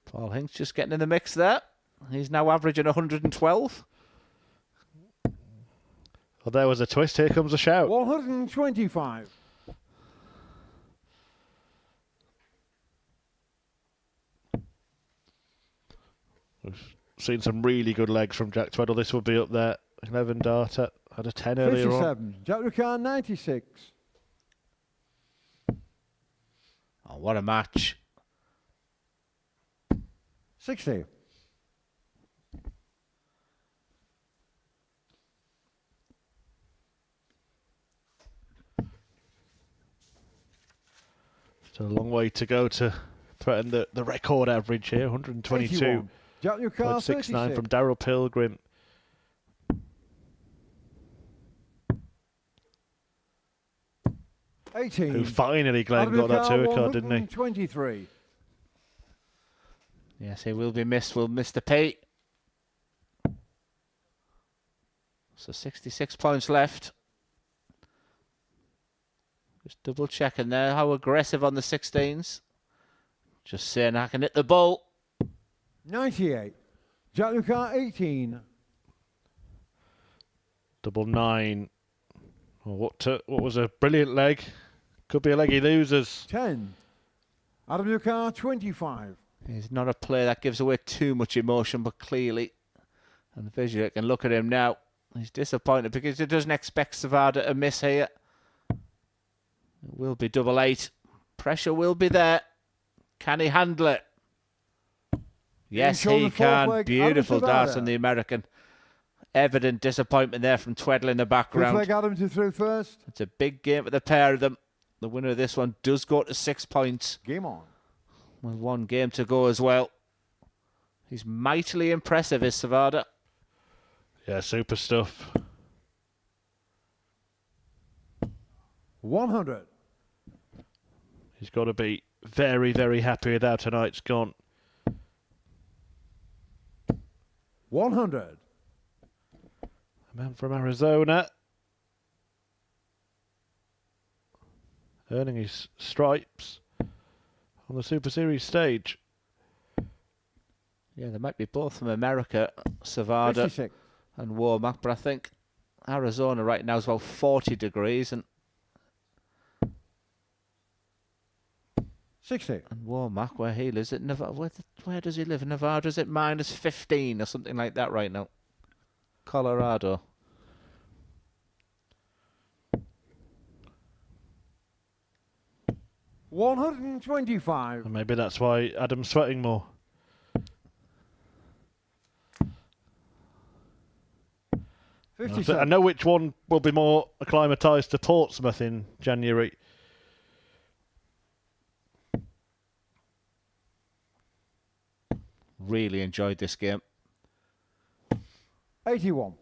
Paul Hinks just getting in the mix there. He's now averaging 112. Well, there was a twist. Here comes a shout. 125. We've seen some really good legs from Jack Tweddle. This will be up there. 11 darter. Had a 10 earlier on. 57. Jack Ricard 96. Oh, what a match. 60. Still a long way to go to threaten the record average here. 122. 81. Jack Ricard 0.69 from 36. Darryl Pilgrim. Who finally, Glenn, got that tour card, didn't he? 23. Yes, he will be missed. Will Mr. P. So 66 points left. Just double checking there. How aggressive on the 16s. Just saying I can hit the ball. 98. Jack Ricard 18. Double 9. Oh, what was a brilliant leg. Could be a leg he loses. 10. Adam Ricard 25. He's not a player that gives away too much emotion, but clearly, and visually, I can look at him now. He's disappointed because he doesn't expect Sevada to miss here. It will be double 8. Pressure will be there. Can he handle it? Yes, he can. Beautiful dart on the American. Evident disappointment there from Tweddle in the background. Fifth leg Adam to throw first. It's a big game for the pair of them. The winner of this one does go to 6 points. Game on. With 1 game to go as well. He's mightily impressive, is Sevada. Yeah, super stuff. 100. He's got to be very, very happy with how tonight's gone. 100. A man from Arizona. Earning his stripes on the Super Series stage. Yeah, they might be both from America, Sevada 56. and Womack, but I think Arizona right now is about 40 degrees and 60. Womack, where he lives, at Nevada, where does he live? Nevada, is it minus 15 or something like that right now? Colorado. $125. And maybe that's why Adam's sweating more. I know which one will be more acclimatised to Portsmouth in January. Really enjoyed this game. 81.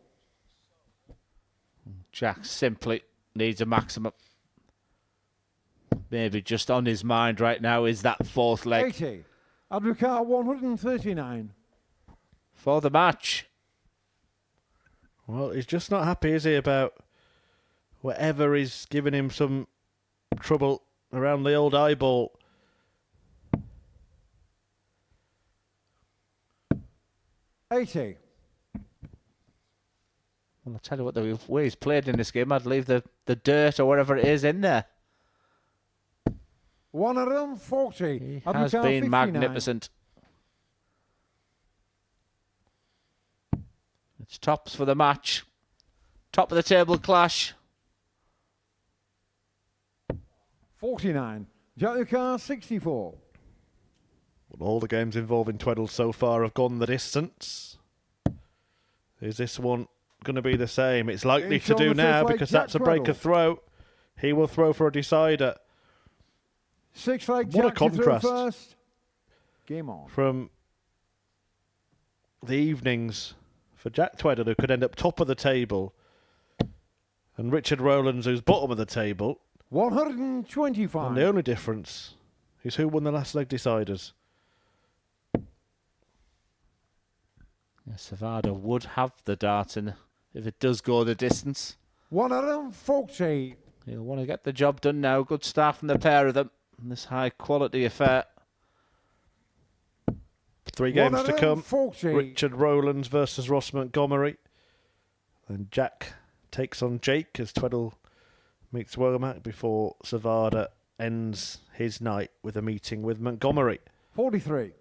Jack simply needs a maximum. Maybe just on his mind right now is that 4th leg. 80. Abdulkar 139. For the match. Well, he's just not happy, is he, about whatever is giving him some trouble around the old eyeball. $80. Well, I'll tell you what, the way he's played in this game, I'd leave the dirt or whatever it is in there. 140. He has been magnificent. It's tops for the match. Top of the table clash. 49. Jack 64. Well, all the games involving Tweddle so far have gone the distance. Is this one going to be the same? It's likely to do now because that's a breaker throw. He will throw for a decider. 6 leg What a Jack to throw contrast first. Game on. from the evenings for Jack Tweddle, who could end up top of the table, and Richard Rowlands, who's bottom of the table. 125. And the only difference is who won the last leg deciders. Yeah, Sevada would have the dart in if it does go the distance. 140. He'll want to get the job done now. Good start from the pair of them in this high-quality affair. 3 games to come. 140. Richard Rowlands versus Ross Montgomery. Then Jack takes on Jake as Tweddle meets Womack before Sevada ends his night with a meeting with Montgomery. 43.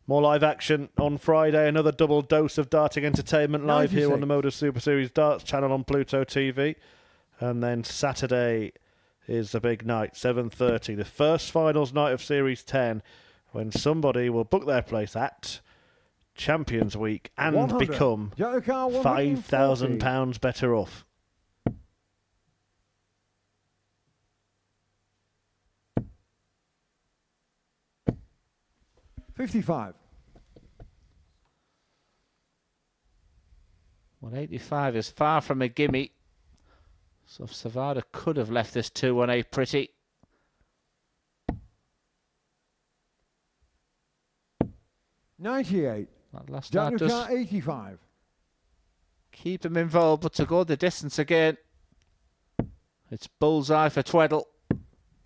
More live action on Friday. Another double dose of darting entertainment live here on the MODUS Super Series Darts channel on Pluto TV. And then Saturday is the big night, 7:30. The first finals night of Series 10, when somebody will book their place at Champions Week and 100. become £5,000 better off. $55. Well, 85 is far from a gimme. So if Sevada could have left this 2-1-8 pretty. $98. That last start does 85. keep him involved, but to go the distance again, it's bullseye for Tweddle.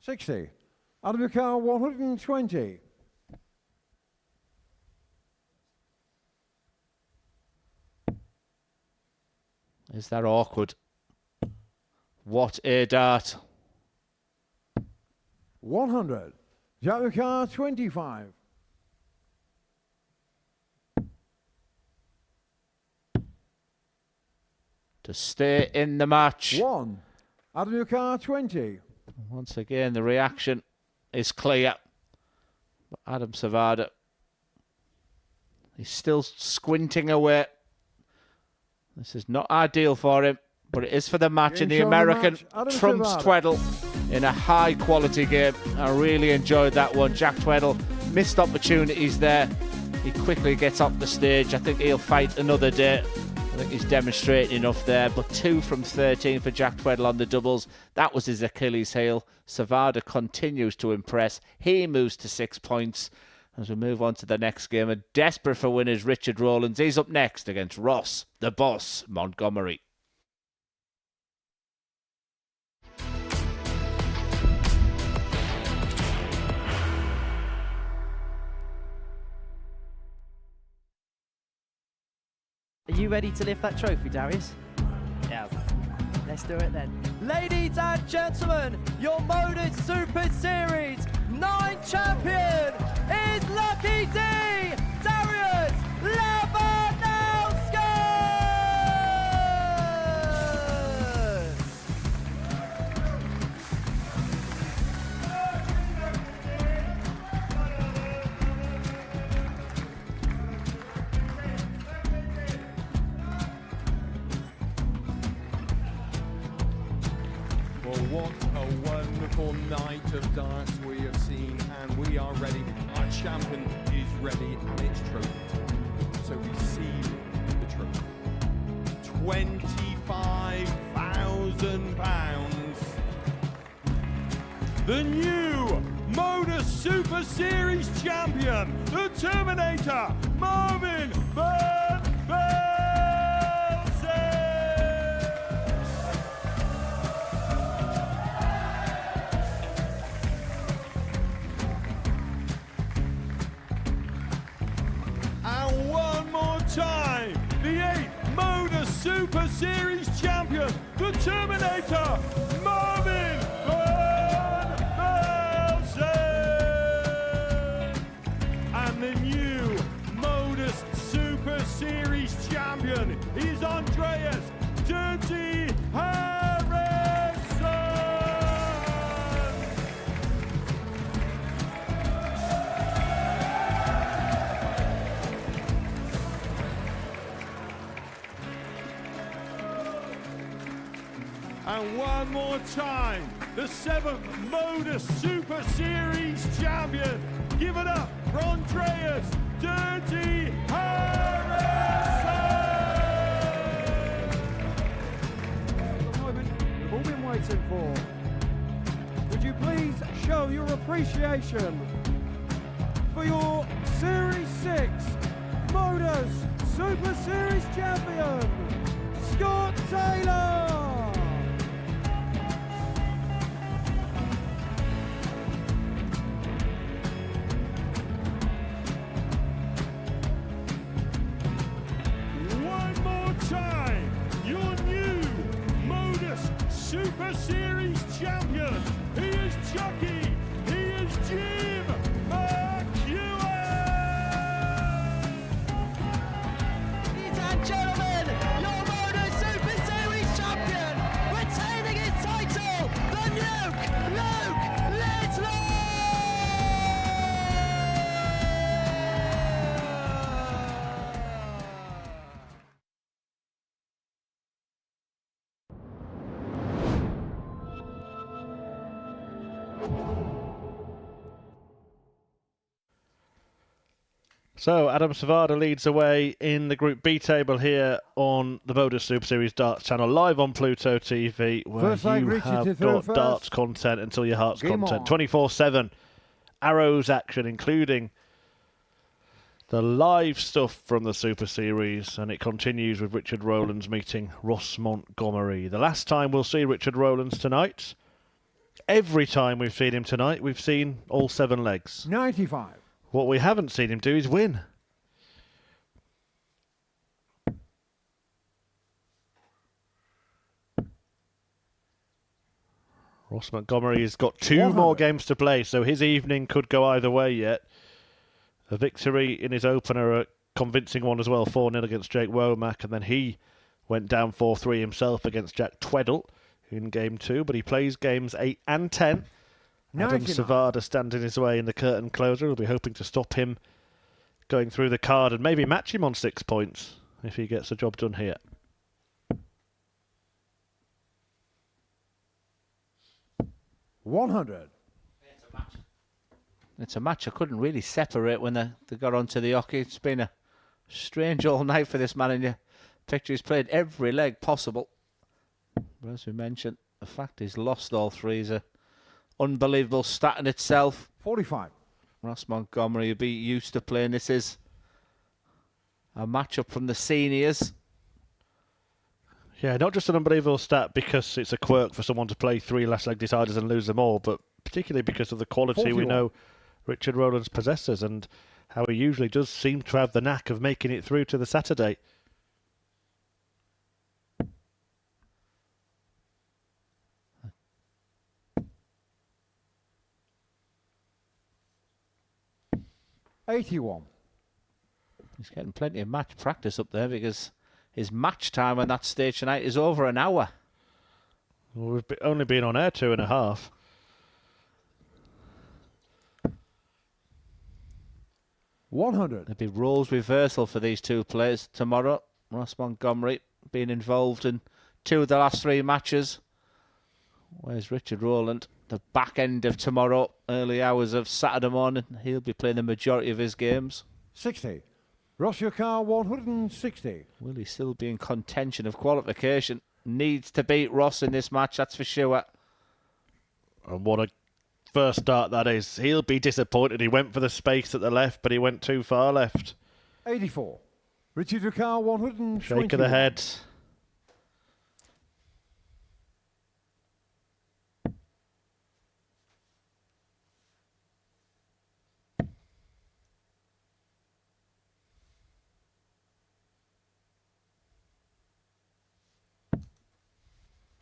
60. Adam Car 120. Is that awkward? What a dart. 100. Jack Car 25. To stay in the match. 1. Adam Car 20. Once again, the reaction is clear. But Adam Sevada, he's still squinting away. This is not ideal for him, but it is for the match, and the American trumps Tweddle in a high-quality game. I really enjoyed that one. Jack Tweddle missed opportunities there. He quickly gets off the stage. I think he'll fight another day. I think he's demonstrated enough there, but 2 from 13 for Jack Tweddle on the doubles. That was his Achilles heel. Sevada continues to impress. He moves to 6 points. As we move on to the next game, and desperate for winners, Richard Rowlands. He's up next against Ross, the boss, Montgomery. Are you ready to lift that trophy, Darius? Yes. Let's do it then. Ladies and gentlemen, your MODUS Super Series 9 champion is Lucky D, Darius Labanowski! Well, what a wonderful night of darts we have seen, and we are ready. Our champion is ready, and it's trophy time. So receive the trophy. £25,000. The new MODUS Super Series champion, the Terminator, Marvin Van Velzen! Super Series champion, the Terminator, Marvin Van Velzen. And the new MODUS Super Series champion is Andreas Dirty Harrison. And one more time, the 7th MODUS Super Series champion. Give it up for Andreas Dirty Harrison. The moment we've all been waiting for. Would you please show your appreciation for your Series 6 MODUS Super Series champion, Scott Taylor? One more time, your new MODUS Super Series champion. He is Chucky. He is Jim McEwen. Ladies and gentlemen, your MODUS Super Series champion, retaining his title, the Luke Littler! So Adam Sevada leads away in the Group B table here on the MODUS Super Series Darts channel, live on Pluto TV, where First leg, you Richard to have throw got first. darts content until your heart's Game content. on. 24/7 arrows action, including the live stuff from the Super Series, and it continues with Richard Rowlands meeting Ross Montgomery. The last time we'll see Richard Rowlands tonight, every time we've seen him tonight, we've seen all 7 legs. 95. What we haven't seen him do is win. Ross Montgomery has got 2 100. more games to play, so his evening could go either way yet. A victory in his opener, a convincing one as well, 4-0 against Jake Womack, and then he went down 4-3 himself against Jack Tweddle in game 2, but he plays games 8 and 10. Adam 99. Sevada standing his way in the curtain closer. We'll be hoping to stop him going through the card and maybe match him on 6 points if he gets the job done here. $100. It's a match I couldn't really separate when they got onto the hockey. It's been a strange all night for this man, and you picture he's played every leg possible. But as we mentioned, the fact he's lost all 3 is a unbelievable stat in itself. 45. Ross Montgomery, you'll be used to playing. This is a matchup from the seniors. Yeah, not just an unbelievable stat because it's a quirk for someone to play 3 last leg deciders and lose them all, but particularly because of the quality 41. we know Richard Rowlands possesses and how he usually does seem to have the knack of making it through to the Saturday. $81. He's getting plenty of match practice up there because his match time on that stage tonight is over an hour. Well, we've only been on air 2.5. $100. There'll be roles reversal for these 2 players tomorrow. Ross Montgomery being involved in 2 of the last 3 matches. Where's Richard Rowland? The back end of tomorrow, early hours of Saturday morning, he'll be playing the majority of his games. 60. Ross your car, 160. Will he still be in contention of qualification? Needs to beat Ross in this match, that's for sure. And what a first start that is. He'll be disappointed. He went for the space at the left, but he went too far left. 84. Richard your car, 120. Shake of the head.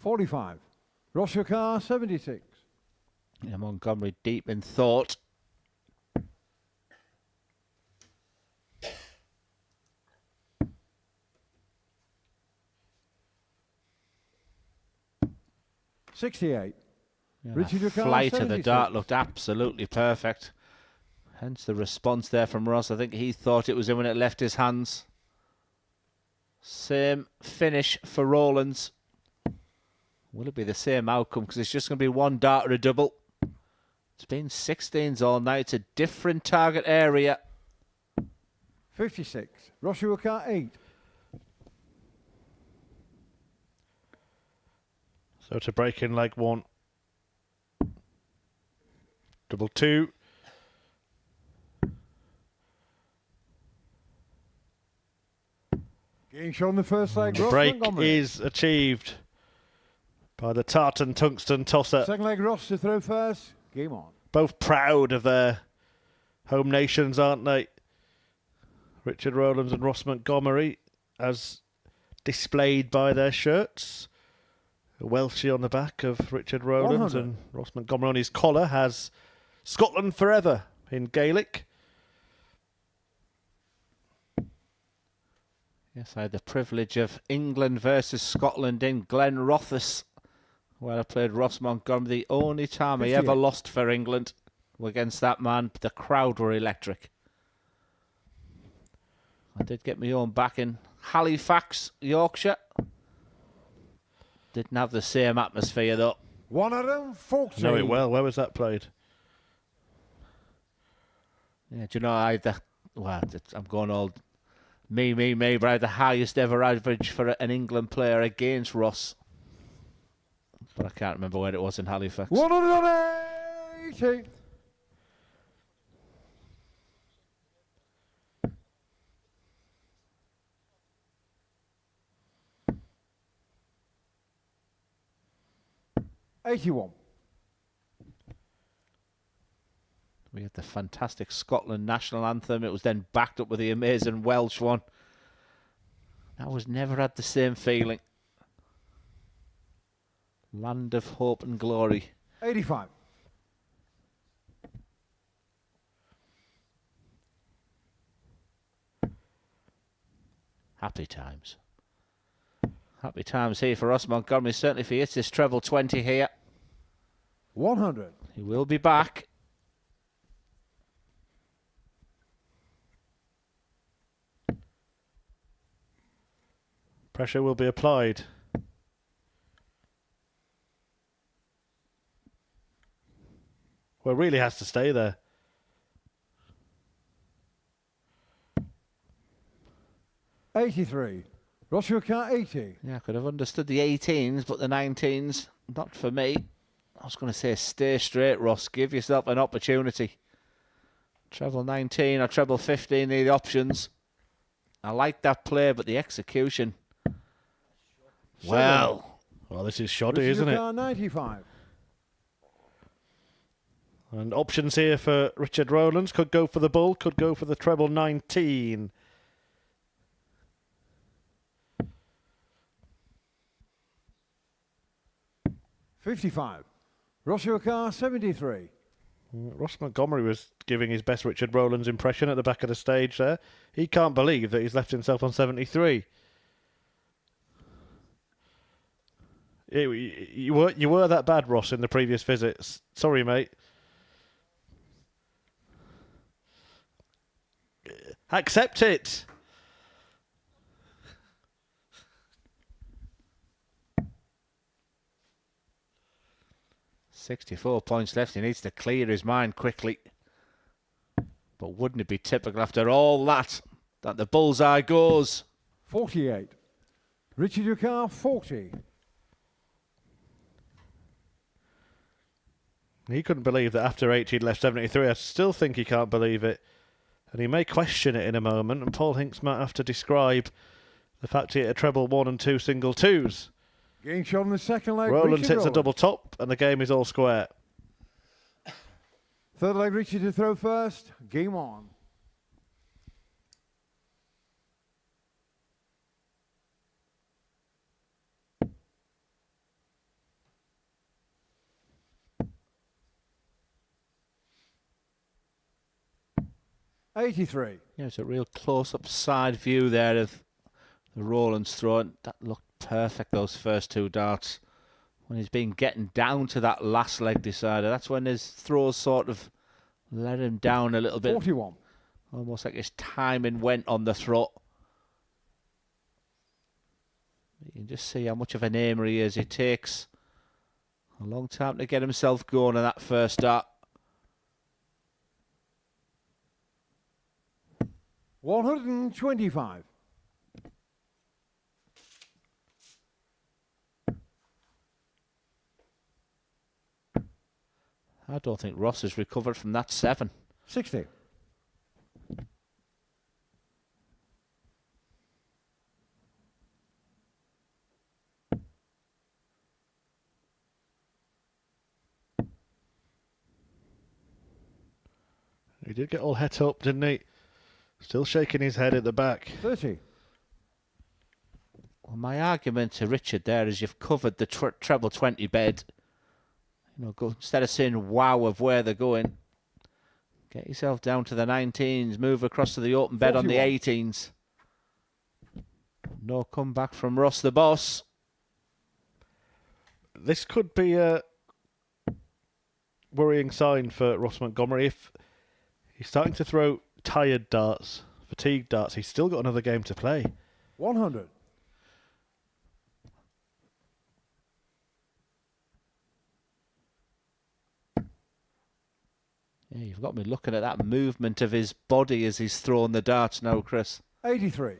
45. Ross your car, 76. Yeah, Montgomery deep in thought. $68. Yeah, Richard the Ducal, flight of the 76. dart looked absolutely perfect. Hence the response there from Ross. I think he thought it was in when it left his hands. Same finish for Rowlands. Will it be the same outcome? Because it's just going to be one dart or a double. It's been 16s all night. It's a different target area. 56. Ross your car, 8. So to break in leg 1. Double 2. Getting shown the first leg. The Ross break Montgomery. is achieved by the tartan tungsten tosser. Second leg, Ross to throw first. Game on. Both proud of their home nations, aren't they? Richard Rowlands and Ross Montgomery, as displayed by their shirts. A Welshie on the back of Richard Rowlands 100. and Ross Montgomery on his collar has Scotland forever in Gaelic. Yes, I had the privilege of England versus Scotland in Glenrothes, where I played Ross Montgomery. The only time I ever 58. lost for England was against that man. The crowd were electric. I did get my own back in Halifax, Yorkshire. Didn't have the same atmosphere though. 140. Know it well. Where was that played? Yeah, do you know I'm going all me, but I had the highest ever average for an England player against Ross. But I can't remember where it was in Halifax. 180. $81. We had the fantastic Scotland national anthem. It was then backed up with the amazing Welsh one. That was never had the same feeling. Land of hope and glory. 85. Happy times. Happy times here for us, Montgomery. Certainly if he hits this treble 20 here, 100. he will be back. Pressure will be applied. Well, it really has to stay there. $83. Ross your car, 80. Yeah, I could have understood the 18s, but the 19s, not for me. I was going to say stay straight, Ross. Give yourself an opportunity. Treble 19 or treble 15 are the options. I like that play, but the execution. Well, this is shoddy, Ross isn't your it? car, 95. And options here for Richard Rowlands. Could go for the bull, could go for the treble 19. $55. Ross your car, 73. Ross Montgomery was giving his best Richard Rowlands impression at the back of the stage there. He can't believe that he's left himself on 73. You were that bad, Ross, in the previous visits. Sorry, mate. Accept it. $64 points left. He needs to clear his mind quickly. But wouldn't it be typical after all that the bullseye goes? 48. Richard your car, 40. He couldn't believe that after 8 he'd left 73. I still think he can't believe it. And he may question it in a moment, and Paul Hinks might have to describe the fact he hit a treble 1 and 2 single 2s. Getting shot on the second leg. Rowlands Richard hits a double top, and the game is all square. Third leg, Richard to throw first. Game on. 83. Yeah, it's a real close-up side view there of the Rowlands throw. That looked perfect, those first two darts. When he's been getting down to that last leg decider, that's when his throws sort of let him down a little bit. 41. Almost like his timing went on the throw. You can just see how much of an aimer he is. He takes a long time to get himself going on that first dart. 125. I don't think Ross has recovered from that 7. 60. He did get all het up, didn't he? Still shaking his head at the back. 30. Well, my argument to Richard there is you've covered the treble 20 bed. You know, go instead of saying wow of where they're going, get yourself down to the 19s, move across to the open bed 41. on the 18s. No comeback from Ross the boss. This could be a worrying sign for Ross Montgomery. If he's starting to throw tired darts, fatigued darts, he's still got another game to play. 100. Yeah, you've got me looking at that movement of his body as he's throwing the darts now, Chris. 83.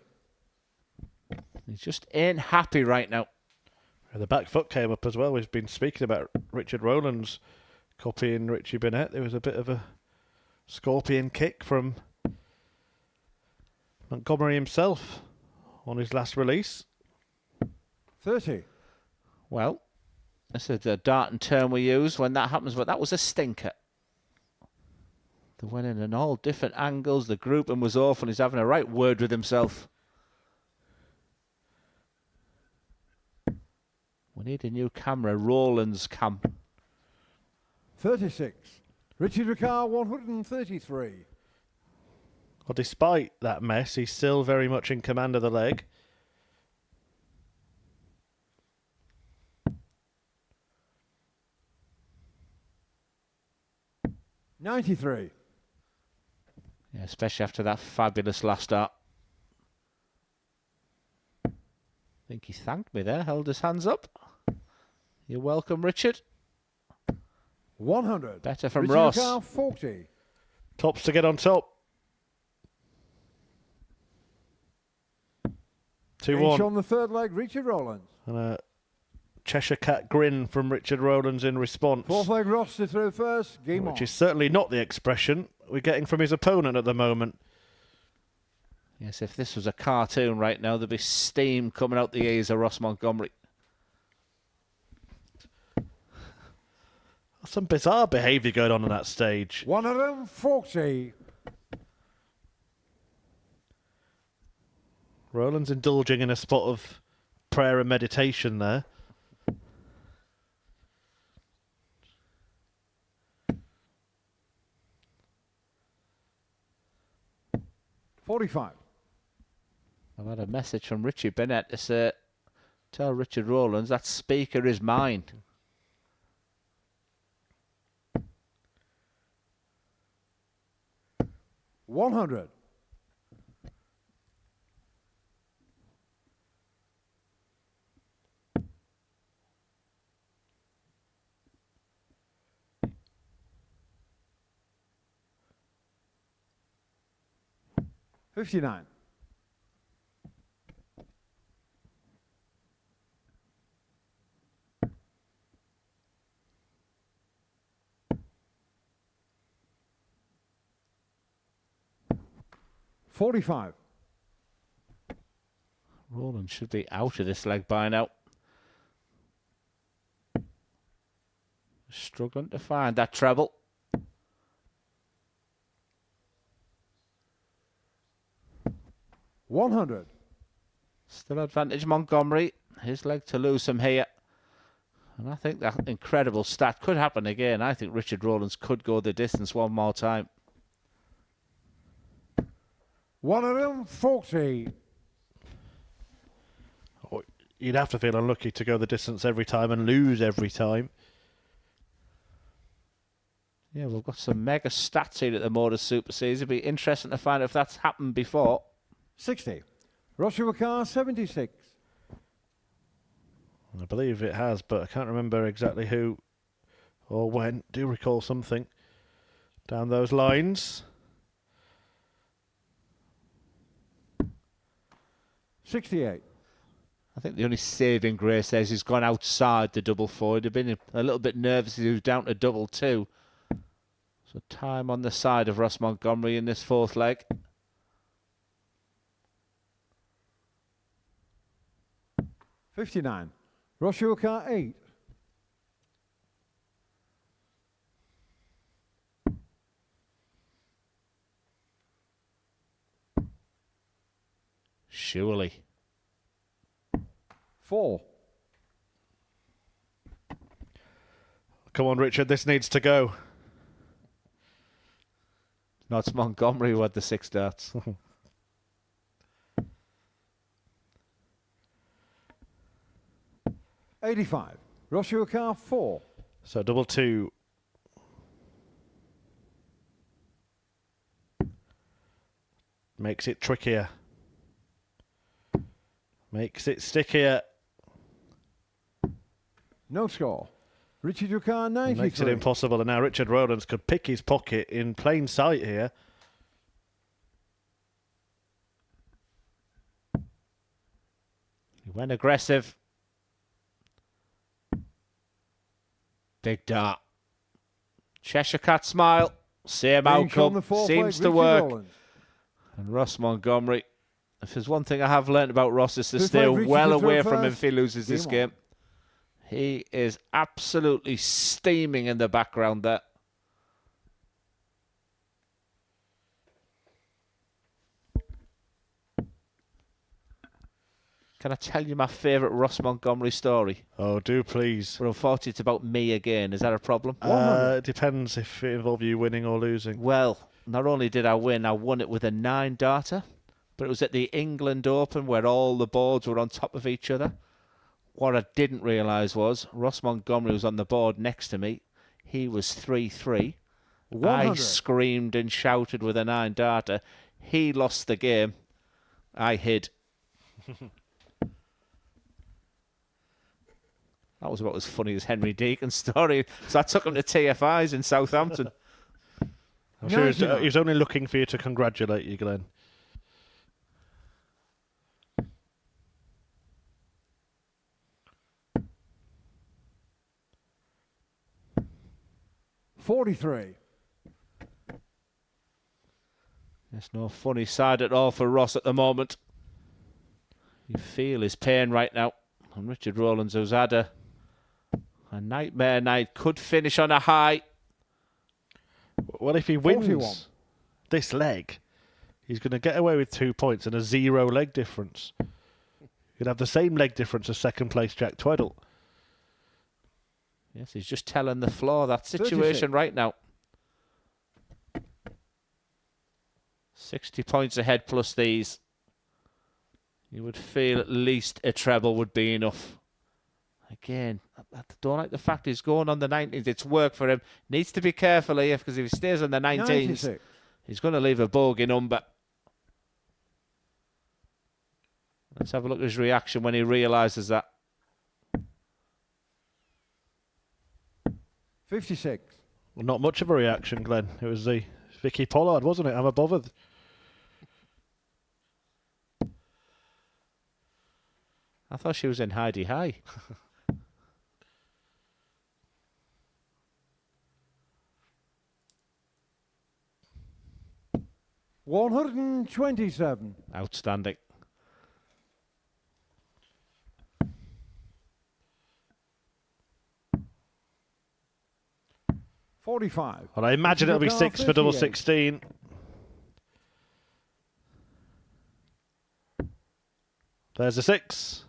He just ain't happy right now. The back foot came up as well. We've been speaking about Richard Rowlands copying Richie Burnett. There was a bit of a scorpion kick from Montgomery himself on his last release. 30. Well, this is the darting term we use when that happens, but that was a stinker. They went in all different angles. The grouping was off, and he's having a right word with himself. We need a new camera, Rowlands cam. 36. Richard Ricard, 133. Well, despite that mess, he's still very much in command of the leg. $93. Yeah, especially after that fabulous last start. I think he thanked me there, held his hands up. You're welcome, Richard. 100. Better from Richard Ross. Ricard, 40. Tops to get on top. 2-1. Each on the third leg, Richard Rowlands. And a Cheshire Cat grin from Richard Rowlands in response. Fourth leg, Ross to throw first. Game on. Which is certainly not the expression we're getting from his opponent at the moment. Yes, if this was a cartoon right now, there'd be steam coming out the ears of Ross Montgomery. Some bizarre behaviour going on that stage. 140. Rowland's indulging in a spot of prayer and meditation there. $45. I've had a message from Richie Bennett to say, tell Richard Rowlands that speaker is mine. $100. $59. $45. Rowlands should be out of this leg by now. Struggling to find that treble. $100. Still advantage Montgomery. His leg to lose from here. And I think that incredible stat could happen again. I think Richard Rowlands could go the distance one more time. 140. Oh, you'd have to feel unlucky to go the distance every time and lose every time. Yeah, we've got some mega stats here at the MODUS Super Series. It'd be interesting to find out if that's happened before. 60. Joshua Carr, 76. I believe it has, but I can't remember exactly who or when. Do recall something down those lines. 68. I think the only saving grace there is he's gone outside the double four. He'd have been a little bit nervous if he was down to double two. So time on the side of Ross Montgomery in this fourth leg. 59. Joshua Carr, 8. Surely. 4. Come on, Richard, this needs to go. No, it's Montgomery who had the 6 darts. 85. Joshua Carr, 4. So double two. Makes it trickier. Makes it stickier. No score. Richard Carr, 93. Makes it impossible. And now Richard Rowlands could pick his pocket in plain sight here. He went aggressive. Big dart. Cheshire Cat smile. Same outcome. Seems to work. Rowlands. And Ross Montgomery. If there's one thing I have learnt about Ross is to This stay leg reaches well the away throw from him first. if he loses this Game game. He is absolutely steaming in the background there. Can I tell you my favourite Ross Montgomery story? Oh, do please. But unfortunately, it's about me again. Is that a problem? It depends if it involves you winning or losing. Well, not only did I won it with a 9-darter, but it was at the England Open where all the boards were on top of each other. What I didn't realise was Ross Montgomery was on the board next to me. He was 3-3. I 100. screamed and shouted with a 9-darter. He lost the game. I hid. That was about as funny as Henry Deacon's story. So I took him to TFI's in Southampton. I'm sure he's only looking for you to congratulate you, Glenn. $43. There's no funny side at all for Ross at the moment. You feel his pain right now. And Richard Rowlands, who's had a nightmare night, could finish on a high. Well, if he wins 41. this leg, he's going to get away with 2 points and a 0 leg difference. He'd have the same leg difference as second place Jack Tweddle. Yes, he's just telling the floor that 36. situation right now. 60 points ahead plus these. You would feel at least a treble would be enough. Again, I don't like the fact he's going on the 19th. It's work for him. Needs to be careful here because if he stays on the 19th, 96. he's going to leave a bogey number. Let's have a look at his reaction when he realises that. 56. Well, not much of a reaction, Glenn. It was the Vicky Pollard, wasn't it? I'm bothered. I thought she was in Heidi High. $127. Outstanding. $45. Well, I imagine it'll be 6 for double 58. 16. There's a 6.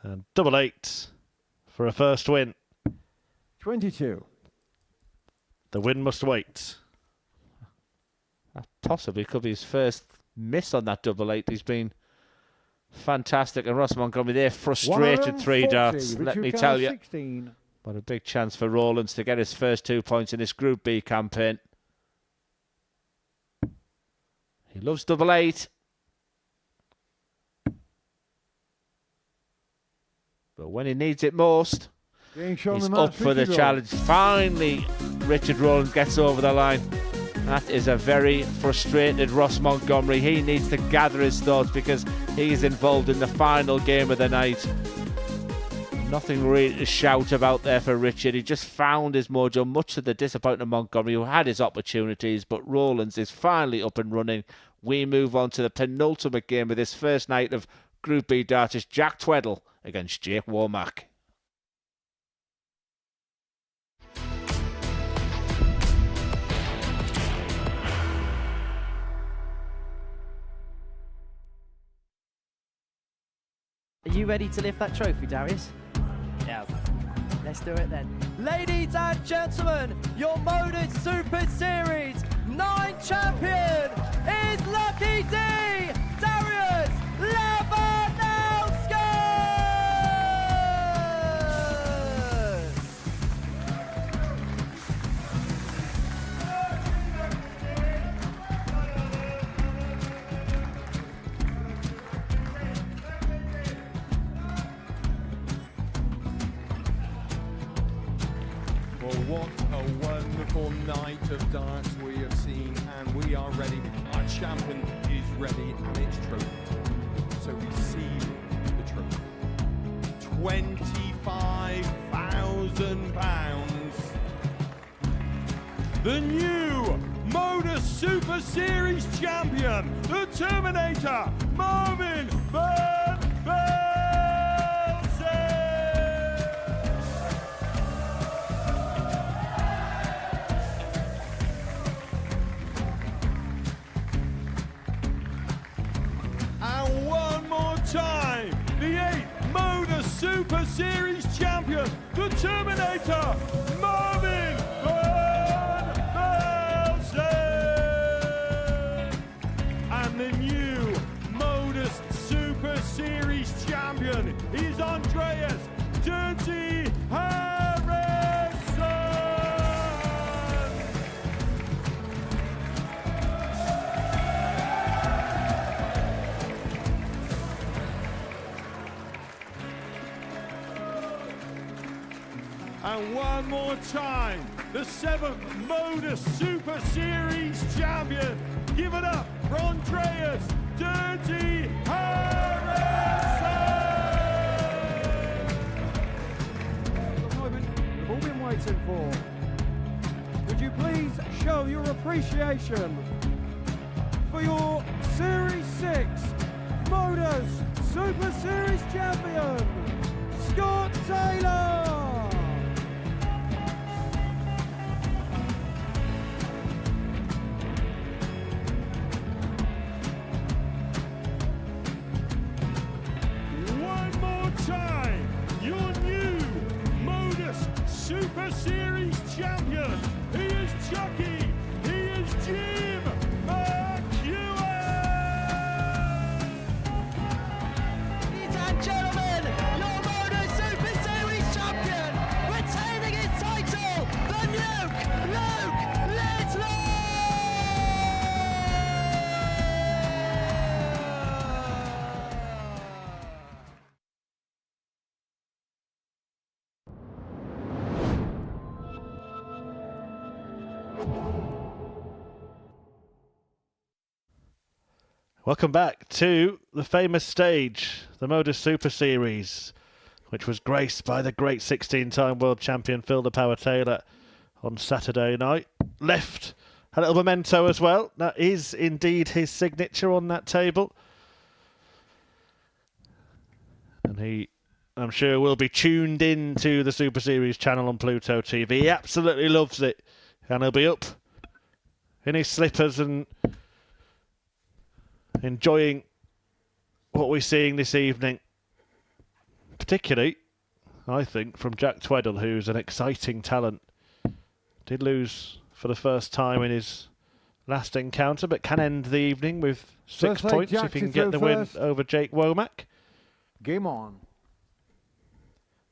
And double 8 for a first win. 22. The win must wait. That possibly could be his first miss on that double eight. He's been fantastic. And Ross Montgomery there, frustrated 3 darts. Let me tell you. 16. But a big chance for Rowlands to get his first 2 points in this Group B campaign. He loves double eight. But when he needs it most, he's up for the challenge. Finally, Richard Rowlands gets over the line. That is a very frustrated Ross Montgomery. He needs to gather his thoughts because he is involved in the final game of the night. Nothing really to shout about there for Richard. He just found his mojo, much to the disappointment of Montgomery, who had his opportunities, but Rowlands is finally up and running. We move on to the penultimate game of this first night of Group B darts. Jack Tweddle against Jake Womack. Are you ready to lift that trophy, Darius? Yes. Let's do it then. Ladies and gentlemen, your MODUS Super Series 9 champion is Lucky D, Darius Lewandowski! Well, what a wonderful night of darts we have seen, and we are ready. Our champion is ready, and it's trophy time. So receive the trophy. £25,000. The new MODUS Super Series champion, the Terminator, Marvin Van Velzen. And one more time, the 8th MODUS Super Series champion, the Terminator, Marvin Van Velzen. And the new MODUS Super Series champion is Andreas Dirty Harrison. And one more time, the 7th MODUS Super Series champion. Give it up for Andreas Dirty Harrison! The moment we've all been waiting for. Would you please show your appreciation for your Series 6 MODUS Super Series champion, Scott Taylor! One more time, your new MODUS Super Series champion. He is Chucky. He is Jim McEwen. Ladies and gentlemen, your MODUS Super Series champion, retaining his title, the Nuke, Luke Littler! Welcome back to the famous stage, the MODUS Super Series, which was graced by the great 16-time world champion Phil the Power Taylor on Saturday night. Left a little memento as well. That is indeed his signature on that table. And he, I'm sure, will be tuned in to the Super Series channel on Pluto TV. He absolutely loves it. And he'll be up in his slippers and enjoying what we're seeing this evening. Particularly, I think, from Jack Tweddle, who's an exciting talent. Did lose for the first time in his last encounter, but can end the evening with 6 First leg, points Jack, if he can you get throw the win first. over Jake Womack. Game on.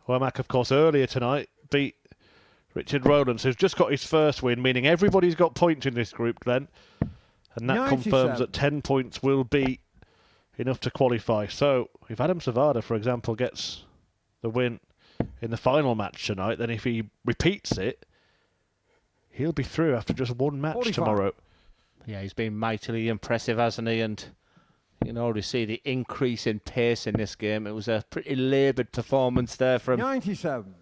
Womack, of course, earlier tonight beat Richard Rowlands, who's just got his first win, meaning everybody's got points in this group, Glenn. And that 97. confirms that 10 points will be enough to qualify. So if Adam Sevada, for example, gets the win in the final match tonight, then if he repeats it, he'll be through after just one match 45. tomorrow. Yeah, he's been mightily impressive, hasn't he? And you can already see the increase in pace in this game. It was a pretty laboured performance there from 97.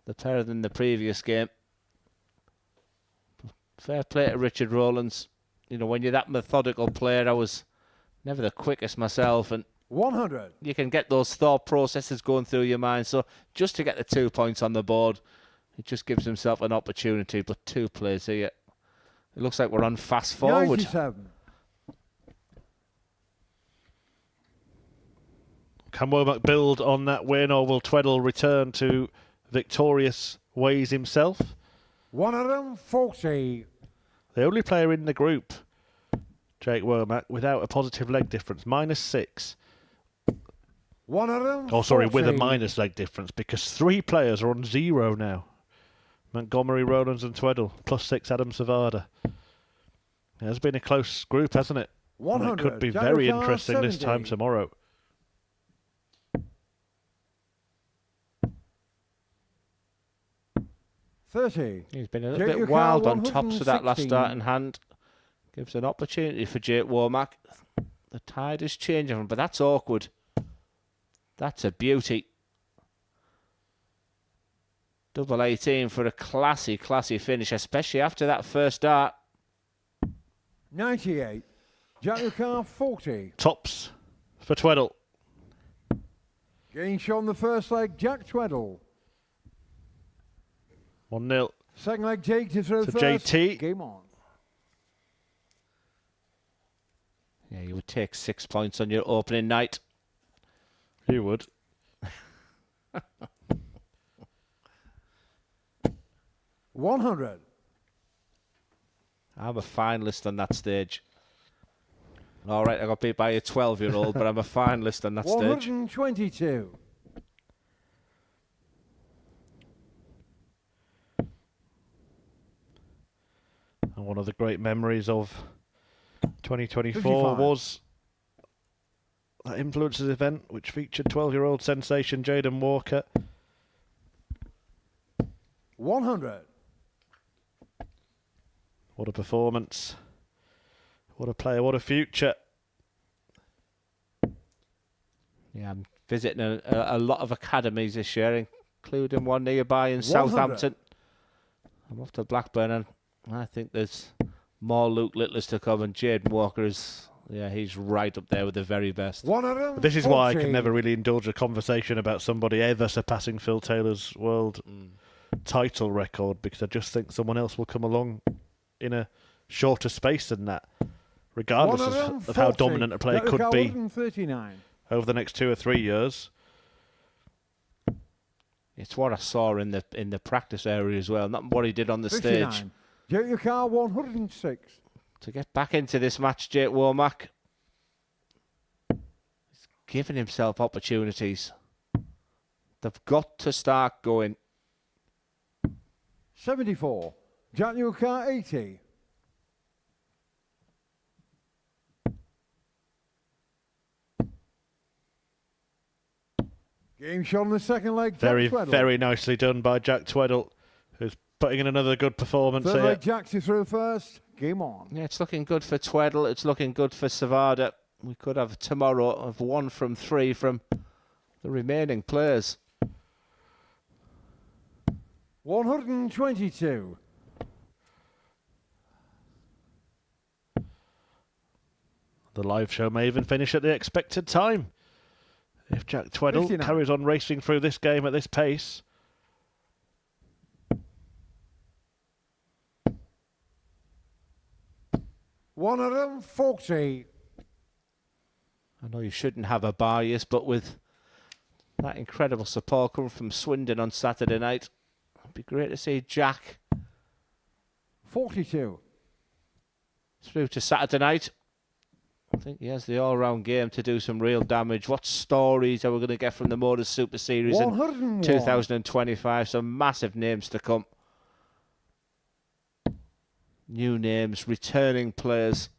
the player than the previous game. Fair play to Richard Rowlands. You know, when you're that methodical player, I was never the quickest myself, and 100. you can get those thought processes going through your mind. So just to get the 2 points on the board, it just gives himself an opportunity. But 2 plays here. It looks like we're on fast forward. 97. Can Womack build on that win, or will Tweddle return to victorious ways himself? 140. The only player in the group, Jake Womack, without a positive leg difference, -6. 140. Oh, sorry, with a minus leg difference, because 3 players are on 0 now. Montgomery, Rowlands and Tweddle, +6 Adam Sevada. It has been a close group, hasn't it? And 100. it could be Jack very Car, interesting this time 70. tomorrow. $30. He's been a Jake little bit Car, wild on tops of that last 116. starting hand. Gives an opportunity for Jake Womack. The tide is changing, but that's awkward. That's a beauty. Double 18 for a classy, classy finish, especially after that first start. 98. Jack Car, 40. Tops for Tweddle. Getting shot on the first leg, Jack Tweddle. 1-0. Second leg, Jake to throw To first. JT. Game on. Yeah, you would take 6 points on your opening night. You would. 100. I'm a finalist on that stage. All right, I got beat by a 12-year-old, but I'm a finalist on that stage. 122. And one of the great memories of 2024 55. was that Influencers event, which featured 12-year-old sensation Jaden Walker. 100. What a performance. What a player, what a future. Yeah, I'm visiting a lot of academies this year, including one nearby in 100. Southampton. I'm off to Blackburn, and I think there's more Luke Littlers to come, and Jaden Walker is, yeah, he's right up there with the very best. 140. This is why I can never really indulge a conversation about somebody ever surpassing Phil Taylor's world title record, because I just think someone else will come along in a shorter space than that, regardless of how 140. dominant a player Jack could Car, be 139. over the next 2 or 3 years. It's what I saw in the practice area as well, not what he did on the 59. stage. Jake Car, 106. To get back into this match, Jake Womack, he's giving himself opportunities. They've got to start going. 74. Jack Car, 80. Game shot on the second leg. Jack Very, Tweddle. very nicely done by Jack Tweddle, who's putting in another good performance Third here. leg, Jack to throw first. Game on. Yeah, it's looking good for Tweddle. It's looking good for Sevada. We could have tomorrow of 1 from 3 from the remaining players. 122. The live show may even finish at the expected time if Jack Tweddle 59. carries on racing through this game at this pace. $140. I know you shouldn't have a bias, but with that incredible support coming from Swindon on Saturday night, it'd be great to see Jack 42. through to Saturday night. I think he has the all-round game to do some real damage. What stories are we going to get from the MODUS Super Series in 2025? Some massive names to come. New names, returning players,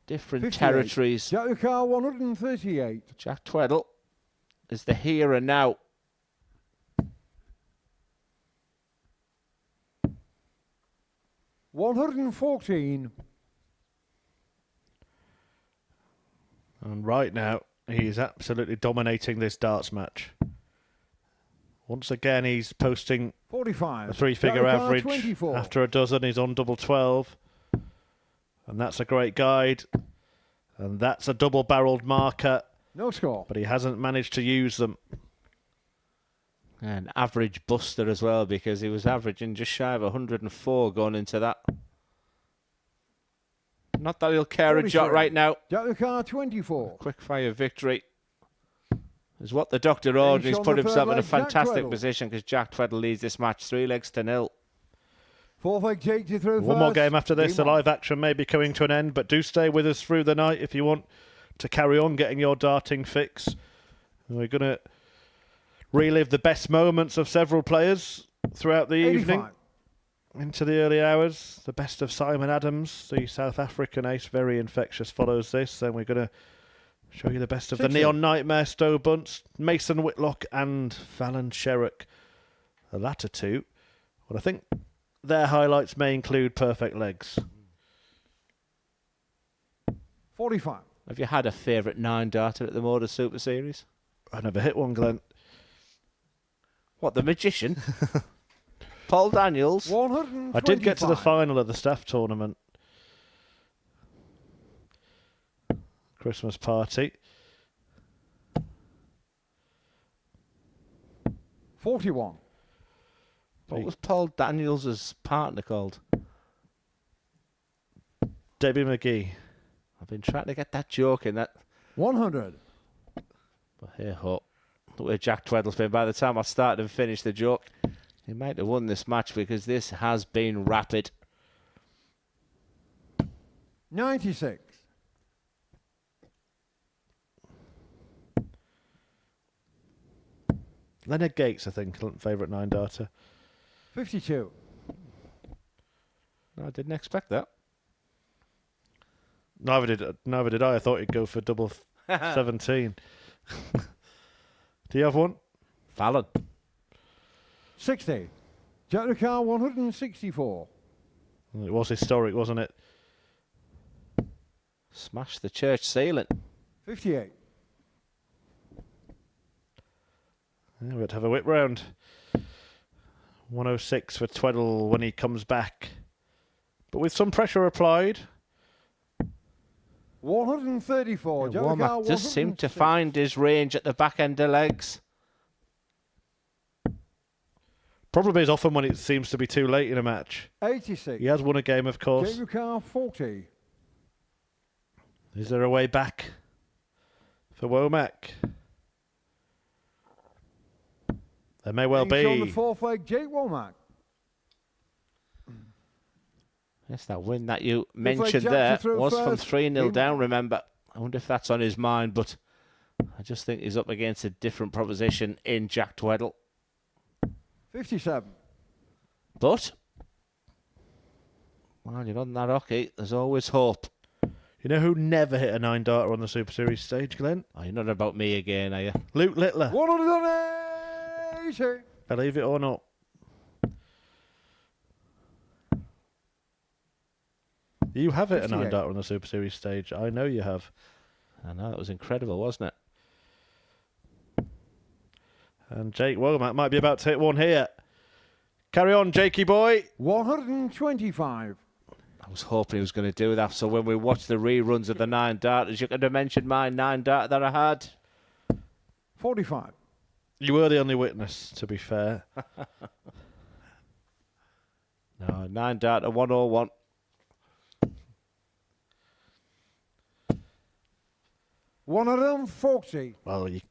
different 58. territories. Jack the car 138. Jack Tweddle is the here and now. $114. And right now, he is absolutely dominating this darts match. Once again, he's posting 45. a three-figure Jack the car average 24. after a dozen. He's on double 12. And that's a great guide. And that's a double-barreled marker. No score. But he hasn't managed to use them. An average buster as well, because he was averaging just shy of 104 going into that. Not that he'll care a jot right now. Jack the car 24. Quick fire victory is what the doctor ordered. He's put himself in a fantastic position because Jack Tweddle leads this match 3-0. Fourth leg Jake to throw One more game after this. The live action may be coming to an end, but do stay with us through the night if you want to carry on getting your darting fix. We're going to relive the best moments of several players throughout the evening into the early hours. The best of Simon Adams, the South African ace, very infectious, follows this. Then we're going to show you the best of the Neon Nightmare, Stowe Bunce, Mason Whitlock and Fallon Sherrock. The latter two, well, I think their highlights may include perfect legs. 45. Have you had a favourite 9-darter at the MODUS Super Series? I never hit one, Glenn. What, the magician? Paul Daniels? 125. I did get to the final of the staff tournament. Christmas party. 41. What was Paul Daniels' partner called? Debbie McGee. I've been trying to get that joke in that. 100. But hey ho, the way Jack Tweddle's been, by the time I started and finished the joke, he might have won this match because this has been rapid. 96. Leonard Gates, I think, favourite 9-darter. 52. No, I didn't expect that. Neither did I. I thought he'd go for double 17. Do you have one? Fallon. 60. Jack the car 164. It was historic, wasn't it? Smash the church ceiling. 58. Yeah, we'd have a whip round. 106 for Tweddle when he comes back. But with some pressure applied. 134. Yeah, Womack just seemed to find his range at the back end of legs. Problem is often when it seems to be too late in a match. 86. He has won a game, of course. Jack the car 40. Is there a way back for Womack? There may well be. On the fourth leg, Jake Womack. Yes, that win that you mentioned there was from 3-0 down, remember. I wonder if that's on his mind, but I just think he's up against a different proposition in Jack Tweddle. 57. But, while you're on that hockey, there's always hope. You know who never hit a 9-darter on the Super Series stage, Glenn? Oh, you're not about me again, are you? Luke Littler. 180. Believe it or not. You have hit a 9-darter on the Super Series stage. I know you have. I know, it was incredible, wasn't it? And Jake Womack might be about to hit one here. Carry on, Jakey boy. 125. I was hoping he was going to do that, so when we watched the reruns of the 9-darters, you could have mentioned my 9-darter that I had. 45. You were the only witness, to be fair. No, 9-darter 101. $140. Well, you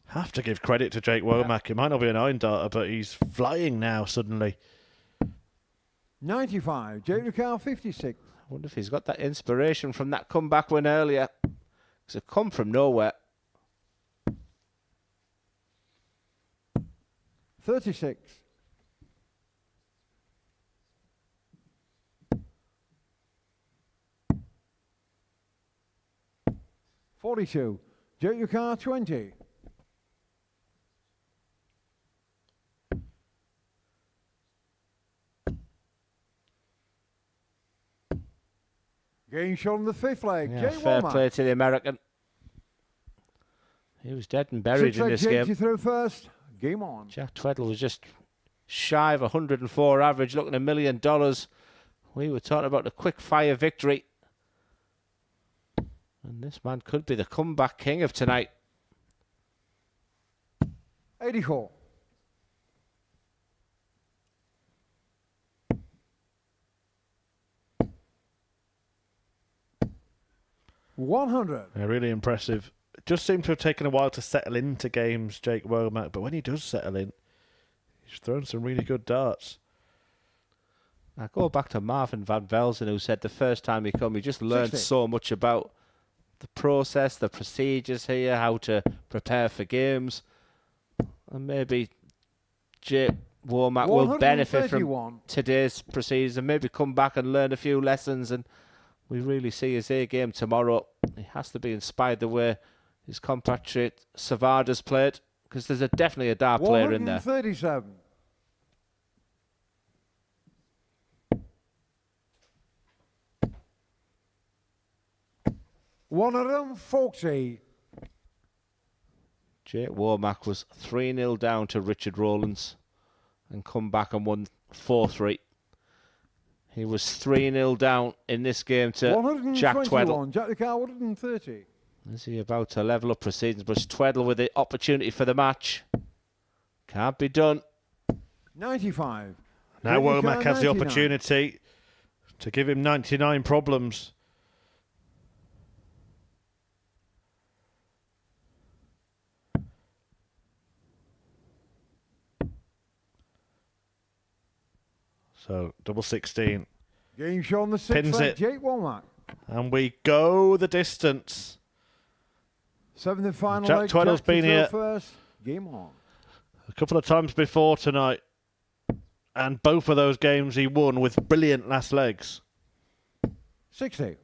have to give credit to Jake Womack. It might not be a 9-darter, but he's flying now suddenly. 95. Jake Car 56. I wonder if he's got that inspiration from that comeback win earlier. Because it come from nowhere. 36. $42. Jake Car 20. Game shot on the 5th leg. Yeah, Jay fair Womack. play to the American. He was dead and buried in this game. Through first. Game on. Jack Tweddle was just shy of 104 average, looking $1 million. We were talking about the quick fire victory. And this man could be the comeback king of tonight. 84. $100. Yeah, really impressive. It just seemed to have taken a while to settle into games, Jake Womack, but when he does settle in, he's thrown some really good darts. I go back to Marvin Van Velzen, who said the first time he come, he just learned 60. so much about the process, the procedures here, how to prepare for games. And maybe Jake Womack will benefit from 131. today's procedures and maybe come back and learn a few lessons. And we really see his A game tomorrow. He has to be inspired the way his compatriot Sevada's played, because there's definitely a dart player in there. 137. $140. Jake Womack was 3-0 down to Richard Rowlands and come back and won 4-3. He was 3-0 down in this game to Jack Tweddle. Jack the Car 130. Is he about to level up proceedings? But Tweddle with the opportunity for the match. Can't be done. 95. Now Jake Womack Car has the 99. opportunity to give him 99 problems. So, double 16. Game show on the 6th Pins leg. it. Jake Womack. And we go the distance. 7th and final Jack leg. Tweddle's Jack to been throw here first. Game on. a couple of times before tonight. And both of those games he won with brilliant last legs. 60.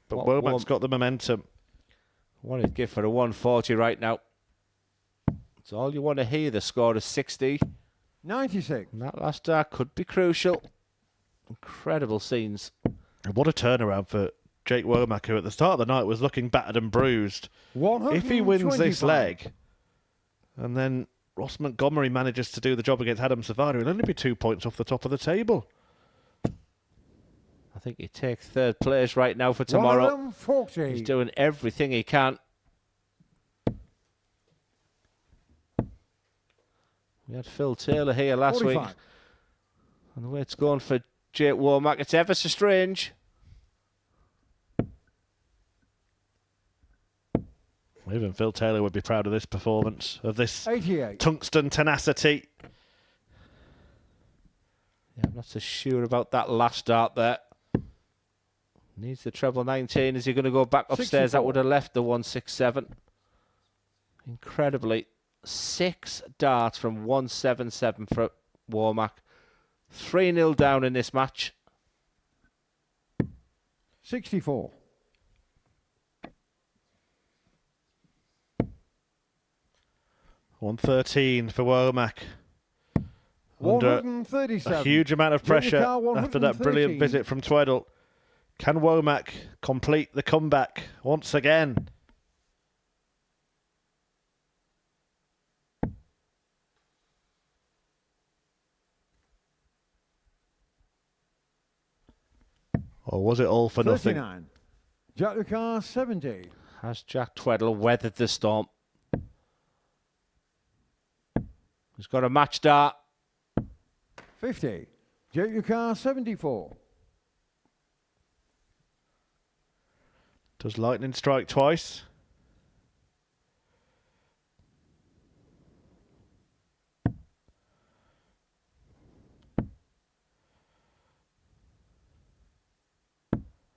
But What- Womack's got the momentum. What he'd give for a 140 right now. It's all you want to hear. The score is 60. 96. And that last dart could be crucial. Incredible scenes. And what a turnaround for Jake Womack, who at the start of the night was looking battered and bruised. If he wins this 125. leg, and then Ross Montgomery manages to do the job against Adam Sevada, he'll only be 2 points off the top of the table. I think he takes third place right now for tomorrow. 140. He's doing everything he can. We had Phil Taylor here last 45. week. And the way it's going for Jake Womack, it's ever so strange. Even Phil Taylor would be proud of this performance, of this 88. tungsten tenacity. Yeah, I'm not so sure about that last dart there. Needs the treble 19. Is he going to go back upstairs? 64. That would have left the 167. Incredibly, 6 darts from 177 for Womack. 3-0 down in this match. 64. $113 for Womack. Under 137. a huge amount of Junior pressure Car after that brilliant 113. visit from Tweddle. Can Womack complete the comeback once again? Or was it all for nothing? 39. Jack the Car 70. Has Jack Tweddle weathered the storm? He's got a match dart. 50. Jake the Car 74. Does lightning strike twice?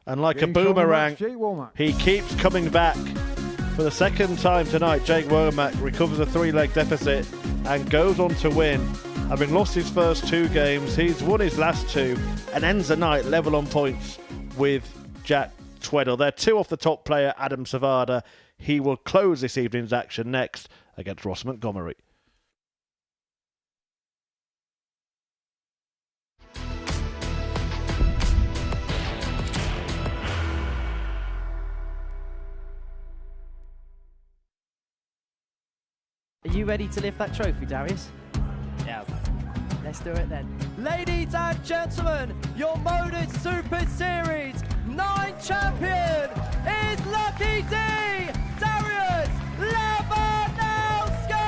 And like a Getting shown the boomerang, match, Jake Womack. he keeps coming back. For the second time tonight, Jake Womack recovers a 3-leg deficit and goes on to win. Having lost his first 2 games, he's won his last 2 and ends the night level on points with Jack Tweddle. They're 2 off the top player, Adam Sevada. He will close this evening's action next against Ross Montgomery. Are you ready to lift that trophy, Darius? Yes. Let's do it then. Ladies and gentlemen, your MODUS Super Series 9 champion is Lucky D, Darius Lewandowski!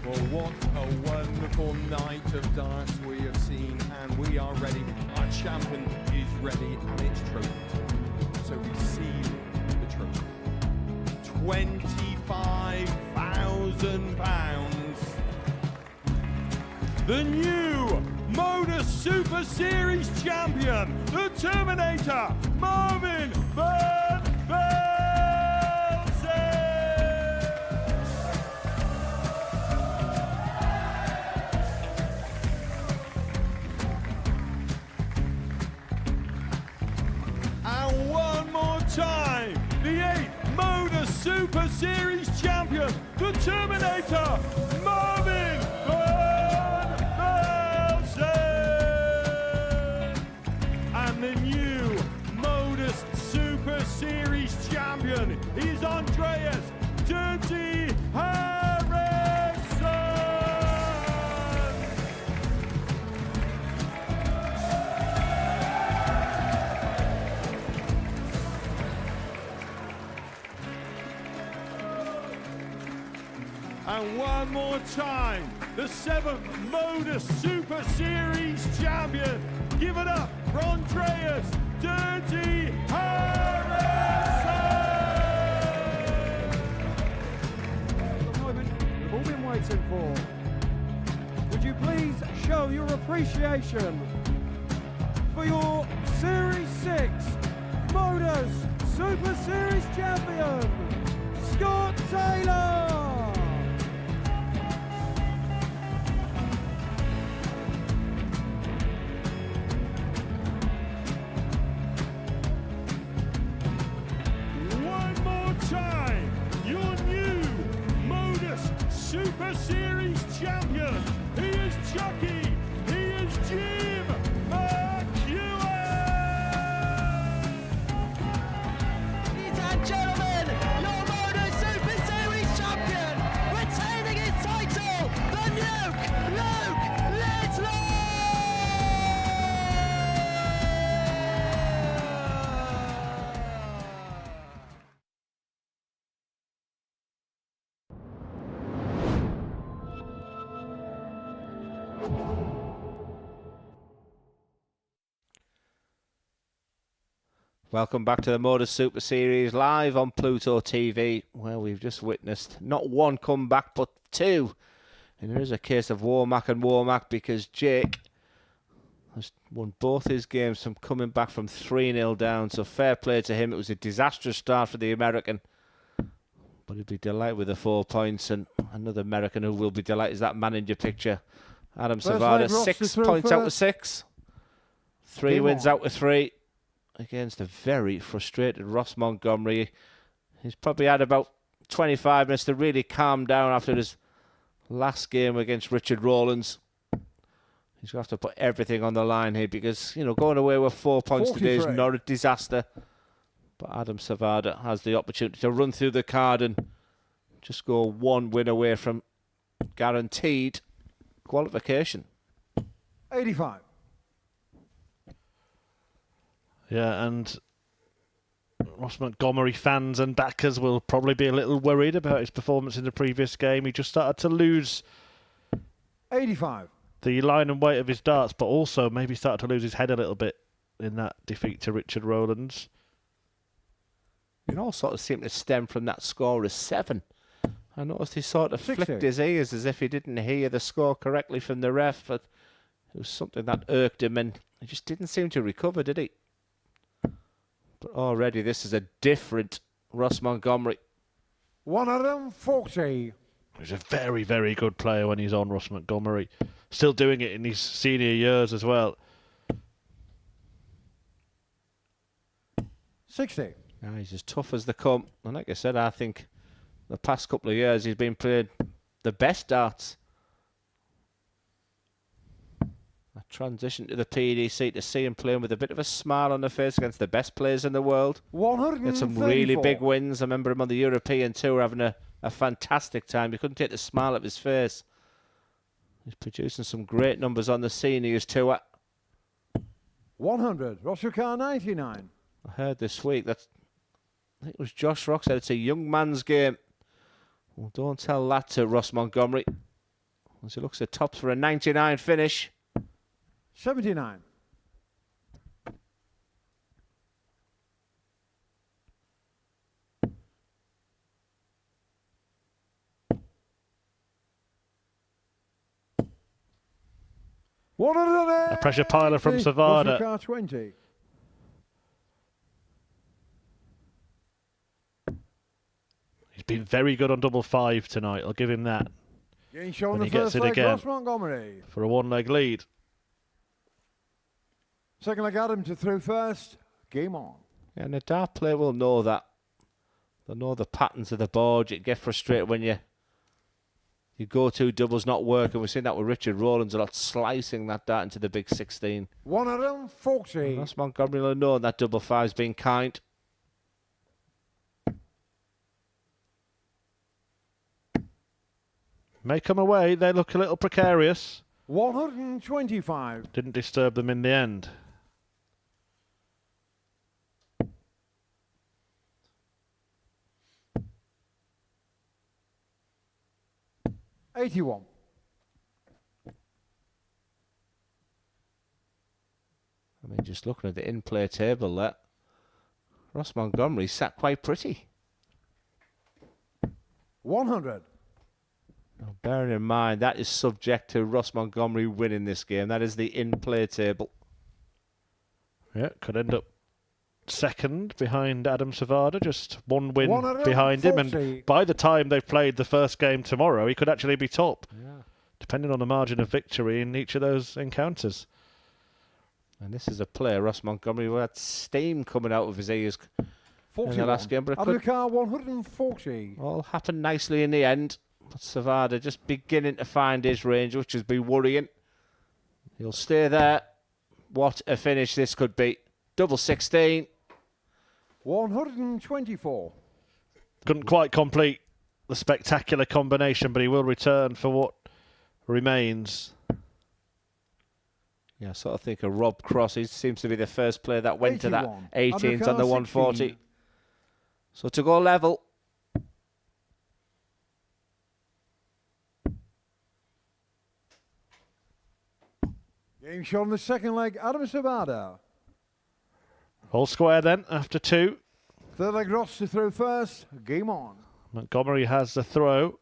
Well, what a wonderful night of darts we have seen, and we are ready. Our champion is ready, and it's trophy. So receive the trophy. £25,000. The new MODUS Super Series champion, the Terminator, Marvin Van Velzen. And one more time, the 8th MODUS Super Series champion, the Terminator, Marvin Van Velzen. And the new MODUS Super Series champion is Andreas Dirty Harrison. And one more time, the 7th MODUS Super Series champion. Give it up for Andreas Dirty Harrison. The moment we've all been waiting for. Would you please show your appreciation for your Series 6 MODUS Super Series champion, Scott Taylor? One more time, your new MODUS Super Series champion. He is Chucky. He is Jim McEwen. Ladies and gentlemen, your MODUS Super Series champion, retaining his title, the Luke Littler! Welcome back to the MODUS Super Series live on Pluto TV, where we've just witnessed not one comeback but 2. And there is a case of Womack and Womack, because Jake has won both his games from coming back from 3-0 down. So fair play to him. It was a disastrous start for the American, but he'll be delighted with the 4 points. And another American who will be delighted is that man in your picture, Adam First Sevada. leg, Ross 6 through points out of first. 6. 3 Game wins on. out of 3 against a very frustrated Ross Montgomery. He's probably had about 25 minutes to really calm down after his last game against Richard Rowlands. He's going to have to put everything on the line here, because, you know, going away with 4 points today is 43. not a disaster. But Adam Sevada has the opportunity to run through the card and just go 1 win away from guaranteed qualification. 85. Yeah, and Ross Montgomery fans and backers will probably be a little worried about his performance in the previous game. He just started to lose. 85. the line and weight of his darts, but also maybe started to lose his head a little bit in that defeat to Richard Rowlands. It all sort of seemed to stem from that score of 7. I noticed he sort of 60. flicked his ears as if he didn't hear the score correctly from the ref, but it was something that irked him, and he just didn't seem to recover, did he? But already this is a different Ross Montgomery. 140. He's a very, very good player when he's on, Ross Montgomery. Still doing it in his senior years as well. 60. Now he's as tough as they come. And like I said, I think the past couple of years he's been playing the best darts. A transition to the PDC to see him playing with a bit of a smile on the face against the best players in the world. 134. Had some really big wins. I remember him on the European Tour having a fantastic time. You couldn't take the smile off his face. He's producing some great numbers on the Seniors Tour. 100. Rossukar 99. I heard this week that I think it was Josh Rock said it's a young man's game. Well, don't tell that to Ross Montgomery, as he looks at tops for a 99 finish. 79. A pressure piler from Sevada. Rossukar 20. He's been very good on double 5 tonight. I'll give him that. Getting shown When the he gets first it leg, again. Ross Montgomery. For a 1-leg lead. Second leg, Adam to through first. Game on. Yeah, and a dart player will know that. They'll know the patterns of the board. You get frustrated when your go-to double's not working. We've seen that with Richard Rowlands a lot, slicing that dart into the big 16. 140. Ross Montgomery will know that double 5's been kind. May come away. They look a little precarious. 125. Didn't disturb them in the end. $81. I mean, just looking at the in-play table there, Ross Montgomery sat quite pretty. 100. Now, bearing in mind, that is subject to Ross Montgomery winning this game. That is the in-play table. Yeah, could end up second behind Adam Sevada, just one win 140. behind him. And by the time they've played the first game tomorrow, he could actually be top, depending on the margin of victory in each of those encounters. And this is a player, Ross Montgomery, who had steam coming out of his ears in the last game. But it could 140. all happen nicely in the end. But Sevada just beginning to find his range, which has been worrying. He'll stay there. What a finish this could be. Double 16. 124. Couldn't quite complete the spectacular combination, but he will return for what remains. Yeah, I sort of think of Rob Cross. He seems to be the first player that went to that 81. 18s on the 140. 16. So to go level. Game shot on the second leg, Adam Sevada. All square then, after 2. Third leg, Ross to throw first. Game on. Montgomery has the throw.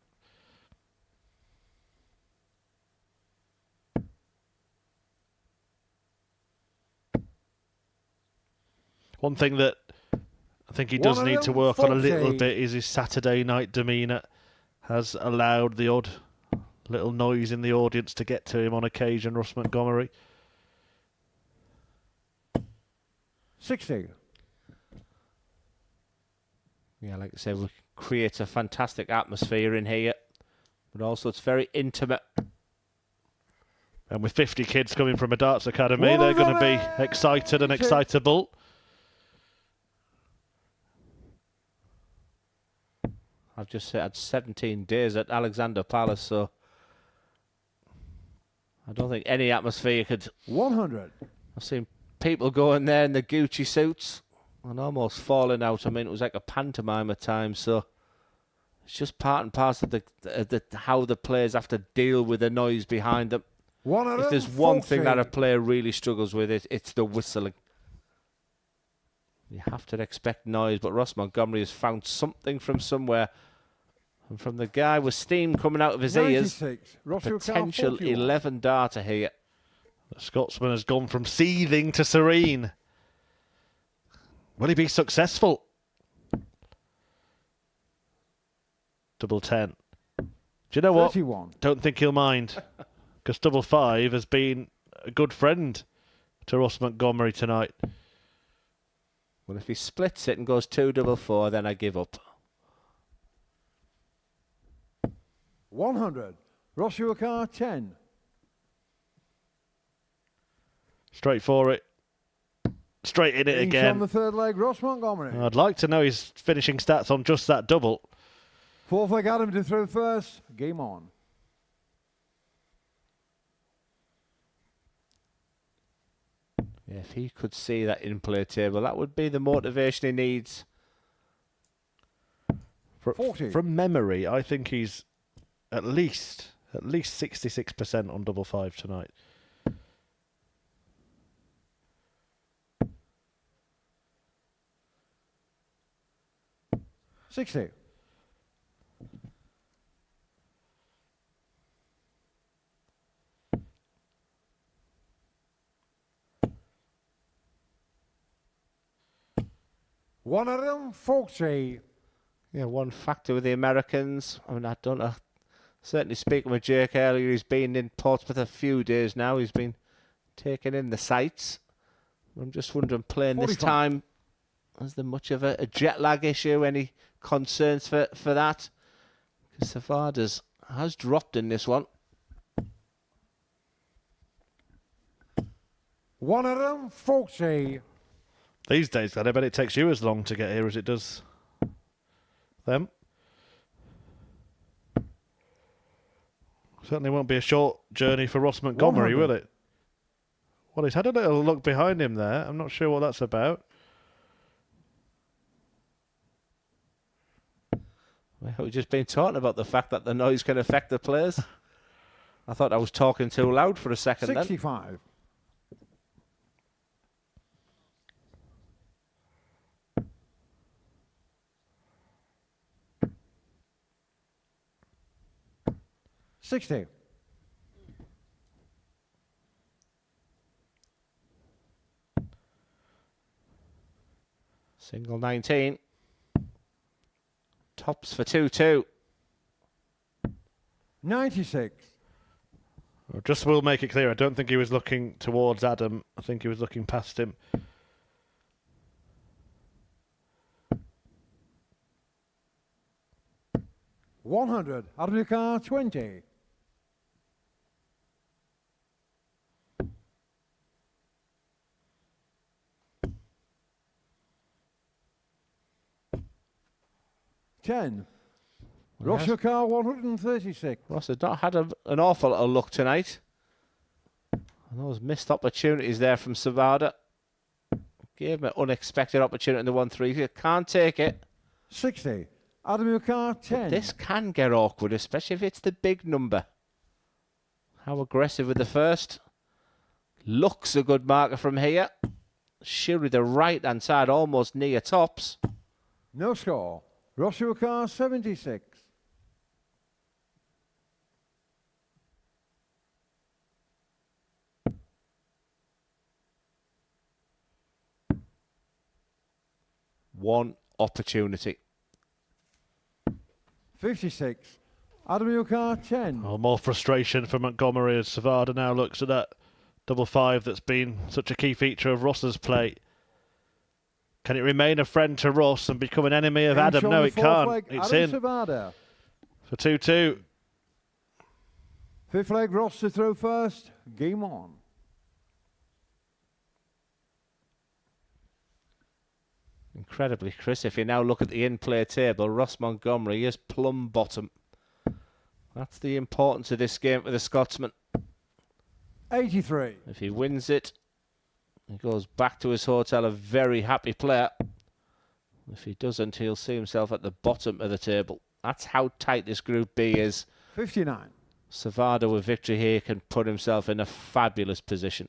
One thing that I think he does need to work on a little bit is his Saturday night demeanour. Has allowed the odd little noise in the audience to get to him on occasion, Ross Montgomery. 60. Yeah, like I said, we create a fantastic atmosphere in here. But also it's very intimate. And with 50 kids coming from a darts academy, they're going to be excited and excitable. I've just had 17 days at Alexander Palace, so I don't think any atmosphere could... 100. I've seen people going there in the Gucci suits and almost falling out. I mean, it was like a pantomime at times, so it's just part and parcel of how the players have to deal with the noise behind them. If there's one thing that a player really struggles with, it's the whistling. You have to expect noise, but Ross Montgomery has found something from somewhere. And from the guy with steam coming out of his ears, potential 11 darter here. The Scotsman has gone from seething to serene. Will he be successful? Double 10. Do you know what? 31. Don't think he'll mind. Because double 5 has been a good friend to Ross Montgomery tonight. Well, if he splits it and goes 2 double 4, then I give up. 100. Ross, your car 10. Straight for it. Straight in it Inch again. on the third leg, Ross Montgomery. I'd like to know his finishing stats on just that double. Fourth leg, Adam to throw first. Game on. Yeah, if he could see that in-play table, that would be the motivation he needs. 40. From memory, I think he's at least 66% on double 5 tonight. $60. $140. Yeah, one factor with the Americans. I mean, I don't know. Certainly speaking with Jake earlier, he's been in Portsmouth a few days now. He's been taking in the sights. I'm just wondering, playing 45. this time, is there much of a jet lag issue? Any concerns for that? Because Sevada's has dropped in this one. 140. These days, I bet it takes you as long to get here as it does them. Certainly won't be a short journey for Ross Montgomery, 100. will it? Well, he's had a little look behind him there. I'm not sure what that's about. Well, we've just been talking about the fact that the noise can affect the players. I thought I was talking too loud for a second 65. $60. Single 19. Tops for 2-2. 96. Just will make it clear, I don't think he was looking towards Adam. I think he was looking past him. $100. Out of your car, 20. $10. Ross, your car, 136. Ross has not had an awful lot of luck tonight. And those missed opportunities there from Sevada. Gave him an unexpected opportunity in the 1-3. He can't take it. 60. Adam, your car, 10. But this can get awkward, especially if it's the big number. How aggressive with the first. Looks a good marker from here. Surely the right-hand side almost near tops. No score. Ross, your car, 76. One opportunity. 56. Adam, your car, 10. Oh, more frustration for Montgomery as Sevada now looks at that double 5 that's been such a key feature of Ross's play. Can it remain a friend to Ross and become an enemy of Adam? No, it can't. It's in Sevada. for 2-2. Fifth leg, Ross to throw first. Game on. Incredibly, Chris, if you now look at the in-play table, Ross Montgomery is plumb bottom. That's the importance of this game for the Scotsman. 83. If he wins it, he goes back to his hotel a very happy player. If he doesn't, he'll see himself at the bottom of the table. That's how tight this Group B is. 59. Sevada with victory here can put himself in a fabulous position.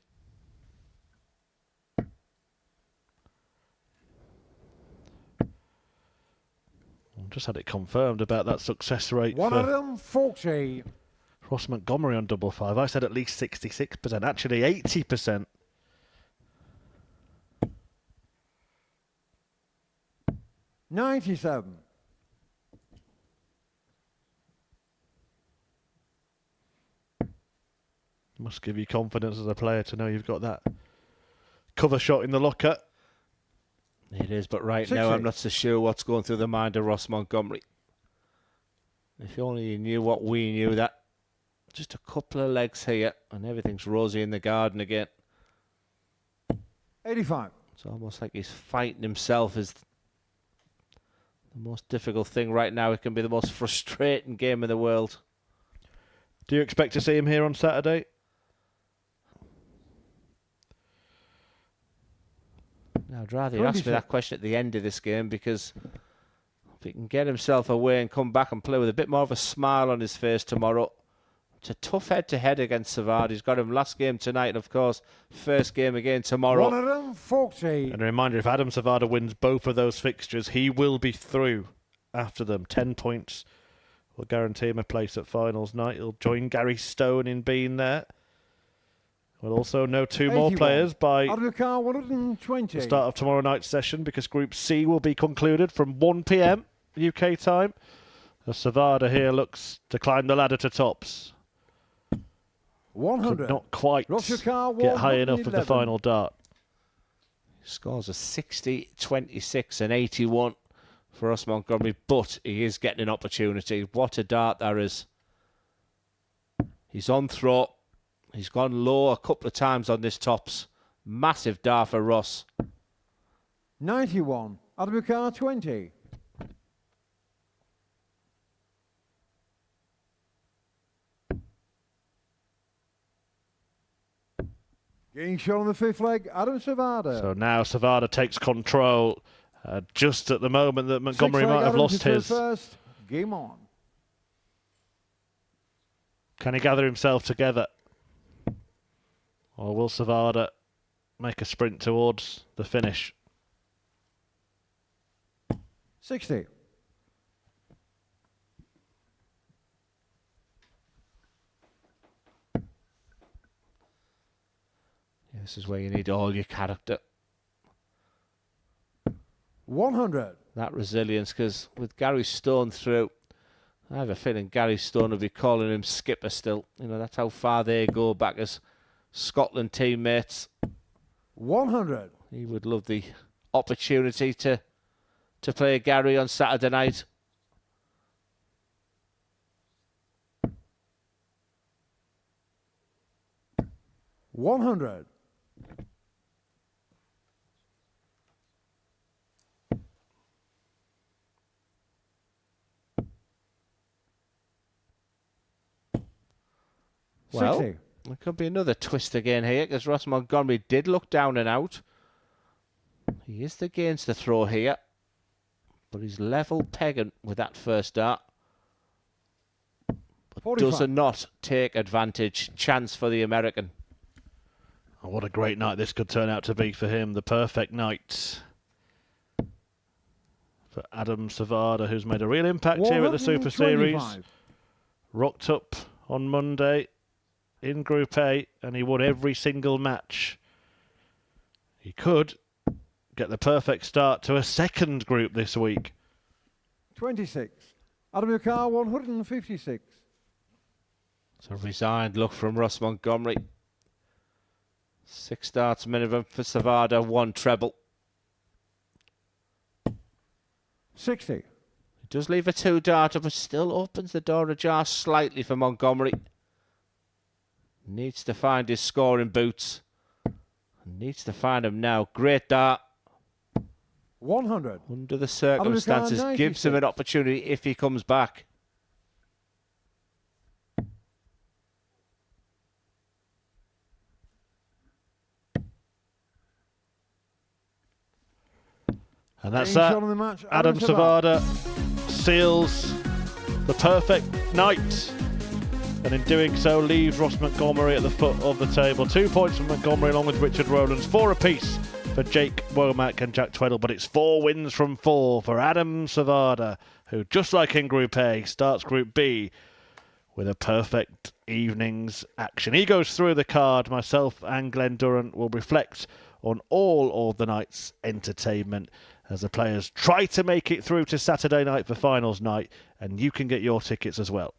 Just had it confirmed about that success rate for 140. Ross Montgomery on double five. I said at least 66%, actually 80%. $97. Must give you confidence as a player to know you've got that cover shot in the locker. It is, but right 60. now I'm not so sure what's going through the mind of Ross Montgomery. If only you knew what we knew, that just a couple of legs here and everything's rosy in the garden again. 85. It's almost like he's fighting himself is the most difficult thing right now. It can be the most frustrating game in the world. Do you expect to see him here on Saturday? Now, I'd rather you ask me that question at the end of this game, because if he can get himself away and come back and play with a bit more of a smile on his face tomorrow. It's a tough head-to-head against Sevada. He's got him last game tonight, and of course, first game again tomorrow. 140. And a reminder, if Adam Sevada wins both of those fixtures, he will be through after them. 10 points will guarantee him a place at finals night. He'll join Gary Stone in being there. We'll also know two more 81. players by Out of the car, 120. the start of tomorrow night's session, because Group C will be concluded from 1 p.m. UK time. As Sevada here looks to climb the ladder to tops. 100. Could not quite Roshikar, get high enough with the 111. final dart. Scores a 60, 26 and 81 for us Montgomery, but he is getting an opportunity. What a dart there is. He's on throw. He's gone low a couple of times on this tops. Massive dart for Ross. 91. Out of the car, 20. Getting shot on the fifth leg, Adam Sevada. So now Sevada takes control just at the moment that Montgomery Sixth leg, might have Adam lost to throw his. First. Game on. Can he gather himself together? Or will Sevada make a sprint towards the finish? 60. This is where you need all your character. 100. That resilience, because with Gary Stone through, I have a feeling Gary Stone will be calling him skipper still. You know, that's how far they go back as Scotland teammates. 100. He would love the opportunity to play Gary on Saturday night. $100. Well, 60. there could be another twist again here, because Ross Montgomery did look down and out. He is the gains to throw here, but he's level pegging with that first dart. But 45. does not take advantage. Chance for the American. Oh, what a great night this could turn out to be for him. The perfect night for Adam Sevada, who's made a real impact here at the Super Series. 125. Rocked up on Monday in Group A, and he won every single match. He could get the perfect start to a second group this week. 26. Adam Car, 156. It's a resigned look from Ross Montgomery. 6 starts minimum for Sevada, 1 treble. 60. He does leave a 2-darter, but still opens the door ajar slightly for Montgomery. Needs to find his scoring boots. Needs to find them now. Great dart. 100. Under the circumstances, gives him an opportunity if he comes back. And that's Getting that. shot on the match, Adam Sevada seals the perfect night and in doing so leaves Ross Montgomery at the foot of the table. 2 points from Montgomery along with Richard Rowlands, 4 apiece for Jake Womack and Jack Tweddle, but it's 4 wins from 4 for Adam Sevada, who, just like in Group A, starts Group B with a perfect evening's action. He goes through the card. Myself and Glenn Durrant will reflect on all of the night's entertainment as the players try to make it through to Saturday night for finals night, and you can get your tickets as well.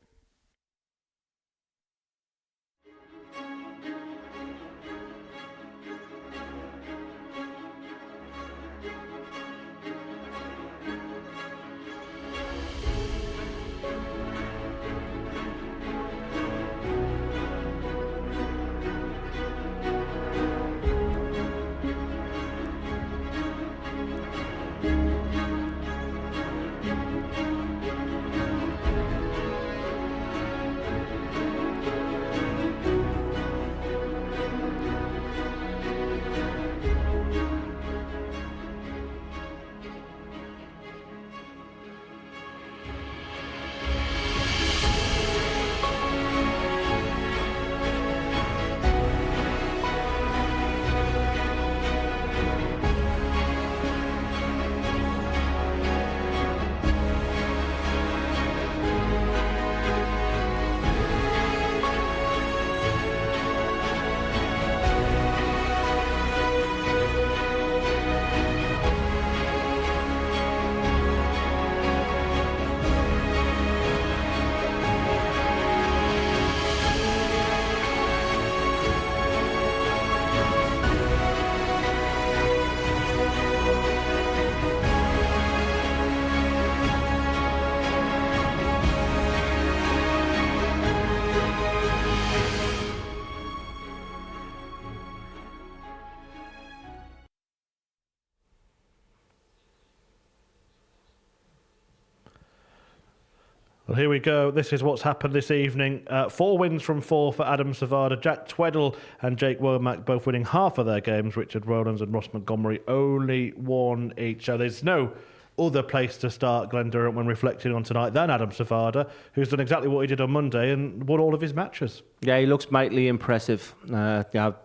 Well, here we go. This is what's happened this evening. 4 wins from 4 for Adam Sevada. Jack Tweddle and Jake Womack both winning half of their games. Richard Rowlands and Ross Montgomery only 1 each. So there's no other place to start, Glenn Durrant, when reflecting on tonight than Adam Sevada, who's done exactly what he did on Monday and won all of his matches. Yeah, he looks mightily impressive. I've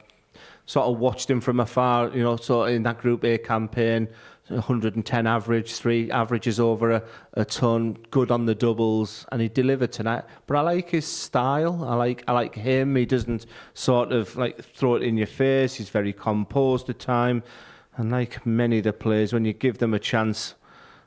sort of watched him from afar, sort of in that Group A campaign. 110 average, 3 averages over a ton, good on the doubles, and he delivered tonight. But I like his style. I like him. He doesn't sort of like throw it in your face. He's very composed at time, and like many of the players, when you give them a chance,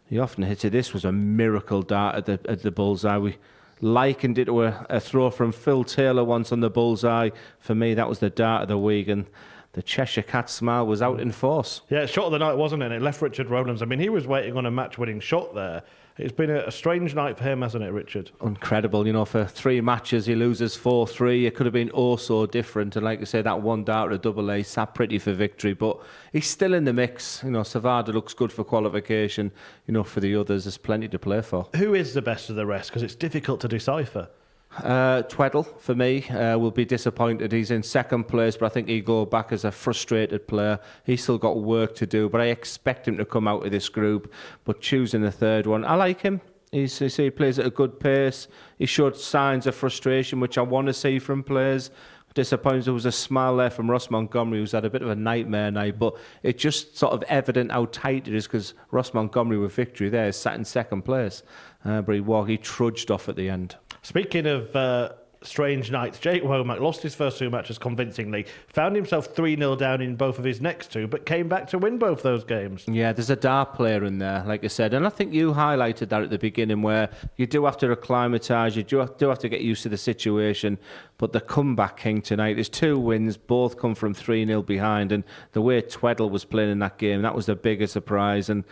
he often hits it. This was a miracle dart at the bullseye. We likened it to a throw from Phil Taylor once on the bullseye. For me, that was the dart of the week, and the Cheshire Cat smile was out in force. Yeah, shot of the night, wasn't it? And it left Richard Rowlands. I mean, he was waiting on a match-winning shot there. It's been a strange night for him, hasn't it, Richard? Incredible. For 3 matches, he loses 4-3. It could have been oh so different. And like I say, that one dart at double A sat pretty for victory. But he's still in the mix. Sevada looks good for qualification. For the others, there's plenty to play for. Who is the best of the rest? Because it's difficult to decipher. Tweddle, for me, will be disappointed. He's in second place, but I think he'll go back as a frustrated player. He's still got work to do, but I expect him to come out of this group. But choosing the third one, I like him. He plays at a good pace. He showed signs of frustration, which I want to see from players. Disappointed there was a smile there from Ross Montgomery, who's had a bit of a nightmare night, but it's just sort of evident how tight it is because Ross Montgomery with victory there sat in second place, but he trudged off at the end. Speaking of strange nights, Jake Womack lost his first 2 matches convincingly, found himself 3-0 down in both of his next 2, but came back to win both those games. Yeah, there's a dart player in there, like I said, and I think you highlighted that at the beginning, where you do have to acclimatise, you do have to get used to the situation, but the comeback king tonight is 2 wins, both come from 3-0 behind, and the way Tweddle was playing in that game, that was the biggest surprise, and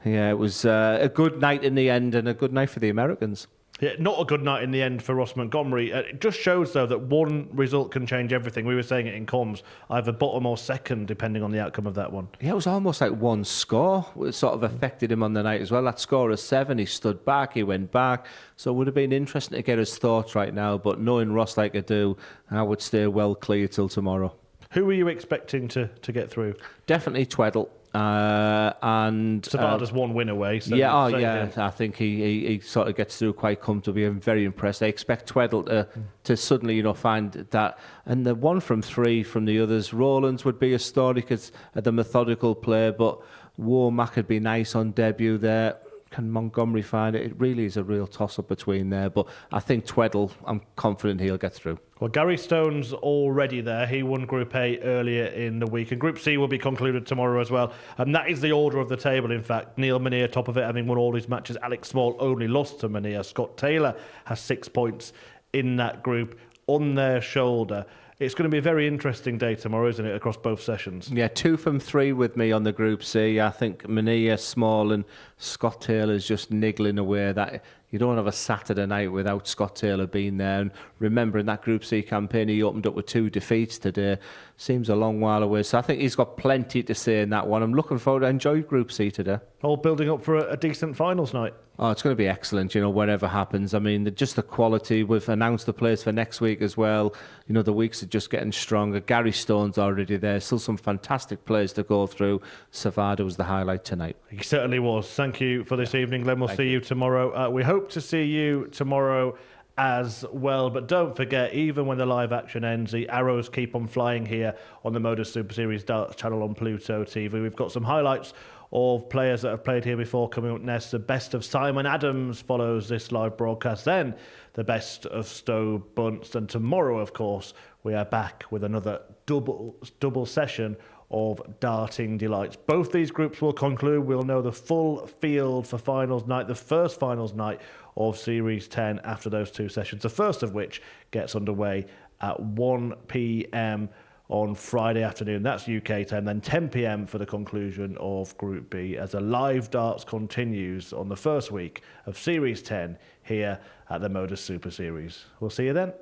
yeah, it was a good night in the end, and a good night for the Americans. Yeah, not a good night in the end for Ross Montgomery. It just shows, though, that one result can change everything. We were saying it in comms, either bottom or second, depending on the outcome of that one. Yeah, it was almost like one score. It sort of affected him on the night as well. That score of 7, he stood back, he went back. So it would have been interesting to get his thoughts right now. But knowing Ross like I do, I would stay well clear till tomorrow. Who were you expecting to get through? Definitely Tweddle. And Sevada's one win away. So I think he sort of gets through quite comfortably. I'm very impressed. I expect Tweddle to suddenly, find that. And the 1 from 3 from the others, Rowlands would be a story because the methodical player, but Womack would be nice on debut there. Can Montgomery find it? It really is a real toss-up between there. But I think Tweddle, I'm confident he'll get through. Well, Gary Stone's already there. He won Group A earlier in the week. And Group C will be concluded tomorrow as well. And that is the order of the table, in fact. Neil Minnear, top of it, having won all his matches. Alex Small only lost to Minnear. Scott Taylor has 6 points in that group on their shoulder. It's going to be a very interesting day tomorrow, isn't it, across both sessions? Yeah, 2 from 3 with me on the Group C. I think Minnear, Small and Scott Taylor's just niggling away. That you don't have a Saturday night without Scott Taylor being there. And remember, in that Group C campaign, he opened up with 2 defeats today. Seems a long while away. So I think he's got plenty to say in that one. I'm looking forward to enjoy Group C today. All building up for a decent finals night. Oh, it's going to be excellent, whatever happens. I mean, just the quality. We've announced the players for next week as well. The weeks are just getting stronger. Gary Stone's already there. Still some fantastic players to go through. Sevada was the highlight tonight. He certainly was. Thank you for this evening, Glenn. We'll see you tomorrow. We hope to see you tomorrow as well. But don't forget, even when the live action ends, the arrows keep on flying here on the MODUS Super Series Darts channel on Pluto TV. We've got some highlights of players that have played here before coming up next. The best of Simon Adams follows this live broadcast. Then the best of Stowe Bunce. And tomorrow, of course, we are back with another double session of darting delights. Both these groups will conclude. We'll know the full field for finals night, the first finals night of Series 10 after those 2 sessions, the first of which gets underway at 1 p.m. on Friday afternoon. That's UK time. Then 10 p.m. for the conclusion of Group B as the live darts continues on the first week of Series 10 here at the MODUS Super Series. We'll see you then.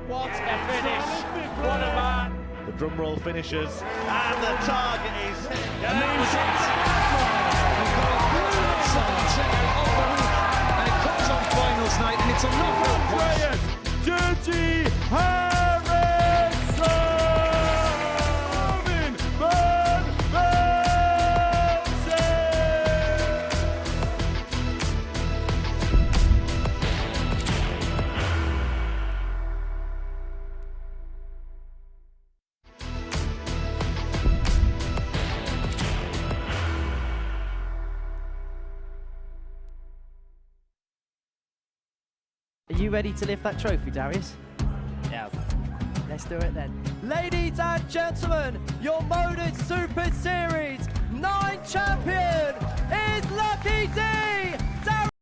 What a finish! What a man! The drum roll finishes and the target is hit. And it comes on finals night and it's another Dirty Harrison! Van Velzen! Are you ready to lift that trophy, Darius? Yes. Let's do it then. Ladies and gentlemen, your MODUS Super Series 9 champion is Lucky D!